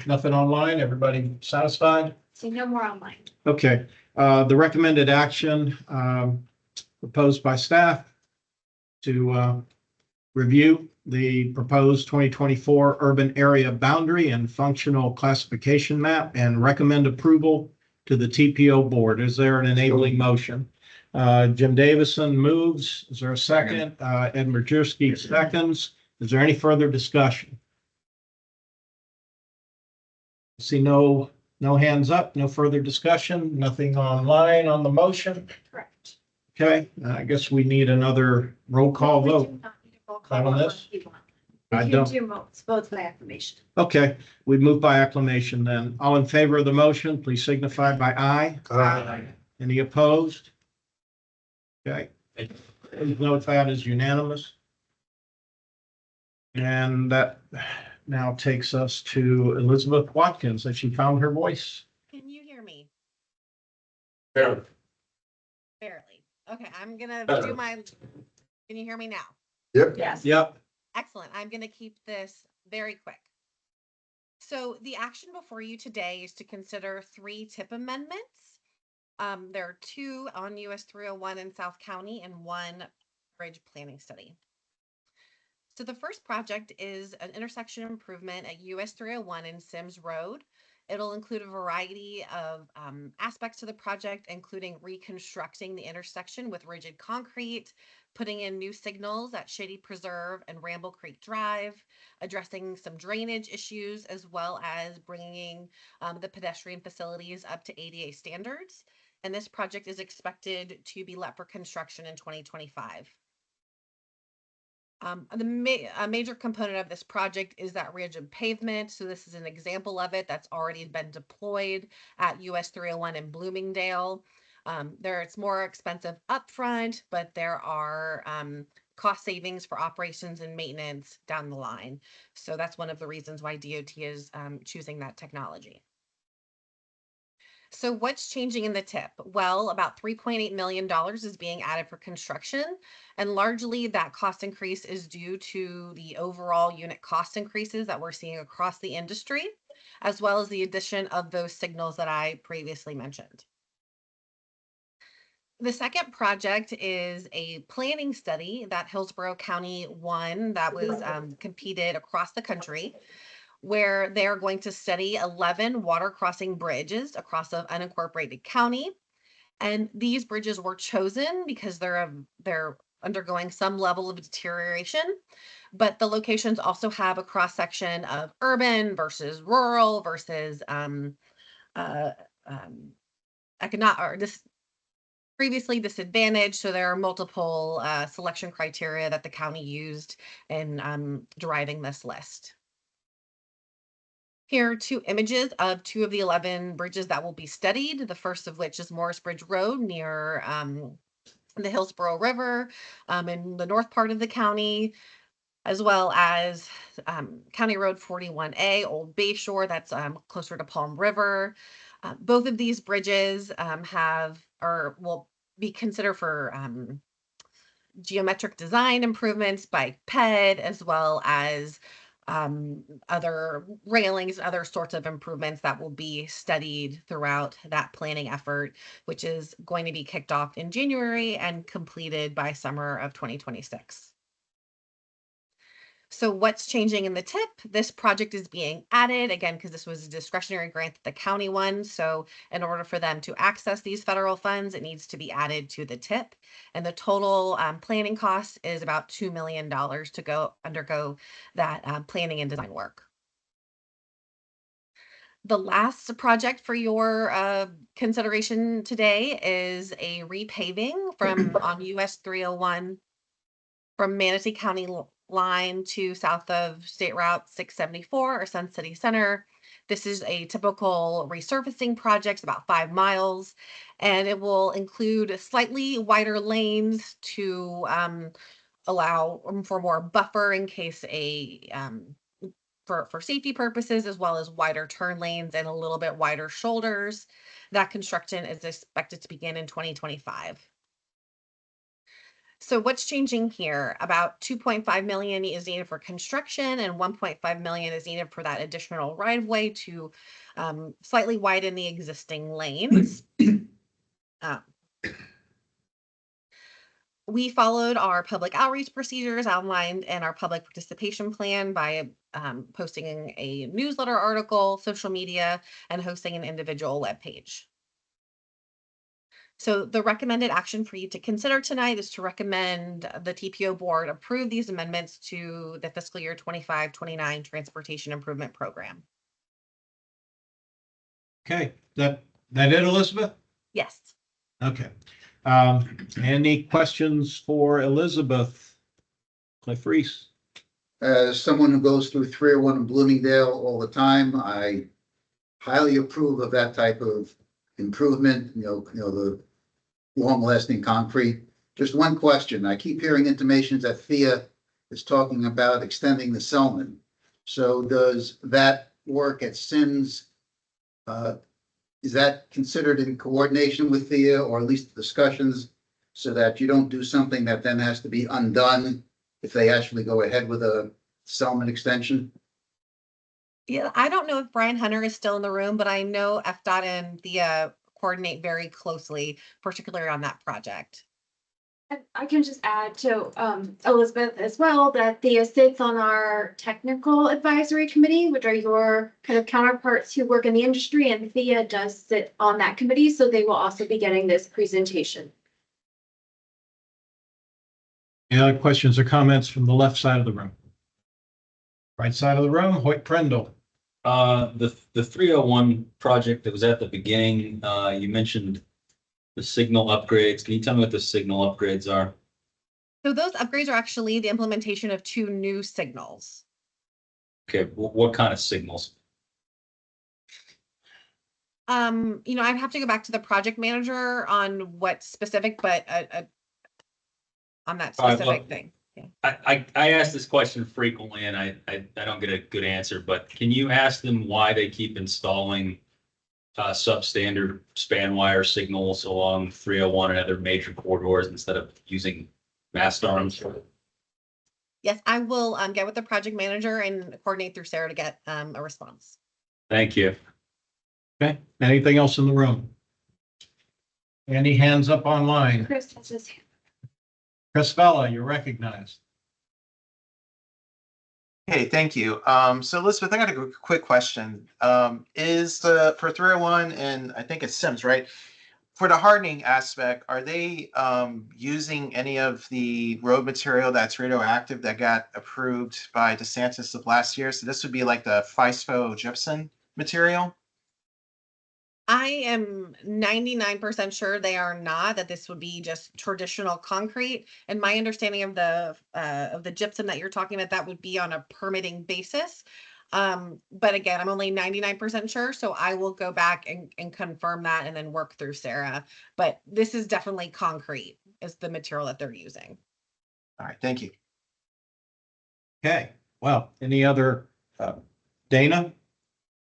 nothing online. Everybody satisfied? So no more online. Okay, the recommended action proposed by staff to review the proposed 2024 urban area boundary and functional classification map and recommend approval to the TPO board. Is there an enabling motion? Jim Davison moves. Is there a second? Ed Majewski seconds. Is there any further discussion? See no hands up, no further discussion, nothing online on the motion. Correct. Okay, I guess we need another roll call vote. Not on this? I You don't. do votes by acclamation. Okay, we move by acclamation then. All in favor of the motion, please signify by aye. Aye. Any opposed? Okay, please note that is unanimous. And that now takes us to Elizabeth Watkins, that she found her voice. Can you hear me? Barely. Barely. Okay, I'm gonna Better. do my, can you hear me now? Yep. Yes. Yep. Excellent. I'm gonna keep this very quick. So the action before you today is to consider 3 tip amendments. There are 2 on US 301 in South County and 1 bridge planning study. So the first project is an intersection improvement at US 301 in Sims Road. It'll include a variety of aspects to the project, including reconstructing the intersection with rigid concrete, putting in new signals at Shady Preserve and Ramble Creek Drive, addressing some drainage issues, as well as bringing the pedestrian facilities up to ADA standards. And this project is expected to be let for construction in 2025. A major component of this project is that rigid pavement. So this is an example of it that's already been deployed at US 301 in Bloomingdale. It's more expensive upfront, but there are cost savings for operations and maintenance down the line. So that's one of the reasons why DOT is choosing that technology. So what's changing in the tip? Well, about $3.8 million is being added for construction, and largely that cost increase is due to the overall unit cost increases that we're seeing across the industry, as well as the addition of those signals that I previously mentioned. The second project is a planning study that Hillsborough County won that was competed across the country, where they're going to study 11 water crossing bridges across an unincorporated county. And these bridges were chosen because they're undergoing some level of deterioration, but the locations also have a cross section of urban versus rural versus previously disadvantaged. So there are multiple selection criteria that the county used in deriving this list. Here are 2 images of 2 of the 11 bridges that will be studied. The first of which is Morris Bridge Road near the Hillsborough River in the north part of the county, as well as County Road 41A, Old Bay Shore, that's closer to Palm River. Both of these bridges will be considered for geometric design improvements by PED, as well as other railings, other sorts of improvements that will be studied throughout that planning effort, which is going to be kicked off in January and completed by summer of 2026. So what's changing in the tip? This project is being added again, because this was a discretionary grant that the county won. So in order for them to access these federal funds, it needs to be added to the tip. And the total planning cost is about $2 million to go undergo that planning and design work. The last project for your consideration today is a repaving from on US 301 from Manatee County line to south of State Route 674 or Sun City Center. This is a typical resurfacing project, about 5 miles, and it will include slightly wider lanes to allow for more buffer in case for safety purposes, as well as wider turn lanes and a little bit wider shoulders. That construction is expected to begin in 2025. So what's changing here? About 2.5 million is needed for construction and 1.5 million is needed for that additional right of way to slightly widen the existing lanes. We followed our public outreach procedures outlined in our public participation plan by posting a newsletter article, social media, and hosting an individual webpage. So the recommended action for you to consider tonight is to recommend the TPO board approve these amendments to the fiscal year 25-29 Transportation Improvement Program. Okay, that it, Elizabeth? Yes. Okay. Any questions for Elizabeth? Cliff Reese? As someone who goes through 301 in Bloomingdale all the time, I highly approve of that type of improvement, the long-lasting concrete. Just one question. I keep hearing intimations that FIA is talking about extending the Selman. So does that work at Sims? Is that considered in coordination with FIA, or at least discussions, so that you don't do something that then has to be undone if they actually go ahead with a Selman extension? Yeah, I don't know if Brian Hunter is still in the room, but I know FDOT and the coordinate very closely, particularly on that project. And I can just add to Elizabeth as well, that Thea sits on our technical advisory committee, which are your kind of counterparts who work in the industry, and Thea does sit on that committee, so they will also be getting this presentation. Any other questions or comments from the left side of the room? Right side of the room, Hoyt Prendle. The 301 project that was at the beginning, you mentioned the signal upgrades. Can you tell me what the signal upgrades are? So those upgrades are actually the implementation of 2 new signals. Okay, what kind of signals? I'd have to go back to the project manager on what specific, but on that specific thing. Yeah. I ask this question frequently and I don't get a good answer, but can you ask them why they keep installing substandard span wire signals along 301 and other major corridors instead of using mast arms? Yes, I will get with the project manager and coordinate through Sarah to get a response. Thank you. Okay, anything else in the room? Any hands up online? Chris has his hand. Chris Vella, you're recognized. Hey, thank you. So Elizabeth, I got a quick question. Is for 301 and I think it's Sims, right? For the hardening aspect, are they using any of the road material that's radioactive that got approved by DeSantis of last year? So this would be like the FISFO gypsum material? I am 99% sure they are not, that this would be just traditional concrete. And my understanding of the gypsum that you're talking about, that would be on a permitting basis. But again, I'm only 99% sure, so I will go back and confirm that and then work through Sarah. But this is definitely concrete is the material that they're using. All right, thank you. Okay, well, any other, Dana?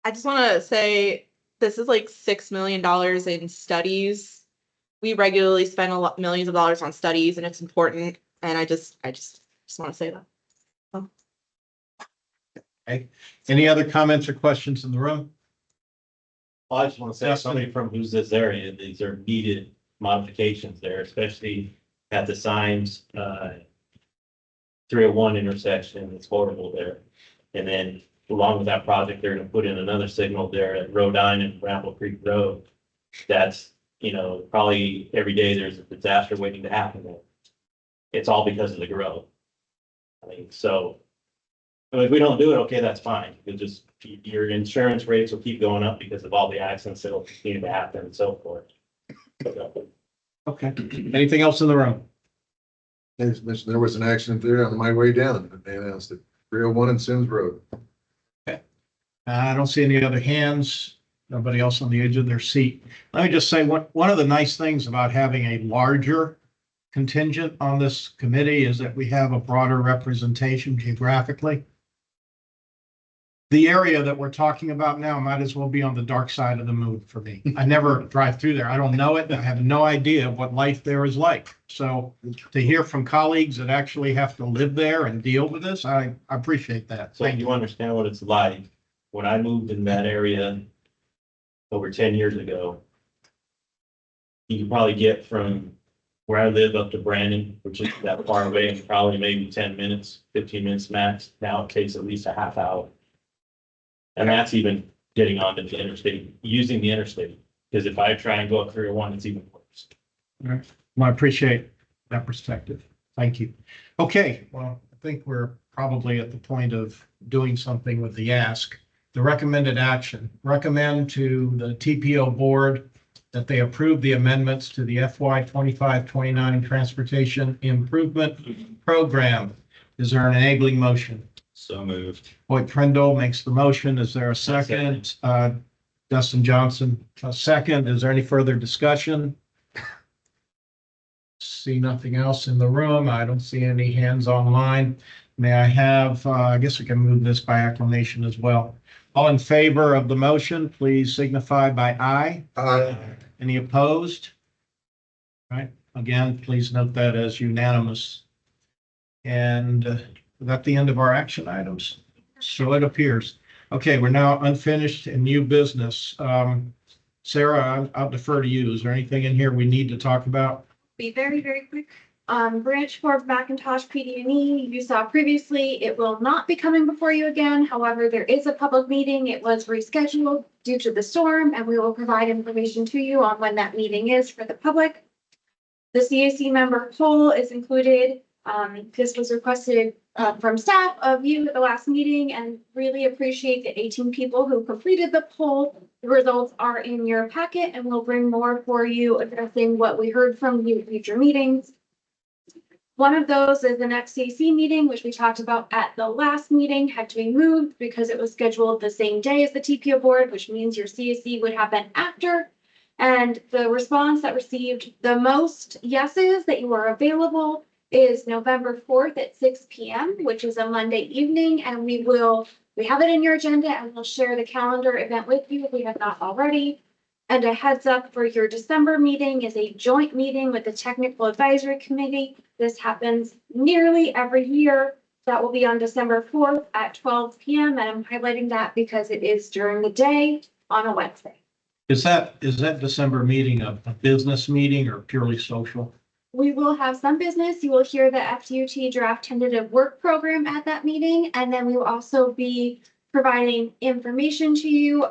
I just want to say, this is like $6 million in studies. We regularly spend millions of dollars on studies, and it's important. And I just want to say that. Oh. Okay, any other comments or questions in the room? Well, I just want to say, somebody from who's this area, these are needed modifications there, especially at the signs, 301 intersection, it's horrible there. And then along with that project, they're gonna put in another signal there at Rodine and Bramble Creek Road. That's, you know, probably every day there's a disaster waiting to happen there. It's all because of the growth. I mean, so if we don't do it, okay, that's fine. You'll just, your insurance rates will keep going up because of all the accidents that'll continue to happen and so forth. Okay. Anything else in the room? As mentioned, there was an accident there on my way down. They announced it. 301 and Sims Road. I don't see any other hands. Nobody else on the edge of their seat. Let me just say, one of the nice things about having a larger contingent on this committee is that we have a broader representation geographically. The area that we're talking about now might as well be on the dark side of the moon for me. I never drive through there. I don't know it. I have no idea what life there is like. So to hear from colleagues that actually have to live there and deal with this, I appreciate that. So you understand what it's like. When I moved in that area over 10 years ago, you can probably get from where I live up to Brandon, which is that far away, in probably maybe 10 minutes, 15 minutes max. Now it takes at least a half hour. And that's even getting onto the interstate, using the interstate. Because if I try and go up 301, it's even worse. All right. Well, I appreciate that perspective. Thank you. Okay, well, I think we're probably at the point of doing something with the ask. The recommended action, recommend to the TPO board that they approve the amendments to the FY 25-29 Transportation Improvement Program. Is there an enabling motion? So moved. Boyd Prindle makes the motion. Is there a second? Dustin Johnson, a second. Is there any further discussion? See nothing else in the room. I don't see any hands online. May I have, I guess we can move this by acclamation as well. All in favor of the motion, please signify by aye. Aye. Any opposed? All right, again, please note that as unanimous. And is that the end of our action items? So it appears. Okay, we're now unfinished and new business. Sarah, I'll defer to you. Is there anything in here we need to talk about? Be very, very quick. Branch for McIntosh PD&E, you saw previously, it will not be coming before you again. However, there is a public meeting. It was rescheduled due to the storm, and we will provide information to you on when that meeting is for the public. The CAC member poll is included. This was requested from staff of you at the last meeting, and really appreciate the 18 people who completed the poll. The results are in your packet, and we'll bring more for you addressing what we heard from you at future meetings. One of those is the next CAC meeting, which we talked about at the last meeting, had to be moved because it was scheduled the same day as the TPO board, which means your CAC would happen after. And the response that received the most yeses that you are available is November 4th at 6 p.m., which is a Monday evening. And we have it in your agenda, and we'll share the calendar event with you if we have not already. And a heads up for your December meeting is a joint meeting with the Technical Advisory Committee. This happens nearly every year. That will be on December 4th at 12 p.m. And I'm highlighting that because it is during the day on a Wednesday. Is that December meeting a business meeting or purely social? We will have some business. You will hear the FDOT draft tentative work program at that meeting. And then we will also be providing information to you.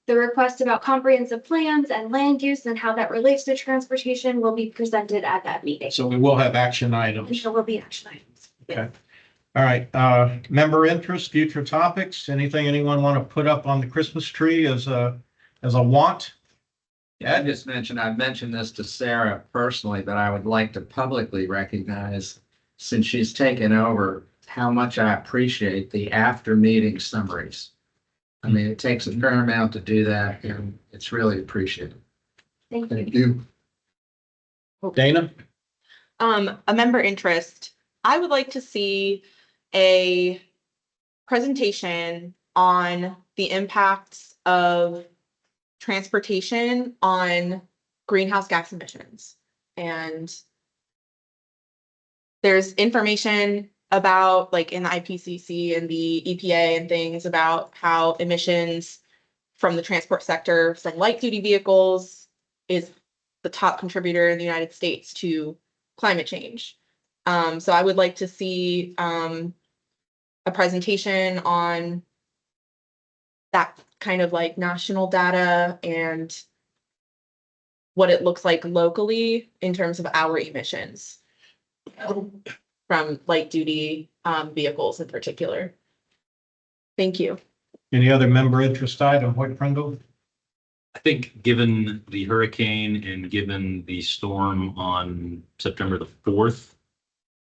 The request about comprehensive plans and land use and how that relates to transportation will be presented at that meeting. So we will have action items. There will be action items. Okay. All right. Member interest, future topics, anything anyone want to put up on the Christmas tree as a want? Yeah, I mentioned this to Sarah personally, but I would like to publicly recognize, since she's taken over, how much I appreciate the after meeting summaries. I mean, it takes a fair amount to do that, and it's really appreciated. Thank you. Dana? A member interest, I would like to see a presentation on the impacts of transportation on greenhouse gas emissions. And there's information about, like, in the IPCC and the EPA and things about how emissions from the transport sector from light duty vehicles is the top contributor in the United States to climate change. So I would like to see, a presentation on that kind of like national data and what it looks like locally in terms of our emissions from light duty, vehicles in particular. Thank you. Any other member interest item, White Pringle? I think given the hurricane and given the storm on September the 4th,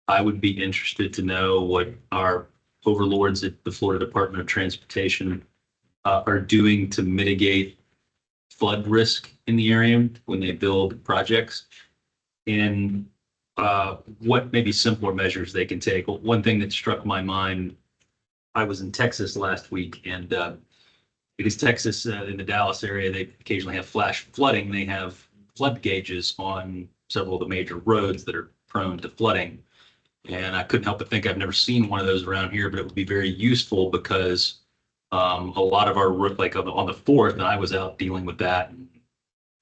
I would be interested to know what our overlords at the Florida Department of Transportation are doing to mitigate flood risk in the area when they build projects, and what maybe simpler measures they can take. One thing that struck my mind, I was in Texas last week, and because Texas in the Dallas area, they occasionally have flash flooding. They have flood gauges on several of the major roads that are prone to flooding. And I couldn't help but think I've never seen one of those around here, but it would be very useful because a lot of our, like on the 4th, and I was out dealing with that and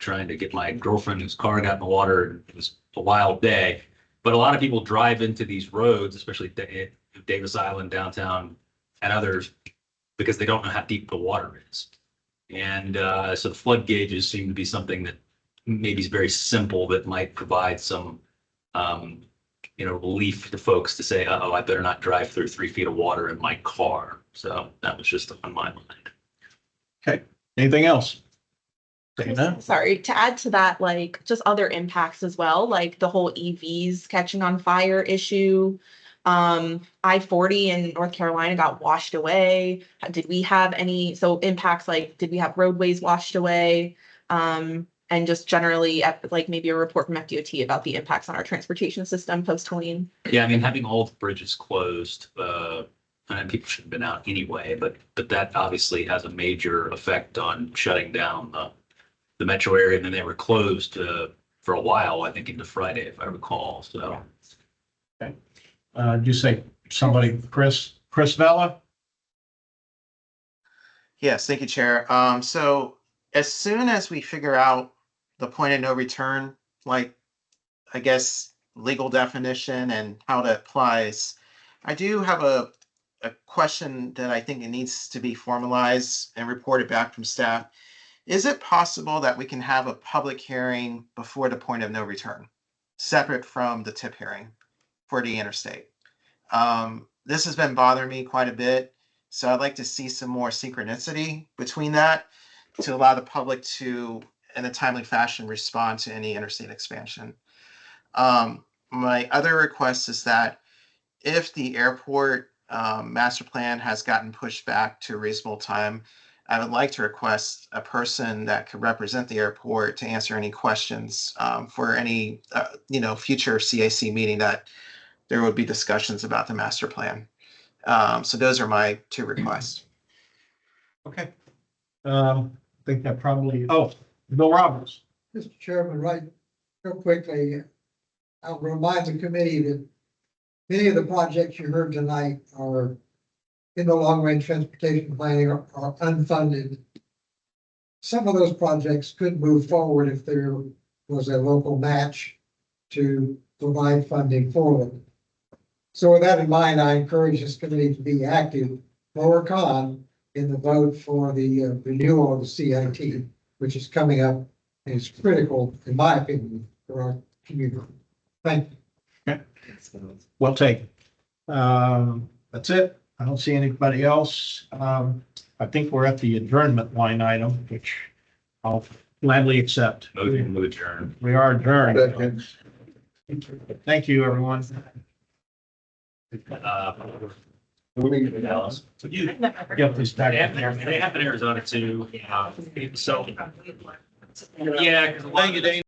trying to get my girlfriend whose car got in the water. It was a wild day, but a lot of people drive into these roads, especially Davis Island, downtown, and others, because they don't know how deep the water is. And so the flood gauges seem to be something that maybe is very simple that might provide some relief to folks to say, oh, I better not drive through 3 feet of water in my car. So that was just on my mind. Okay, anything else? Dana? Sorry, to add to that, like just other impacts as well, like the whole EVs catching on fire issue. I-40 in North Carolina got washed away. Did we have any, so impacts like, did we have roadways washed away? And just generally like maybe a report from FDOT about the impacts on our transportation system post-Helene. Yeah, I mean, having all the bridges closed, and people should have been out anyway, but that obviously has a major effect on shutting down the metro area. And then they were closed for a while, I think into Friday, if I recall. So. Okay. Did you say somebody, Chris Vella? Yes, thank you, Chair. So as soon as we figure out the point of no return, like, I guess, legal definition and how that applies, I do have a question that I think it needs to be formalized and reported back from staff. Is it possible that we can have a public hearing before the point of no return, separate from the tip hearing for the interstate? This has been bothering me quite a bit, so I'd like to see some more synchronicity between that to allow the public to, in a timely fashion, respond to any interstate expansion. My other request is that if the airport master plan has gotten pushed back to a reasonable time, I would like to request a person that could represent the airport to answer any questions for any future CAC meeting that there would be discussions about the master plan. So those are my 2 requests. Okay. I think that probably, Bill Roberts. Mr. Chairman, right, real quickly, I'll remind the committee that many of the projects you heard tonight are in the long-range transportation planning are unfunded. Some of those projects could move forward if there was a local match to provide funding for them. So with that in mind, I encourage this committee to be active, pro or con, in the vote for the renewal of the CIT, which is coming up and is critical, in my opinion, for our community. Thank you. Okay. Well taken. That's it. I don't see anybody else. I think we're at the adjournment line item, which I'll gladly accept. Motion to adjourn. We are adjourned. Thank you, everyone. Dallas. You get this back. They have in Arizona too. So, yeah. 'Cause a lot of- Thank you, Dana.